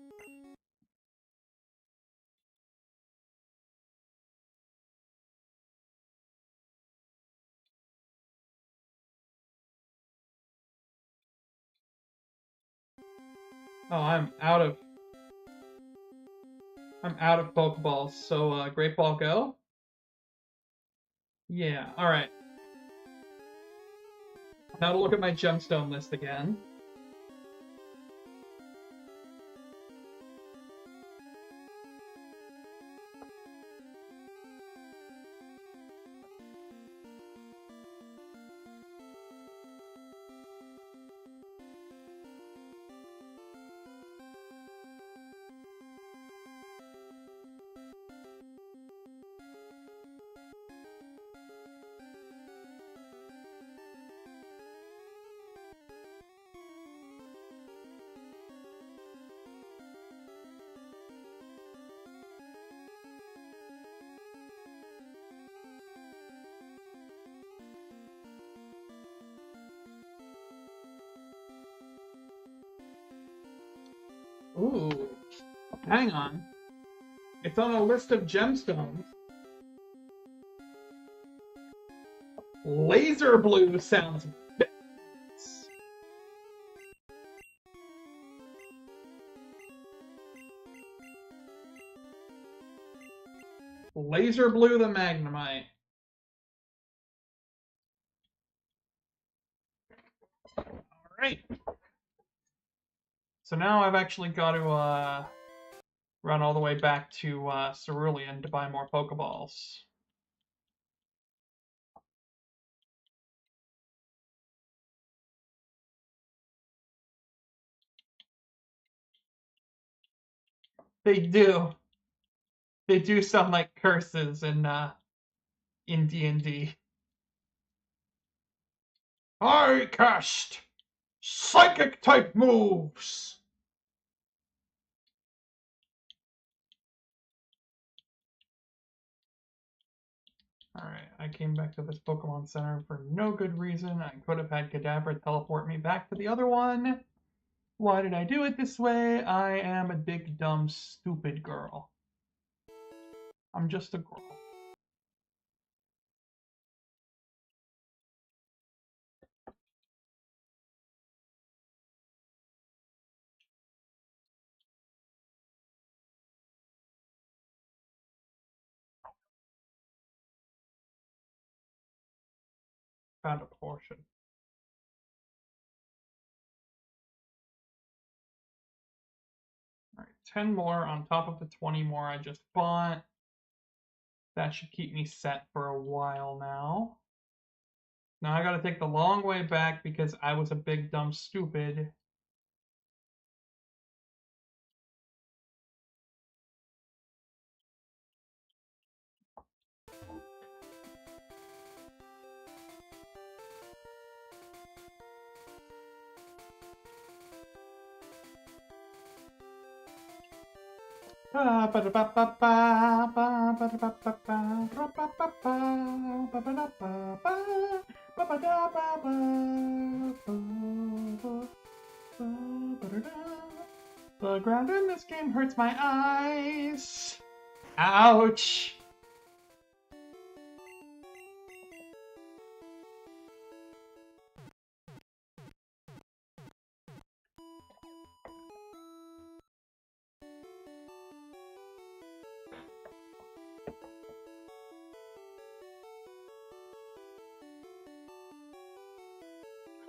Oh, I'm out of Pokeballs, so Great Ball go? Yeah, alright. Now to look at my gemstone list again. Ooh. Hang on. It's on a list of gemstones. Laser blue sounds badass. Laser blue the Magnemite. Alright. So now I've actually got to run all the way back to Cerulean to buy more Pokeballs. They do. They do sound like curses in D&D. I cast psychic type moves. Alright, I came back to this Pokemon Center for no good reason. I could have had Kadabra teleport me back to the other one. Why did I do it this way? I am a big, dumb, stupid girl. I'm just a girl. Found a portion. Alright, 10 more on top of the 20 more I just bought. That should keep me set for a while now. Now I gotta take the long way back because I was a big, dumb, stupid. The ground in this game hurts my eyes. Ouch.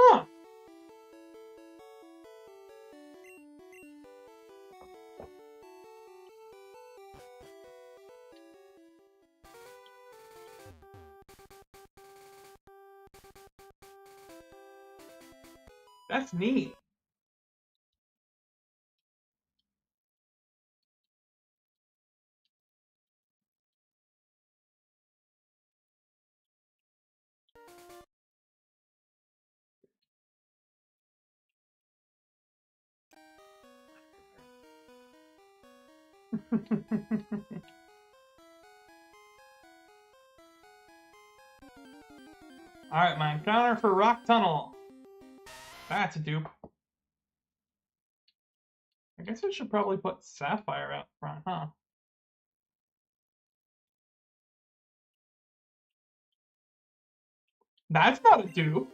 Huh. That's neat. Alright, my encounter for Rock Tunnel. That's a dupe. I guess I should probably put Sapphire out front, huh? That's not a dupe.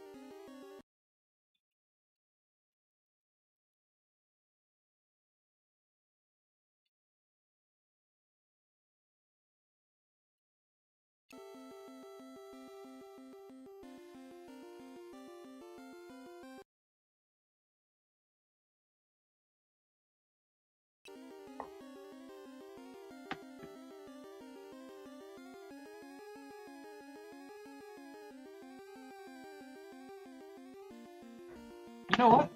You know what?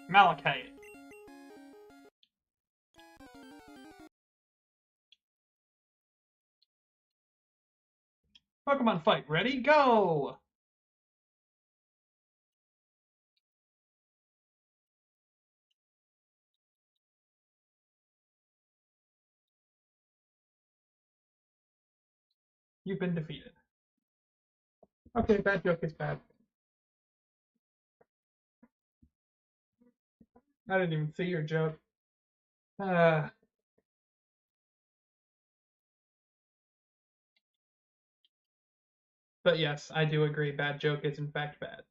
Malachite. Pokemon fight. Ready? Go! You've been defeated. Okay, bad joke is bad. I didn't even see your joke. But yes, I do agree. Bad joke is in fact bad.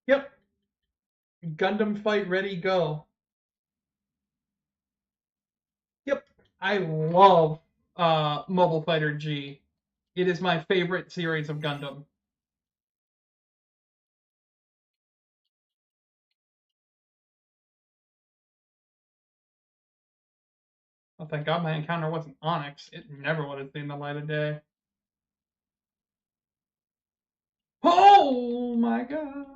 Yep. Gundam fight ready, go. Yep. I love Mobile Fighter G. It is my favorite series of Gundam. Oh, thank God my encounter wasn't Onyx. It never would have seen the light of day. Oh my God.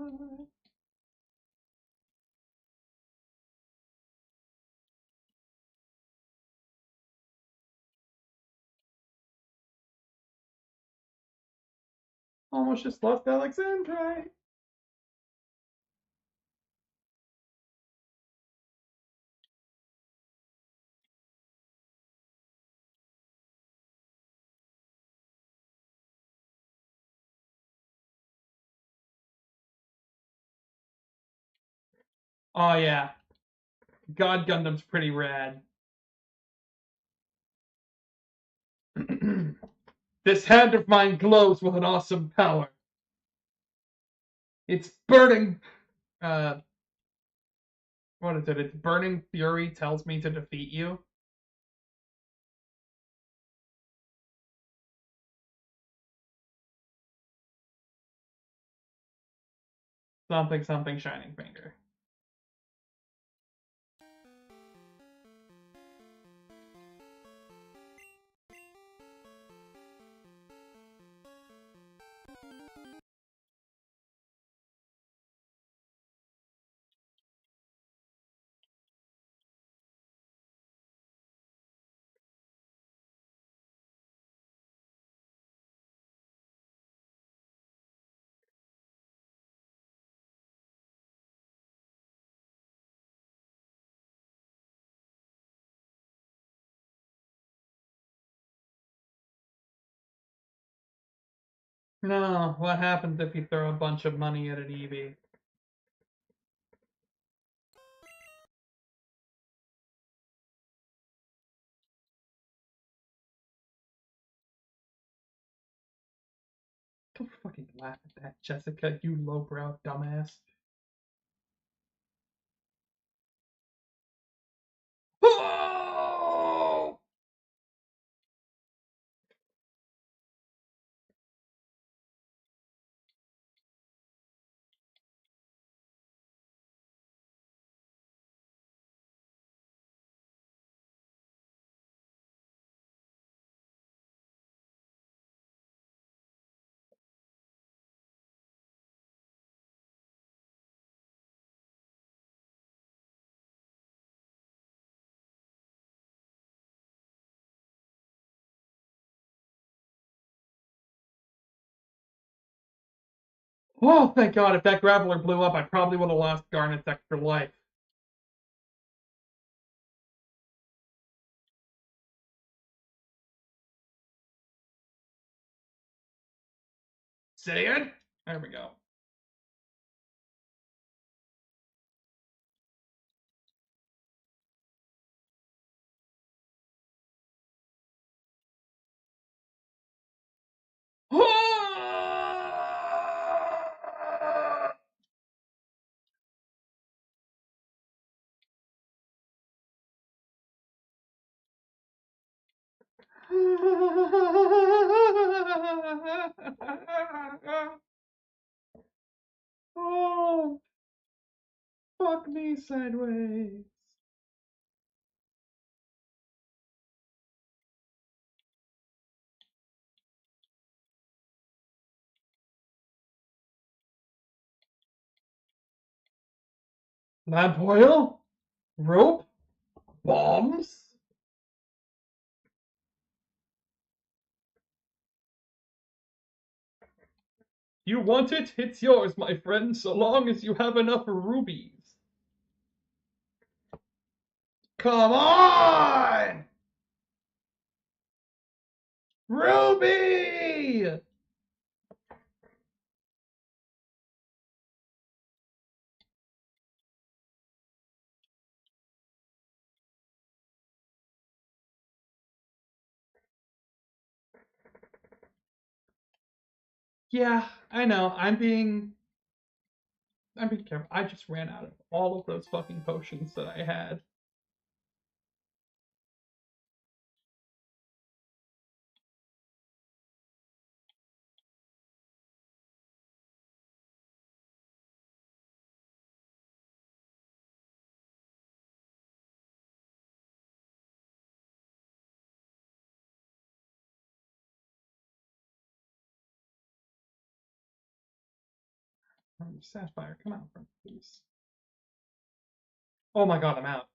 Almost just lost Alexandrite. Oh yeah. God Gundam's pretty rad. This hand of mine glows with an awesome power. It's burning. What is it? It's burning fury tells me to defeat you. Something, something, shining finger. No, what happens if you throw a bunch of money at an Eevee? Don't fucking laugh at that, Jessica, you lowbrow dumbass. Oh! Oh, thank God, if that Graveler blew up, I probably would have lost Garnet's extra life. Say it? There we go. Oh, fuck me sideways. Lamp oil? Rope? Bombs? You want it? It's yours, my friend, so long as you have enough rubies. Come on! Ruby! Yeah, I know. I'm being careful. I just ran out of all of those fucking potions that I had. Sapphire, come out from please. Oh my god, I'm out.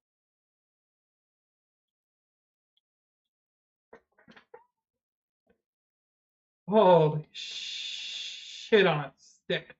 Holy shit on a stick.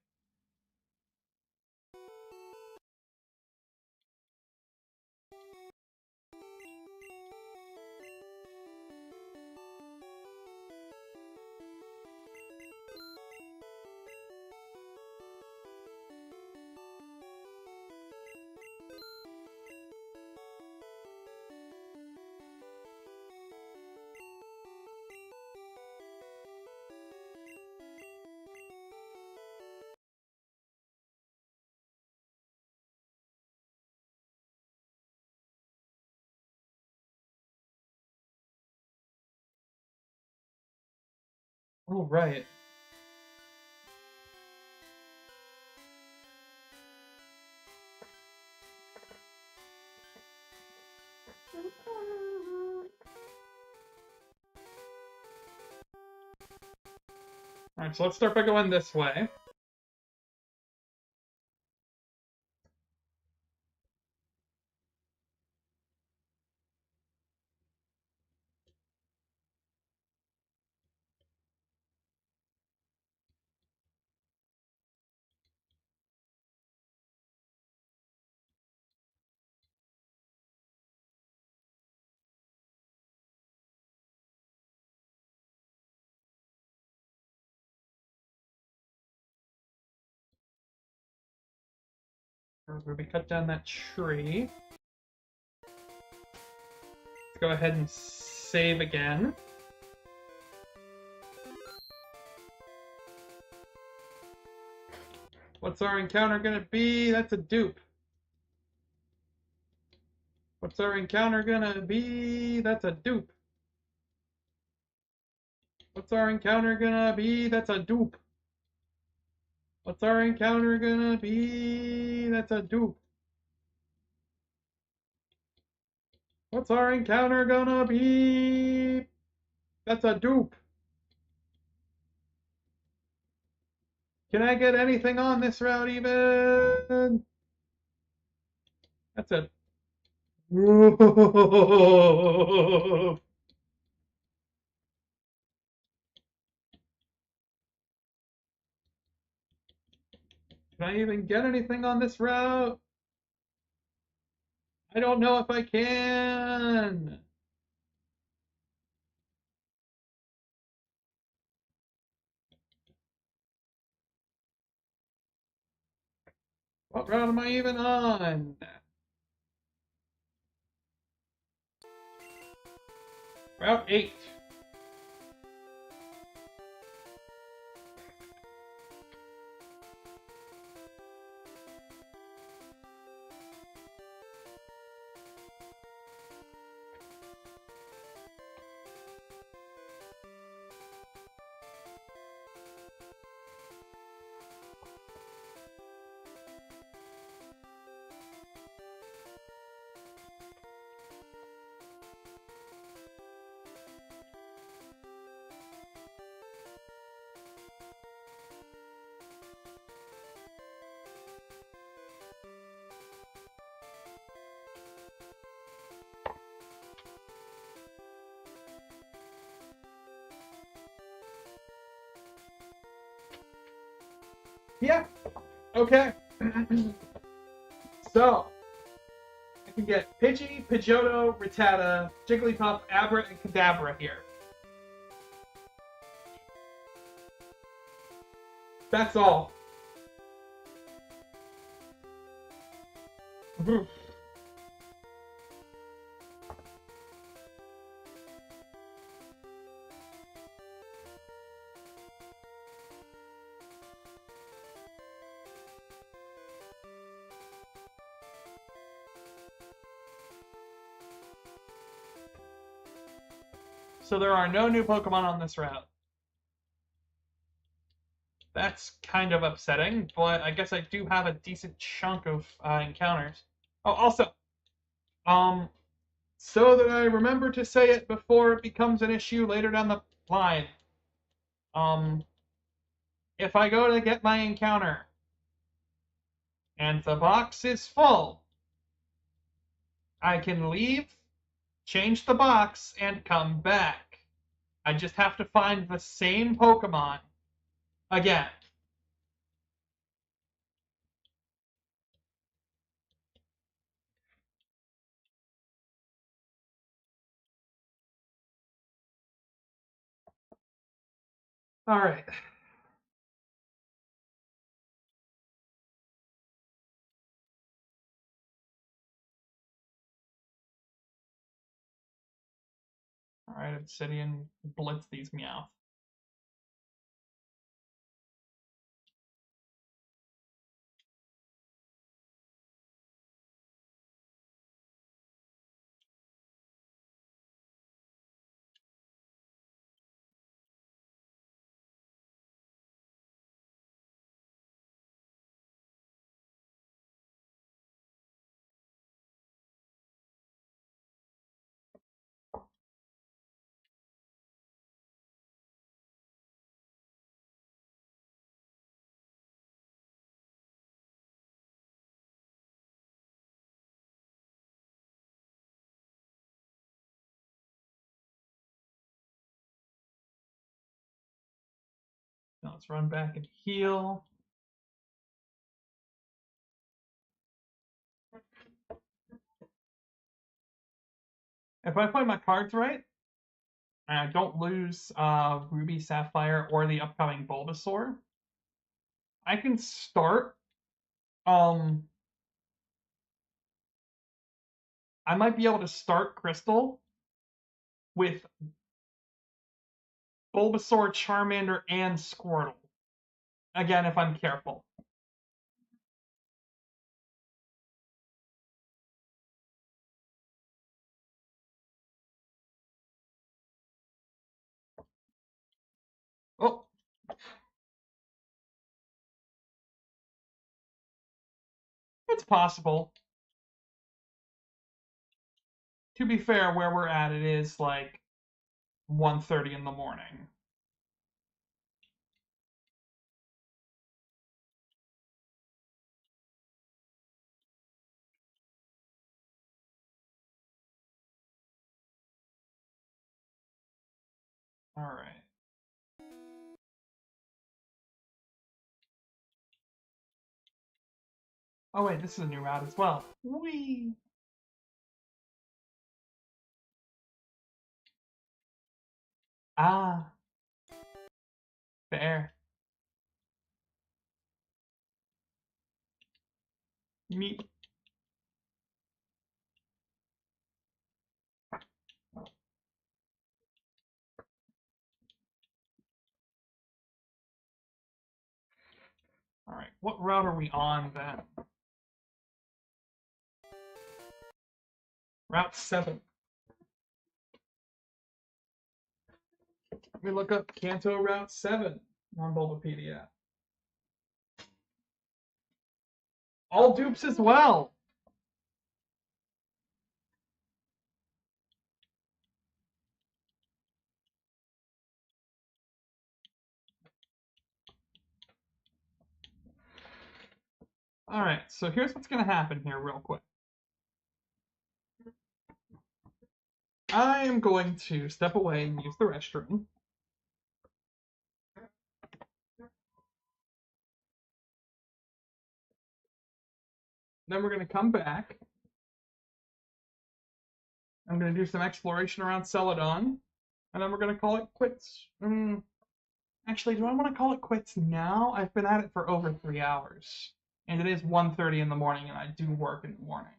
All right. Alright, so let's start by going this way. Ruby, cut down that tree. Let's go ahead and save again. What's our encounter gonna be? That's a dupe. What's our encounter gonna be? That's a dupe. What's our encounter gonna be? That's a dupe. What's our encounter gonna be? That's a dupe. What's our encounter gonna be? That's a dupe. Can I get anything on this route even? That's a... Can I even get anything on this route? I don't know if I can. What route am I even on? Route 8. Yeah. Okay. So, I can get Pidgey, Pidgeotto, Rattata, Jigglypuff, Abra, and Kadabra here. That's all. So there are no new Pokemon on this route. That's kind of upsetting, but I guess I do have a decent chunk of encounters. Oh, also, um, so that I remember to say it before it becomes an issue later down the line. Um, if I go to get my encounter and the box is full, I can leave, change the box, and come back. I just have to find the same Pokemon again. All right. All right, Obsidian, blitz these Meowth. Now let's run back and heal. If I play my cards right, and I don't lose Ruby, Sapphire, or the upcoming Bulbasaur, I can start. Um, I might be able to start Crystal with Bulbasaur, Charmander, and Squirtle. Again, if I'm careful. Oh, it's possible. To be fair, where we're at, it is like 1:30 in the morning. All right. Oh wait, this is a new route as well. Whee! Ah, fair. Meet. All right, what route are we on then? Route 7. Let me look up Kanto Route 7 on Bulbapedia. All dupes as well. All right, so here's what's going to happen here, real quick. I am going to step away and use the restroom. Then we're going to come back. I'm going to do some exploration around Celadon. And then we're going to call it quits. Actually, do I want to call it quits now? I've been at it for over 3 hours. And it is 1:30 in the morning, and I do work in the morning.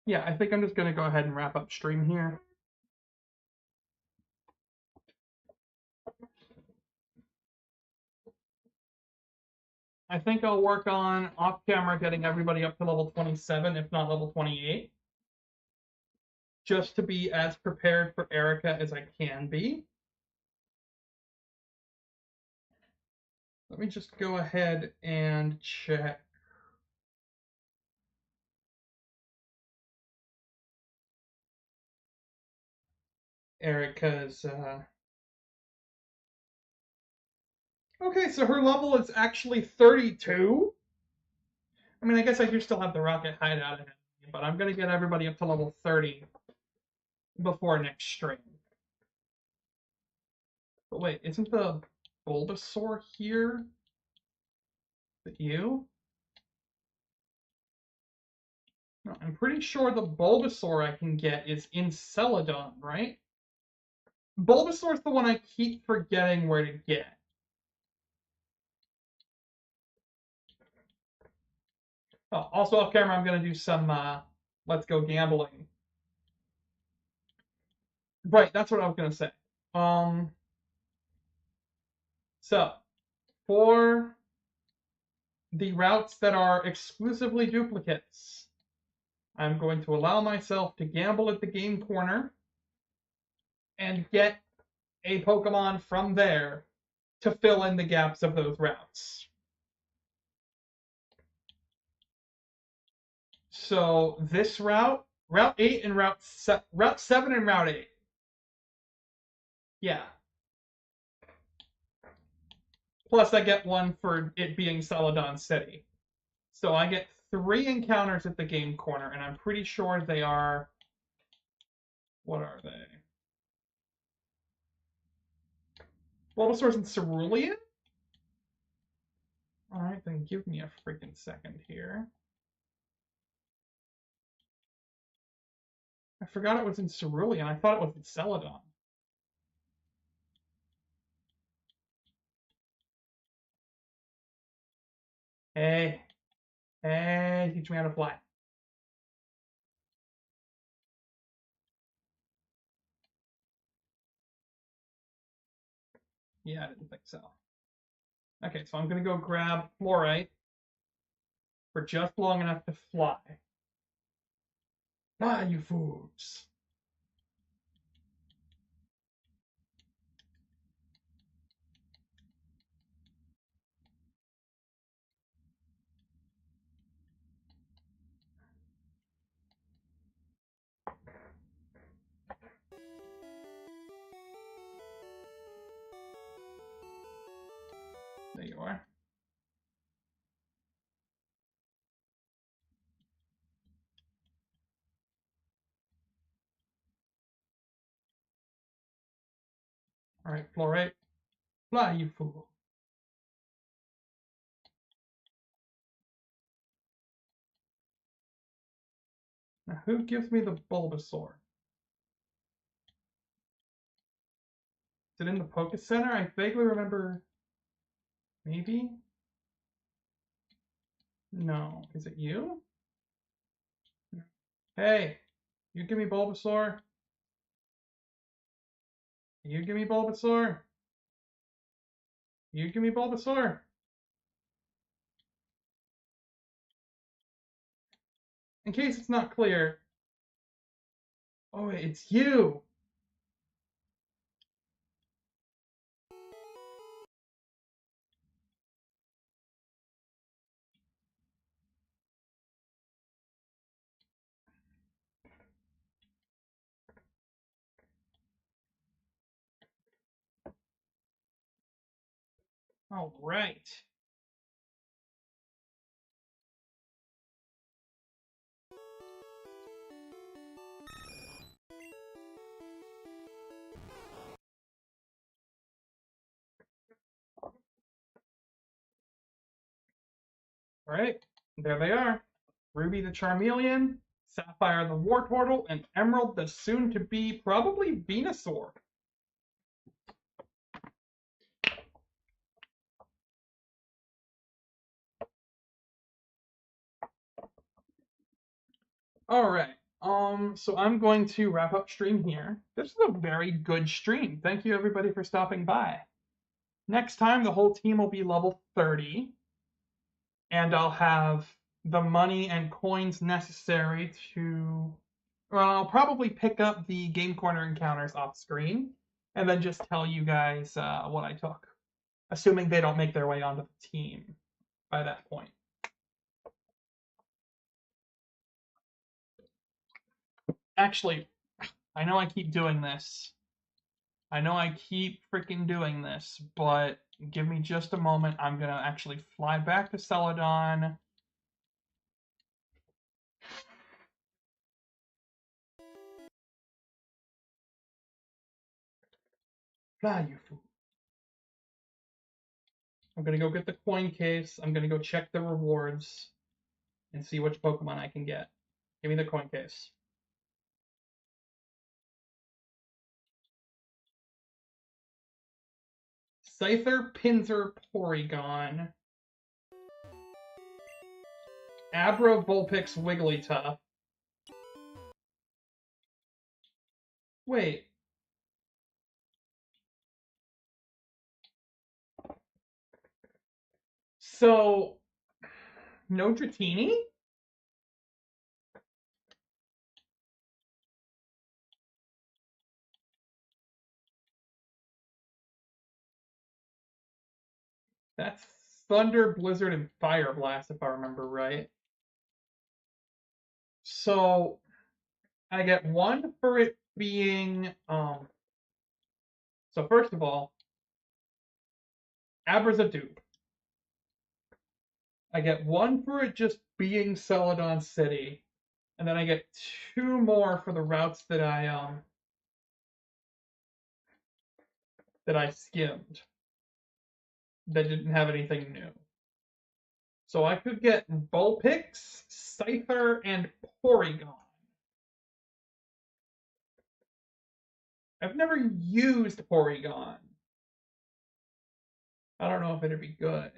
Yeah, I think I'm just going to go ahead and wrap up stream here. I think I'll work on off camera getting everybody up to level 27, if not level 28. Just to be as prepared for Erica as I can be. Let me just go ahead and check. Erica's. Okay, so her level is actually 32. I mean, I guess I do still have the rocket hideout ahead of me, but I'm going to get everybody up to level 30 before next stream. But wait, isn't the Bulbasaur here? Is it you? No, I'm pretty sure the Bulbasaur I can get is in Celadon, right? Bulbasaur's the one I keep forgetting where to get. Oh, also off camera, I'm going to do some Let's Go gambling. Right, that's what I was going to say. So, for the routes that are exclusively duplicates, I'm going to allow myself to gamble at the game corner and get a Pokemon from there to fill in the gaps of those routes. So this route, Route 8 and Route 7 and Route 8. Yeah. Plus I get one for it being Celadon City. So I get 3 encounters at the game corner, and I'm pretty sure they are... What are they? Bulbasaur's and Cerulean? Alright, then give me a freaking second here. I forgot it was in Cerulean. I thought it was in Celadon. Hey. Hey, teach me how to fly. Yeah, I didn't think so. Okay, so I'm going to go grab Fluorite for just long enough to fly. Ah, you fools. There you are. All right, Fluorite. Fly, you fool. Now, who gives me the Bulbasaur? Is it in the Poké Center? I vaguely remember... Maybe? No. Is it you? Hey, you give me Bulbasaur? You give me Bulbasaur? You give me Bulbasaur? In case it's not clear... Oh, it's you! All right. Alright, there they are. Ruby the Charmeleon, Sapphire the Wartortle, and Emerald the soon-to-be probably Venusaur. Alright, so I'm going to wrap up stream here. This is a very good stream. Thank you everybody for stopping by. Next time, the whole team will be level 30, and I'll have the money and coins necessary to... Well, I'll probably pick up the Game Corner encounters off screen, and then just tell you guys what I took, assuming they don't make their way onto the team by that point. Actually, I know I keep doing this. I know I keep freaking doing this, but give me just a moment. I'm going to actually fly back to Celadon. Value food. I'm going to go get the coin case. I'm going to go check the rewards and see which Pokemon I can get. Give me the coin case. Scyther, Pinsir, Porygon. Abra, Vulpix, Wigglytuff. Wait. So, no Dratini? That's Thunder, Blizzard, and Fire Blast, if I remember right. So, I get one for it being, so first of all, Abra's a dupe. I get one for it just being Celadon City, and then I get two more for the routes that I skimmed that didn't have anything new. So I could get Vulpix, Scyther, and Porygon. I've never used Porygon. I don't know if it'd be good.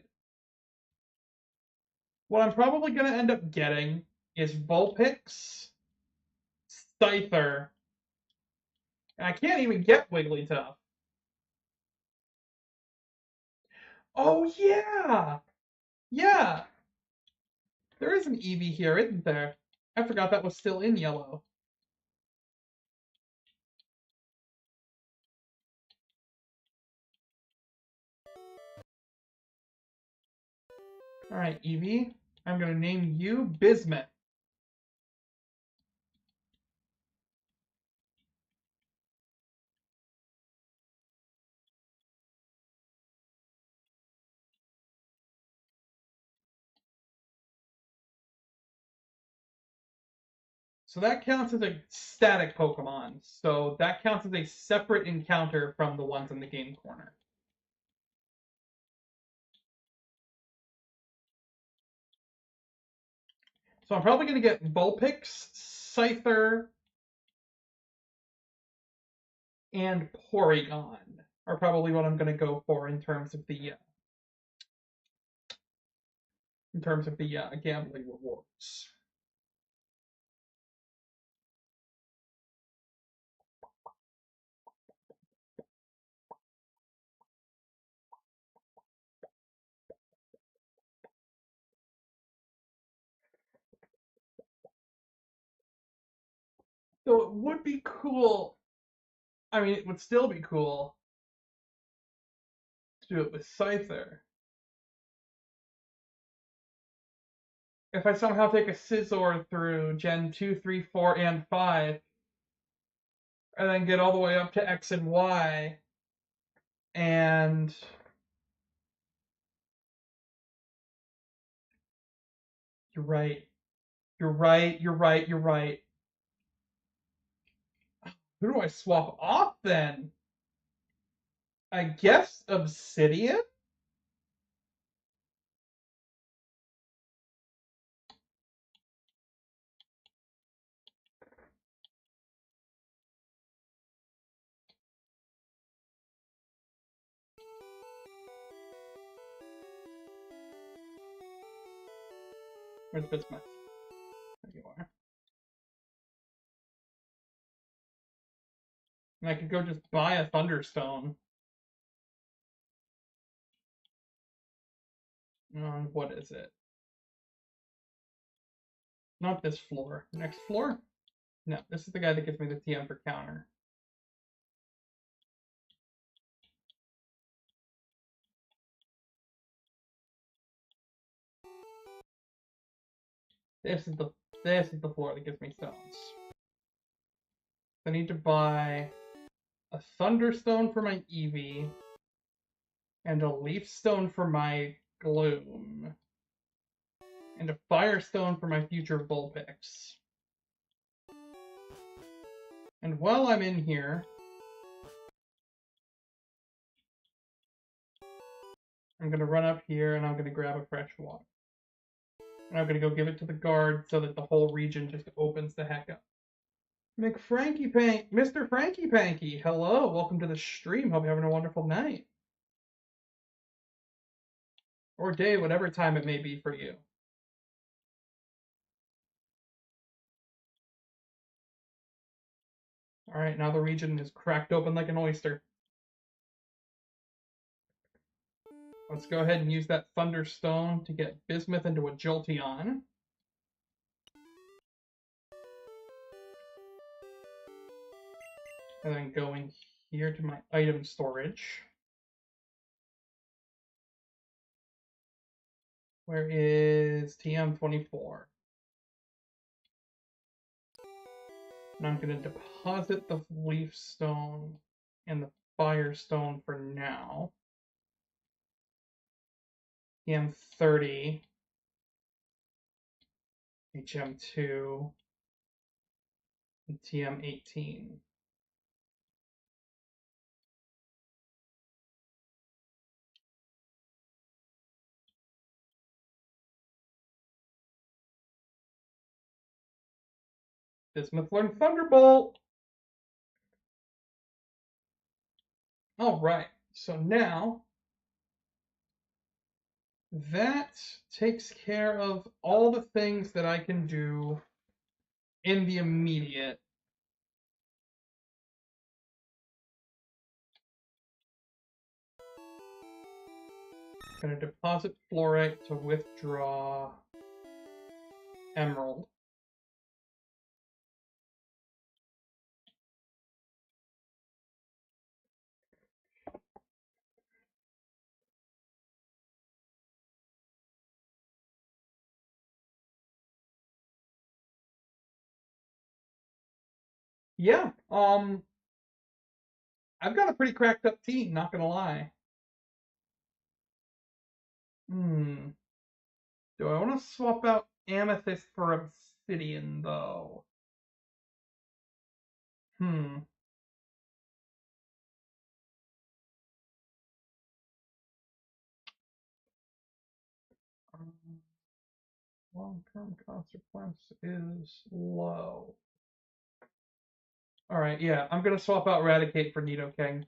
What I'm probably going to end up getting is Vulpix, Scyther, and I can't even get Wigglytuff. Oh, yeah! Yeah! There is an Eevee here, isn't there? I forgot that was still in yellow. Alright, Eevee. I'm going to name you Bismuth. So that counts as a static Pokemon. So that counts as a separate encounter from the ones in the game corner. So I'm probably going to get Vulpix, Scyther, and Porygon are probably what I'm going to go for in terms of the gambling rewards. So it would be cool. I mean, it would still be cool to do it with Scyther. If I somehow take a Scizor through Gen 2, 3, 4, and 5, and then get all the way up to X and Y, and you're right. You're right. You're right. You're right. Who do I swap off then? I guess Obsidian? Where's Bismuth? There you are. And I could go just buy a Thunderstone. What is it? Not this floor. Next floor? No, this is the guy that gives me the TM for counter. This is the floor that gives me stones. I need to buy a Thunderstone for my Eevee and a Leaf Stone for my Gloom and a Firestone for my future Vulpix. And while I'm in here, I'm going to run up here and I'm going to grab a fresh water. And I'm going to go give it to the guard so that the whole region just opens the heck up. Mr. Frankie Panky, hello, welcome to the stream. Hope you're having a wonderful night. Or day, whatever time it may be for you. Alright, now the region is cracked open like an oyster. Let's go ahead and use that Thunderstone to get Bismuth into a Jolteon. And then go in here to my item storage. Where is TM24? And I'm going to deposit the Leaf Stone and the Firestone for now. TM30. HM2. And TM18. Bismuth learned Thunderbolt! Alright, so now that takes care of all the things that I can do in the immediate. I'm going to deposit Fluorite to withdraw Emerald. Yeah, I've got a pretty cracked up team, not gonna lie. Do I want to swap out Amethyst for Obsidian, though? Long-term consequence is low. Alright, yeah, I'm gonna swap out Raticate for Nidoking.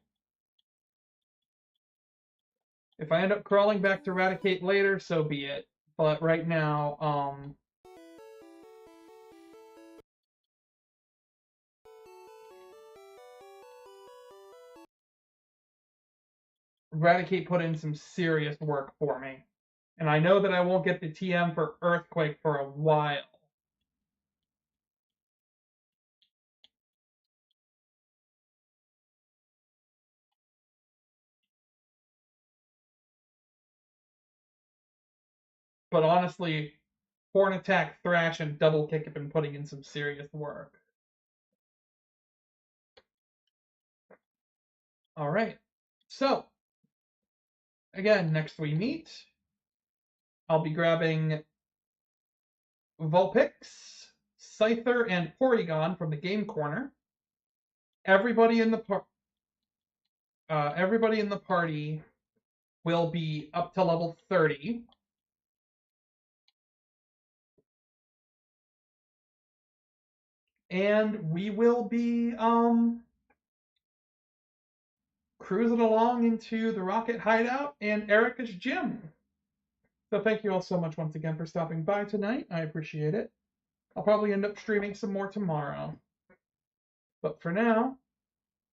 If I end up crawling back to Raticate later, so be it. But right now, Raticate put in some serious work for me. And I know that I won't get the TM for Earthquake for a while. But honestly, Horn Attack, Thrash, and Double Kick have been putting in some serious work. Alright, so, again, next we meet, I'll be grabbing Vulpix, Scyther, and Porygon from the game corner. Everybody in the party will be up to level 30. And we will be cruising along into the Rocket Hideout and Erica's gym. So thank you all so much once again for stopping by tonight. I appreciate it. I'll probably end up streaming some more tomorrow. But for now,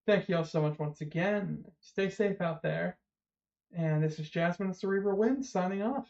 thank you all so much once again. Stay safe out there. And this is Jasmine Cerebral Wind signing off.